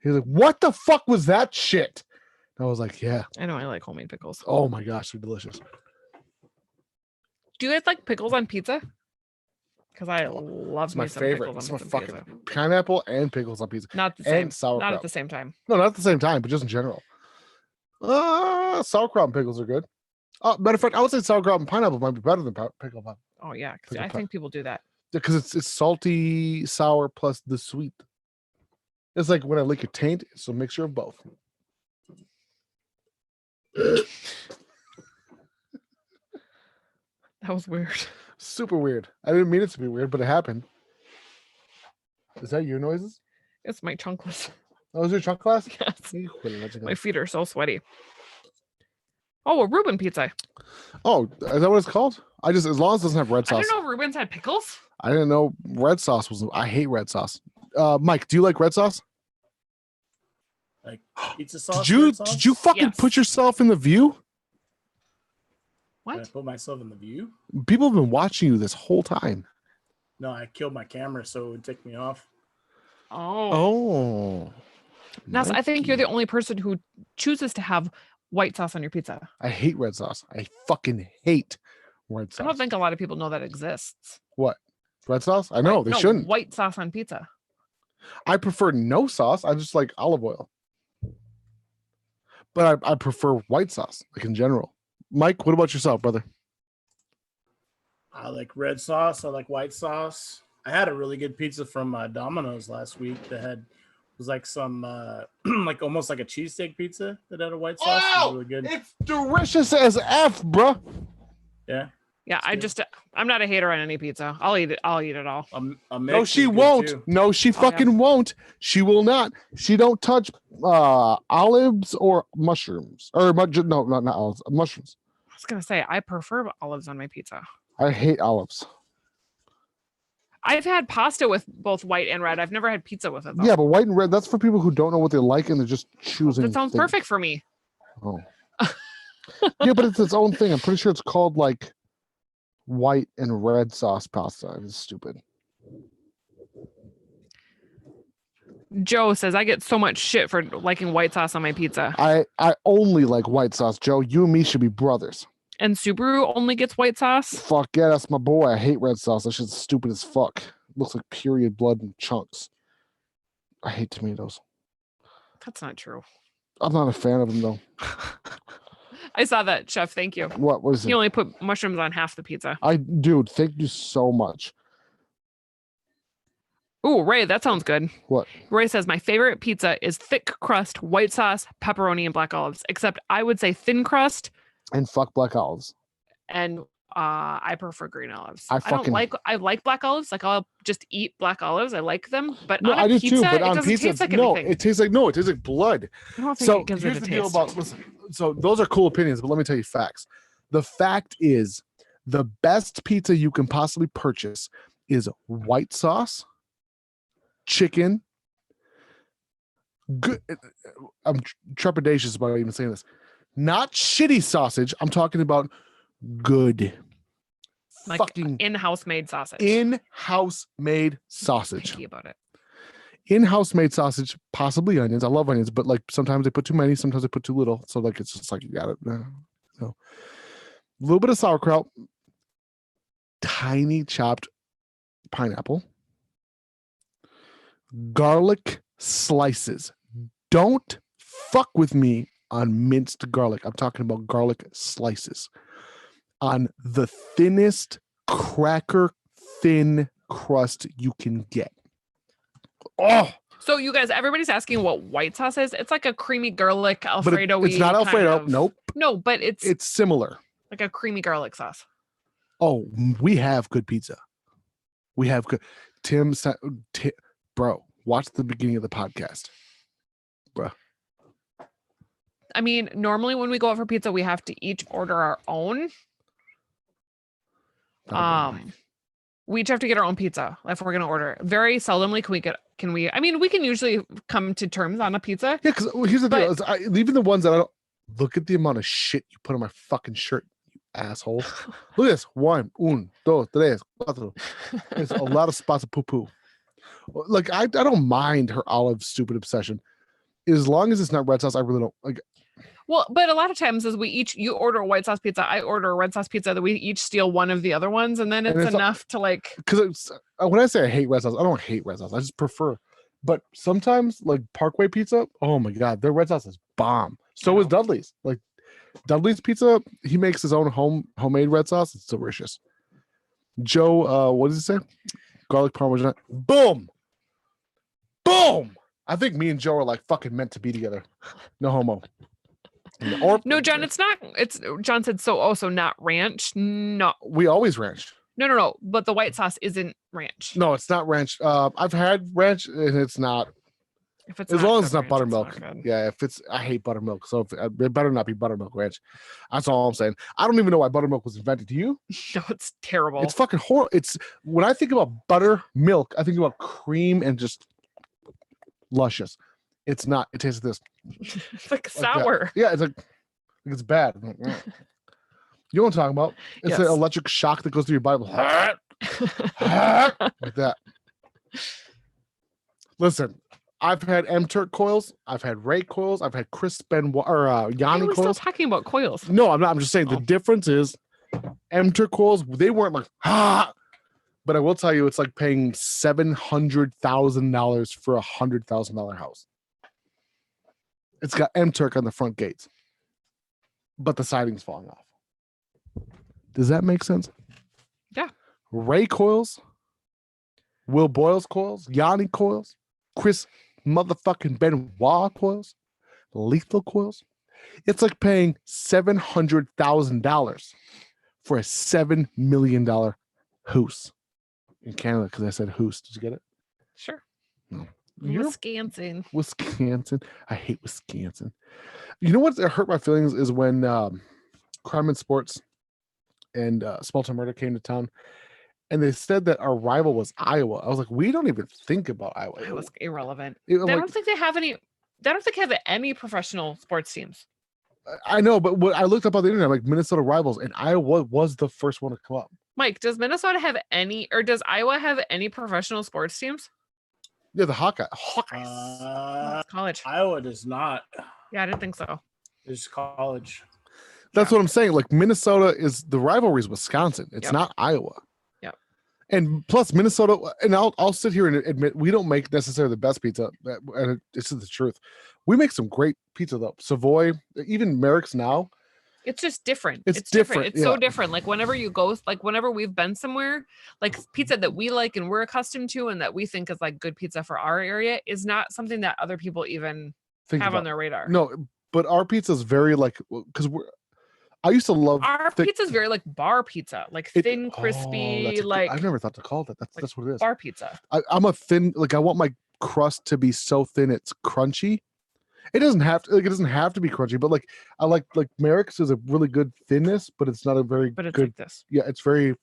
he was like, "What the fuck was that shit?" And I was like, "Yeah." I know I like homemade pickles. Oh my gosh, they're delicious. Do you guys like pickles on pizza? Because I love It's my me some favorite. pickles It's on my some fucking pizza. pineapple and pickles on pizza. Not the same. And sauerkraut. Not at the same time. No, not at the same time, but just in general. Sauerkraut and pickles are good. Matter of fact, I would say sauerkraut and pineapple might be better than pickle. Oh yeah, because Pickle I pie. think people do that. Because it's salty, sour, plus the sweet. It's like when I lick a taint, it's a mixture of both. That was weird. Super weird. I didn't mean it to be weird, but it happened. Is that your noises? It's my chunkless. Oh, is your trunk class? Yes. My feet are so sweaty. Oh, a Reuben pizza. Oh, is that what it's called? As long as it doesn't have red I sauce. didn't know Reuben's had pickles. I didn't know red sauce was. I hate red sauce. Mike, do you like red sauce? Like pizza sauce. Did you fucking Yes. put yourself in the view? Did I What? put myself in the view? People have been watching you this whole time. No, I killed my camera so it would take me off. Oh. Oh. Now, I think you're Mikey. the only person who chooses to have white sauce on your pizza. I hate red sauce. I fucking hate red sauce. I don't think a lot of people know that exists. What? Red sauce? I know Right? they No, shouldn't. White sauce on pizza. I prefer no sauce. I just like olive oil. But I prefer white sauce, like in general. Mike, what about yourself, brother? I like red sauce. I like white sauce. I had a really good pizza from Domino's last week that was like some like almost like a cheesesteak pizza that had a white sauce. It was really good. It's delicious as F, bruh. Yeah. Yeah, It's I'm not a hater on any pizza. I'll eat it. I'll eat it all. A No, mix she is good, won't. too. No, she Oh, yeah. fucking won't. She will not. She don't touch olives or mushrooms. Or not olives, mushrooms. I was gonna say I prefer olives on my pizza. I hate olives. I've had pasta with both white and red. I've never had pizza with it though. Yeah, but white and red, that's for people who don't know what they like and they're just choosing. That sounds perfect for me. Oh. Yeah, but it's its own thing. I'm pretty sure it's called like white and red sauce pasta. It's stupid. Joe says I get so much shit for liking white sauce on my pizza. I only like white sauce, Joe. You and me should be brothers. And Subaru only gets white sauce. Fuck yeah, that's my boy. I hate red sauce. That shit's stupid as fuck. It looks like period blood and chunks. I hate tomatoes. That's not true. I'm not a fan of them though. I saw that, Chef. Thank you. What was it? You only put mushrooms on half the pizza. Dude, thank you so much. Ooh, Ray, that sounds good. What? Ray says, my favorite pizza is thick crust, white sauce, pepperoni, and black olives. Except I would say thin crust. And fuck black olives. And I prefer green olives. I like black olives. Like I'll just eat black olives. I like them. But no, on a I do pizza, too. But it on doesn't pizza, taste like no, anything. it tastes like blood. I don't think So it gives here's it a the taste. deal about listen. So those are cool opinions, but let me tell you facts. The fact is, the best pizza you can possibly purchase is white sauce, chicken. Good. I'm trepidatious about even saying this. Not shitty sausage. I'm talking about good. Like fucking in-house made sausage. in-house made sausage. Picky about it. In-house made sausage, possibly onions. I love onions, but like sometimes they put too many, sometimes they put too little. So like it's just like you got it. So a little bit of sauerkraut, tiny chopped pineapple, garlic slices. Don't fuck with me on minced garlic. I'm talking about garlic slices on the thinnest cracker thin crust you can get. Oh, So you guys, everybody's asking what white sauce is. It's like a creamy garlic but Alfredo. it's not Alfredo. Nope. No, but it's similar. like a creamy garlic sauce. Oh, we have good pizza. We have good. Bro, watch the beginning of the podcast. Bro. I mean, normally when we go out for pizza, we have to each order our own. We each have to get our own pizza if we're gonna order. Very seldomly can we? I mean, we can usually come to terms on a pizza. Yeah, because here's the deal. Even the ones that I don't look at the amount of shit you put on my fucking shirt, you asshole. Look at this. 1, 2, 3, 4. It's a lot of spots of poo-poo. Like I don't mind her olive stupid obsession. As long as it's not red sauce, I really don't like. Well, but a lot of times as you order a white sauce pizza, I order a red sauce pizza, that we each steal one of the other ones, and then it's enough to like. Because when I say I hate red sauce, I don't hate red sauce. I just prefer. But sometimes, like Parkway Pizza, oh my god, their red sauce is bomb. So is Dudley's. Like Dudley's Pizza, he makes his own homemade red sauce. It's delicious. Joe, what does he say? Garlic parmesan. Boom, boom. I think me and Joe are like fucking meant to be together. No homo. No, John, it's not. It's John said so. Also, not ranch. No, we always ranch. No. But the white sauce isn't ranch. No, it's not ranch. I've had ranch, and it's not. If it's as long as it's not ranch, buttermilk. Yeah, I hate buttermilk, so it better not be buttermilk ranch. That's all I'm saying. I don't even know why buttermilk was invented. Do you? No, it's terrible. It's fucking horrible. It's when I think about buttermilk, I think about cream and just luscious. It's not. It tastes like this. It's like sour. Yeah, it's like it's bad. You know what I'm talking about? It's an electric shock that goes through your body like that. Listen, I've had M-Turk coils. I've had Ray coils. I've had Chris Benoit or Yanni coils. Still talking about coils. No, I'm not. I'm just saying the difference is M-Turk coils. They weren't like but I will tell you, it's like paying $700,000 for $100,000 house. It's got M-Turk on the front gates, but the siding's falling off. Does that make sense? Yeah. Ray coils, Will Boyle's coils, Yanni coils, Chris motherfucking Benoit coils, Lethal coils. It's like paying $700,000 for a $7 million house in Canada, because I said house. Did you get it? Sure. No. Wisconsin. I hate Wisconsin. You know what hurt my feelings is when Crime and Sports and Small Town Murder came to town, and they said that our rival was Iowa. I was like, we don't even think about Iowa. It was irrelevant. It- They I'm like, don't think they have any. They don't think they have any professional sports teams. I know, but what I looked up on the internet, like Minnesota rivals, and Iowa was the first one to come up. Mike, does Minnesota have any, or does Iowa have any professional sports teams? Yeah, the Hawkeyes. Oh, it's college. Iowa does not. Yeah, I didn't think so. It's college. That's what I'm saying. Like Minnesota is the rivalry is Wisconsin. It's not Iowa. Yep. And plus Minnesota, and I'll sit here and admit we don't make necessarily the best pizza. And this is the truth. We make some great pizza though. Savoy, even Merrick's now. It's just different. It's different. different, It's so different. Like whenever you go, like whenever we've been somewhere, like pizza that we like and we're accustomed to and that we think is like good pizza for our area is not something that other people even have on their radar. No, but our pizza is very like, because I used to love our pizza is very like bar pizza, like thin, crispy. Like I've never thought to call it that. That's what it is. Bar pizza. I'm a thin, like I want my crust to be so thin it's crunchy. It doesn't have to, like it doesn't have to be crunchy, but like I like Merrick's is a really good thinness, but it's not a very but it's good. Like this. Yeah, it's very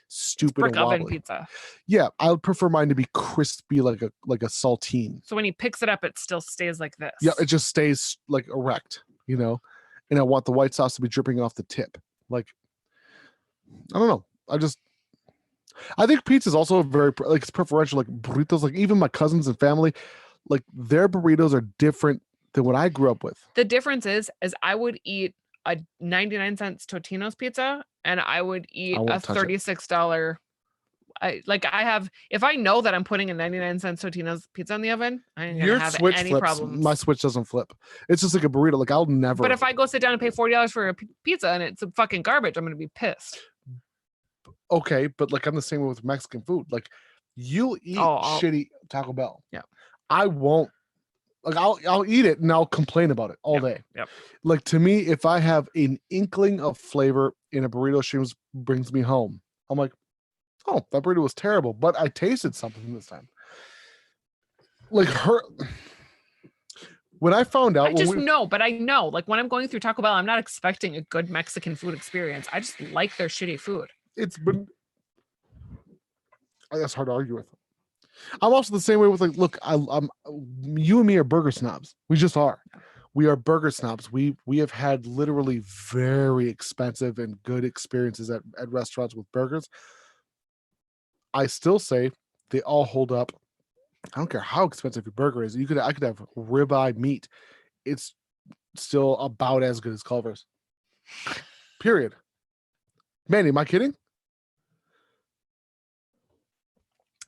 stupid. Brick and oven wobbly. pizza. Yeah, I would prefer mine to be crispy, like a saltine. So when he picks it up, it still stays like this. Yeah, it just stays like erect, you know. And I want the white sauce to be dripping off the tip. Like, I don't know. I think pizza is also very like it's preferential. Like burritos, like even my cousins and family, like their burritos are different than what I grew up with. The difference is I would eat a 99-cent Totino's pizza and I would eat a $36. If I know that I'm putting a 99-cent Totino's pizza in the oven, I ain't gonna have any problems. My switch doesn't flip. It's just like a burrito. Like I'll never. But if I go sit down and pay $40 for a pizza and it's fucking garbage, I'm gonna be pissed. Okay, but like I'm the same way with Mexican food. Like you'll eat shitty Taco Bell. Yeah. I won't. Like I'll eat it and I'll complain about it all day. Yep. Like to me, if I have an inkling of flavor in a burrito, she brings me home. I'm like, oh, that burrito was terrible, but I tasted something this time. Like when I found out, but I know, like when I'm going through Taco Bell, I'm not expecting a good Mexican food experience. I just like their shitty food. That's hard to argue with. I'm also the same way with like, look, I'm you and me are burger snobs. We just are. We are burger snobs. We have had literally very expensive and good experiences at restaurants with burgers. I still say they all hold up. I don't care how expensive your burger is. I could have ribeye meat. It's still about as good as Culver's. Period. Manny, am I kidding?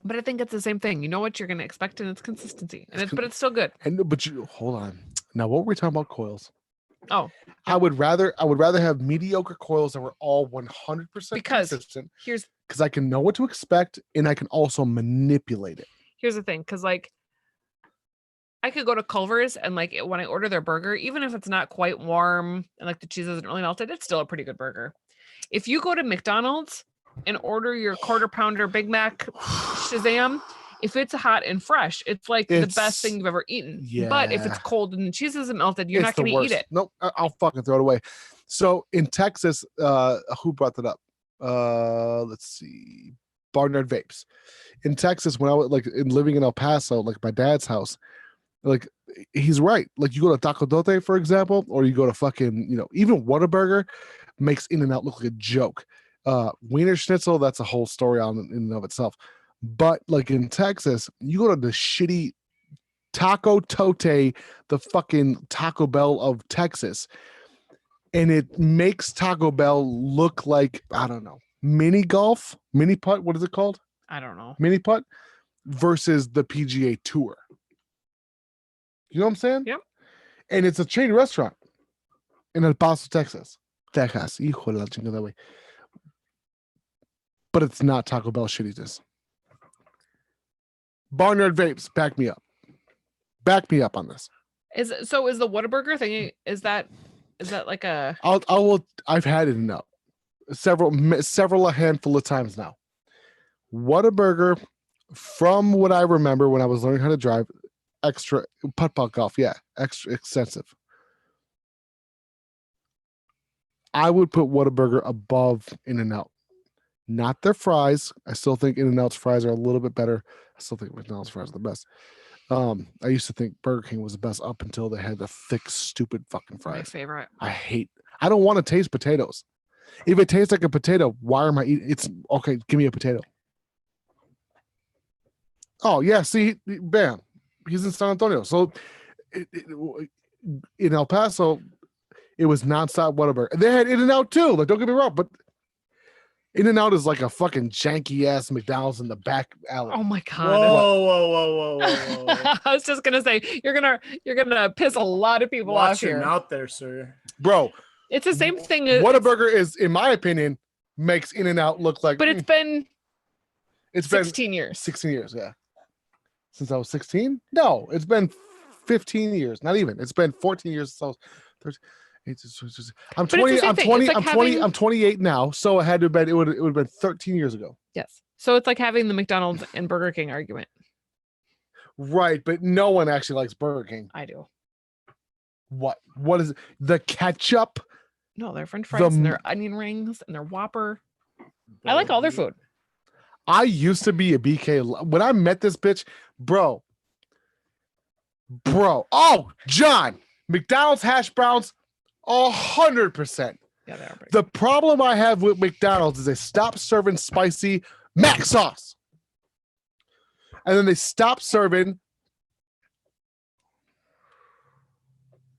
But I think it's the same thing. You know what you're going to expect, and it's consistency, but it's still good. But you hold on. Now, what were we talking about? Coils. Oh, I would rather have mediocre coils that were all 100% consistent. Because I can know what to expect, and I can also manipulate it. Here's the thing, because like I could go to Culver's and like when I order their burger, even if it's not quite warm and like the cheese isn't really melted, it's still a pretty good burger. If you go to McDonald's and order your quarter pounder Big Mac Shazam, if it's hot and fresh, it's like the best thing you've ever eaten. Yeah. But if it's cold and the cheese isn't melted, you're not going to eat it. Nope, I'll fucking throw it away. So in Texas, who brought that up? Let's see, Barnyard Vapes. In Texas, when I was like living in El Paso, like my dad's house, like he's right. Like you go to Taco Dote, for example, or you go to fucking, even Whataburger makes In-N-Out look like a joke. Wiener Schnitzel, that's a whole story in and of itself. But like in Texas, you go to the shitty Taco Tote, the fucking Taco Bell of Texas, and it makes Taco Bell look like, I don't know, mini putt. What is it called? I don't know. Mini putt versus the PGA Tour. You know what I'm saying? Yep. And it's a chain restaurant in El Paso, Texas. Texas, hijo de la chingada, güey. But it's not Taco Bell shittiness. Barnyard Vapes, back me up. Back me up on this. Is the Whataburger thing? Is that like a? I've had it enough. A handful of times now. Whataburger, from what I remember when I was learning how to drive, extra putt-putt golf, extra extensive. I would put Whataburger above In-N-Out. Not their fries. I still think In-N-Out's fries are a little bit better. I still think McDonald's fries are the best. I used to think Burger King was the best up until they had the thick, stupid fucking My fries. favorite. I don't want to taste potatoes. If it tastes like a potato, why am I eating? It's okay. Give me a potato. Oh yeah, see, bam, he's in San Antonio. So in El Paso, it was nonstop Whataburger. They had In-N-Out too. Like, don't get me wrong, but In-N-Out is like a fucking janky ass McDonald's in the back alley. Oh my Whoa, god. whoa. I was just gonna say you're gonna piss a lot of people Watch off your here. mouth there, sir. Bro, It's the same thing. Whataburger is, in my opinion, makes In-N-Out look like. But it's been 16 years. 16 years, yeah. Since I was 16? No, it's been 15 years. Not even. It's been 14 years since I was 13. I'm 20. I'm 20. I'm 20. I'm 28 now. So it had to have been. It would have been 13 years ago. Yes. So it's like having the McDonald's and Burger King argument. Right, but no one actually likes Burger King. I do. What? What is it? The ketchup? No, they're French fries and their onion rings and their Whopper. I like all their food. I used to be a BK when I met this bitch, bro. Oh, John, McDonald's hash browns, 100%. Yeah, they are. The problem I have with McDonald's is they stopped serving spicy mac sauce, and then they stopped serving.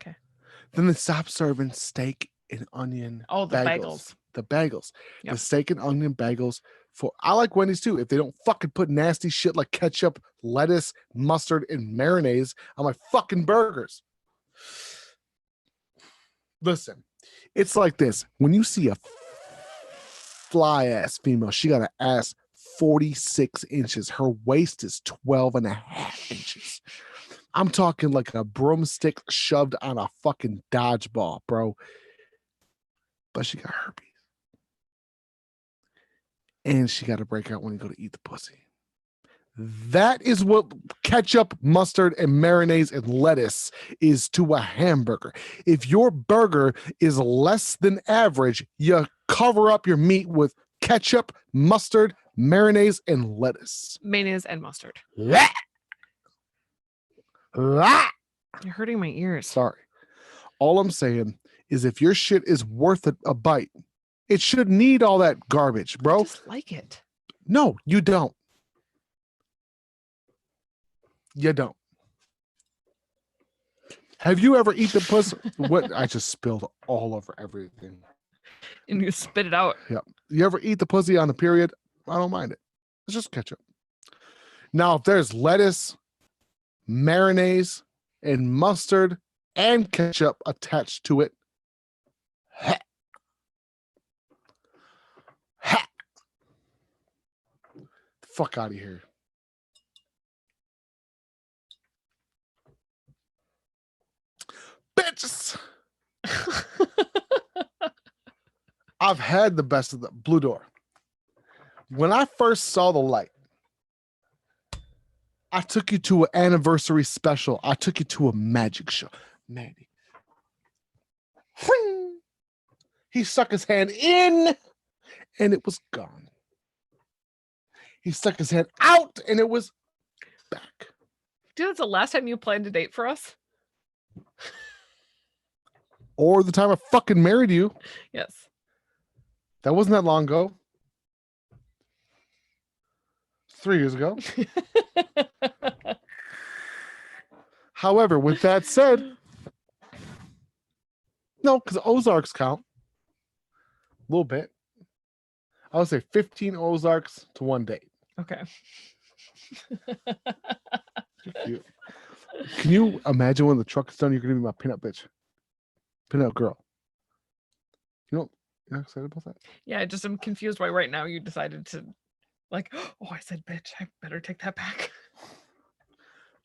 Okay. Then they stopped serving steak and onion. Oh, the bagels. The bagels. Yep. The steak and onion bagels. I like Wendy's too. If they don't fucking put nasty shit like ketchup, lettuce, mustard, and mayonnaise on my fucking burgers. Listen, it's like this. When you see a fly ass female, she got an ass 46 inches. Her waist is 12 and a half inches. I'm talking like a broomstick shoved on a fucking dodgeball, bro. But she got herpes. And she got to break out when you go to eat the pussy. That is what ketchup, mustard, and mayonnaise and lettuce is to a hamburger. If your burger is less than average, you cover up your meat with ketchup, mustard, mayonnaise, and lettuce. Mayonnaise and mustard. You're You're hurting my ears. Sorry. All I'm saying is if your shit is worth a bite, it should need all that garbage, bro. I just like it. No, you don't. You don't. Have you ever eaten pussy? What? I just spilled all over everything. And you spit it out. Yeah. You ever eat the pussy on the period? I don't mind it. It's just ketchup. Now, if there's lettuce, mayonnaise, and mustard and ketchup attached to it, fuck out of here. Bitches. I've had the best of the Blue Door. When I first saw the light, I took you to an anniversary special. I took you to a magic show. Manny. He stuck his hand in and it was gone. He stuck his hand out and it was back. Dude, that's the last time you planned a date for us? Or the time I fucking married you. Yes. That wasn't that long ago. 3 years ago. However, with that said, no, because Ozarks count. A little bit. I would say 15 Ozarks to one date. Okay. Can you imagine when the truck is done, you're going to be my pinup bitch? Pinup girl. You're not excited about that? Yeah, I just am confused why right now you decided to, like, oh, I said bitch. I better take that back.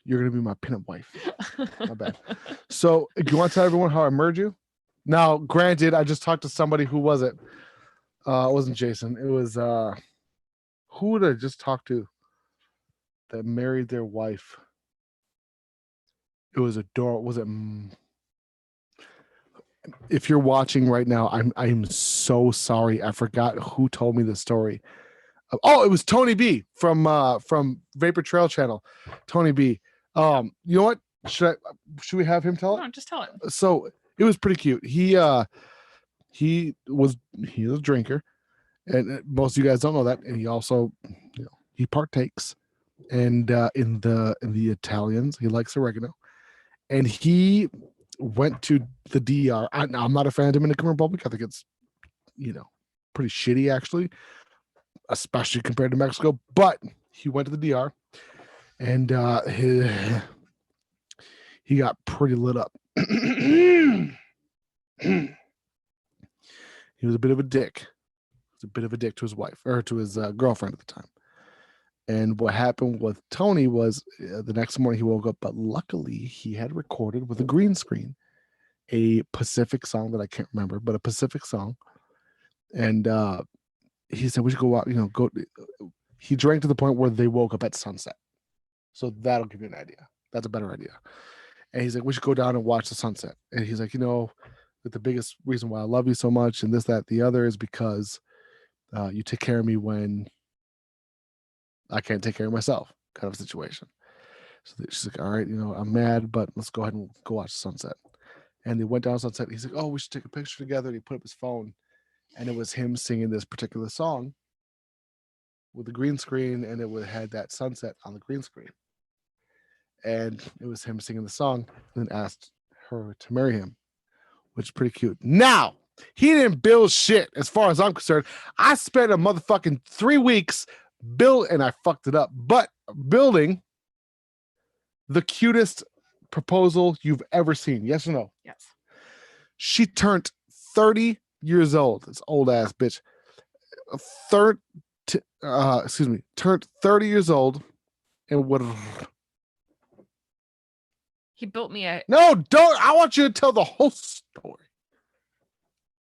You're going to be my pinup wife. My bad. So, do you want to tell everyone how I murdered you? Now, granted, I just talked to somebody. Who was it? It wasn't Jason. It was, who did I just talk to that married their wife? It was was it? if you're watching right now, I'm so sorry. I forgot who told me the story. Oh, it was Tony B from Vapor Trail Channel. Tony B. You know what? Should we have him tell it? No, just tell it. So it was pretty cute. He was a drinker, and most of you guys don't know that. And he also, he partakes, and in the Italians, he likes oregano, and he went to the DR. I'm not a fan of Dominican Republic. I think it's pretty shitty actually, especially compared to Mexico. But he went to the DR, and he got pretty lit up. He was a bit of a dick. He was a bit of a dick to his wife, or to his girlfriend at the time. And what happened with Tony was the next morning he woke up, but luckily he had recorded with a green screen a Pacific song that I can't remember, but a Pacific song. And he said, we should go out, go. He drank to the point where they woke up at sunset. So that'll give you an idea. That's a better idea. And he's like, we should go down and watch the sunset. And he's like, that the biggest reason why I love you so much and this, that, the other is because you take care of me when I can't take care of myself, kind of situation. So she's like, all right, I'm mad, but let's go ahead and go watch the sunset. And they went down sunset. He's like, oh, we should take a picture together. And he put up his phone, and it was him singing this particular song with the green screen, and it had that sunset on the green screen. And it was him singing the song, and then asked her to marry him, which is pretty cute. Now, he didn't build shit as far as I'm concerned. I spent a motherfucking 3 weeks and I fucked it up, but building the cutest proposal you've ever seen. Yes or no? Yes. She turned 30 years old. This old ass bitch. Turned 30 years old, and what? He built me a. No, don't. I want you to tell the whole story.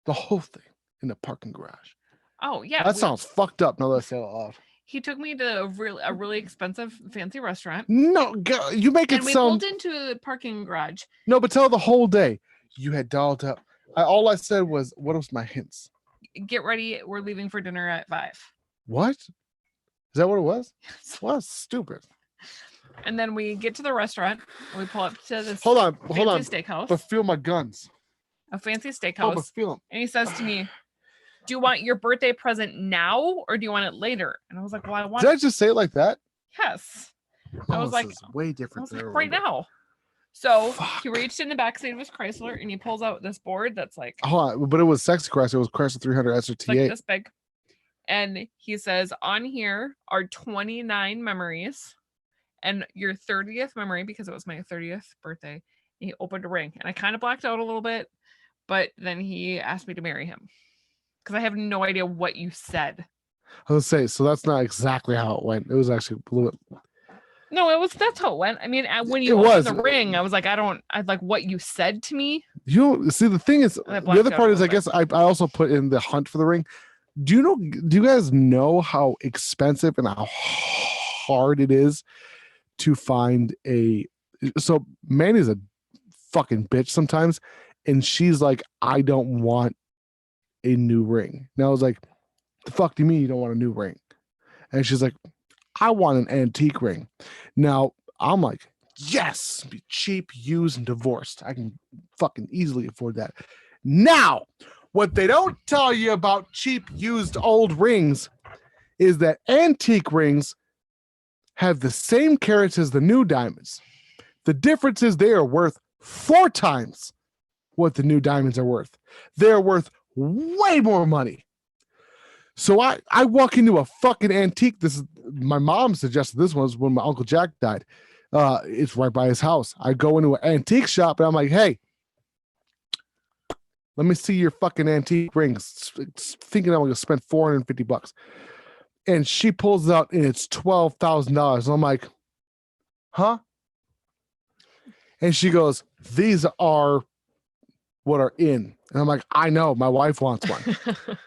The whole thing in the parking garage. Oh yeah, that sounds fucked up. Now let's say it out loud. He took me to a really expensive fancy restaurant. No, you make it sound. And we pulled into the parking garage. No, but tell the whole day. You had dolled up. All I said was, what was my hints? Get ready. We're leaving for dinner at 5. What? Is that what it was? Well, that's stupid. And then we get to the restaurant. We pull up to this hold on steakhouse. But feel my guns. A fancy steakhouse. But feel them. And he says to me, do you want your birthday present now or do you want it later? And I was like, well, I want. Did I just say it like that? Yes. I was like, way different. I was like, right now. So he reached in the backseat of his Chrysler and he pulls out this board that's like. Hold on, but it was sexy Chrysler. It was Chrysler 300 SRT8. Like this big. And he says, on here are 29 memories and your 30th memory, because it was my 30th birthday. And he opened a ring and I kind of blacked out a little bit, but then he asked me to marry him because I have no idea what you said. I was say, so that's not exactly how it went. It was actually a little bit. No, that's how it went. I mean, when you opened the ring, I was like, I like what you said to me. You see, the thing is, the other part is, I guess I also put in the hunt for the ring. Do you guys know how expensive and how hard it is to find so Manny's a fucking bitch sometimes, and she's like, I don't want a new ring. And I was like, the fuck do you mean you don't want a new ring? And she's like, I want an antique ring. Now I'm like, yes, be cheap, used, and divorced. I can fucking easily afford that. Now, what they don't tell you about cheap, used, old rings is that antique rings have the same carats as the new diamonds. The difference is they are worth 4 times what the new diamonds are worth. They're worth way more money. So I walk into a fucking antique. My mom suggested this was when my Uncle Jack died. It's right by his house. I go into an antique shop and I'm like, hey, let me see your fucking antique rings. Thinking I'm going to spend $450. And she pulls it out and it's $12,000. And I'm like, huh? And she goes, these are what are in. And I'm like, I know, my wife wants one.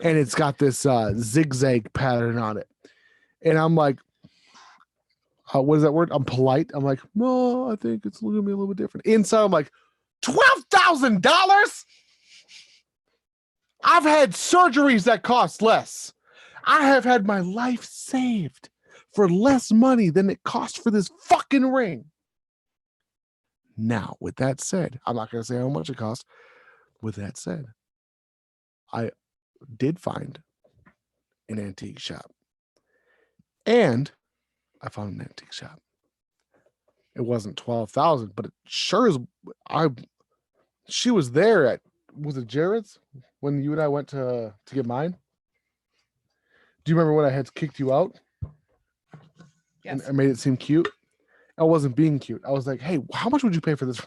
And it's got this zigzag pattern on it. And I'm like, what is that word? I'm polite. I'm like, no, I think it's going to be a little bit different. Inside, I'm like, $12,000? I've had surgeries that cost less. I have had my life saved for less money than it cost for this fucking ring. Now, with that said, I'm not going to say how much it cost. With that said, I did find an antique shop. And I found an antique shop. It wasn't 12,000, but it sure is. She was there at, was it Jared's when you and I went to get mine? Do you remember when I had kicked you out? Yes. And I made it seem cute? I wasn't being cute. I was like, hey, how much would you pay for this?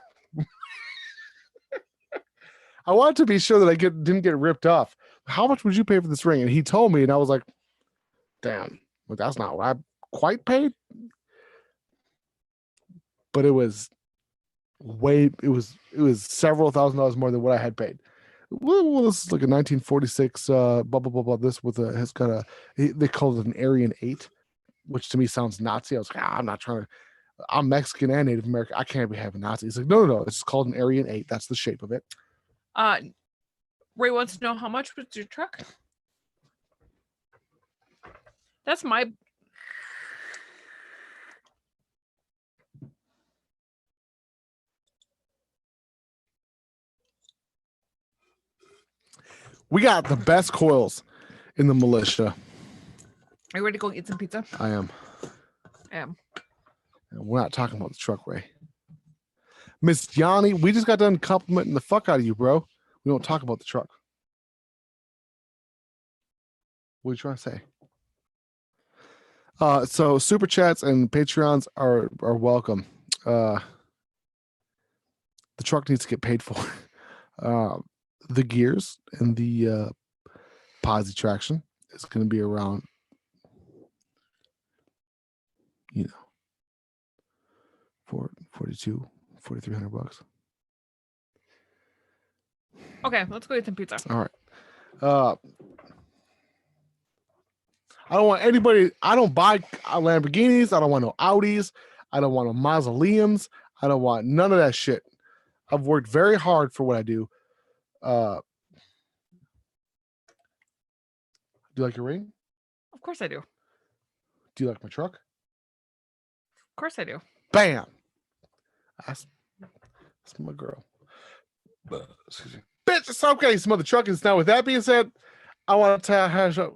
I wanted to be sure that I didn't get ripped off. How much would you pay for this ring? And he told me, and I was like, damn, well, that's not what I quite paid. But it was several $1,000s more than what I had paid. Well, this is like a 1946 blah blah blah blah. This with a has got they call it an Aryan 8, which to me sounds Nazi. I was like, I'm not trying to. I'm Mexican and Native American. I can't be having Nazis. He's like, no. It's called an Aryan 8. That's the shape of it. Ray wants to know how much was your truck? That's my. We got the best coils in the militia. Are you ready to go eat some pizza? I am. We're not talking about the truck, Ray. Miss Yanni, we just got done complimenting the fuck out of you, bro. We don't talk about the truck. What are you trying to say? So super chats and Patreons are welcome. The truck needs to get paid for. The gears and the posi traction is going to be around, $4,300. Okay, let's go eat some pizza. All right. I don't want anybody. I don't buy Lamborghinis. I don't want no Audis. I don't want no mausoleums. I don't want none of that shit. I've worked very hard for what I do. Do you like your ring? Of course I do. Do you like my truck? Of course I do. Bam. That's my girl. Excuse me. Bitch, it's okay. Some other truck is now. With that being said, I want to hash up.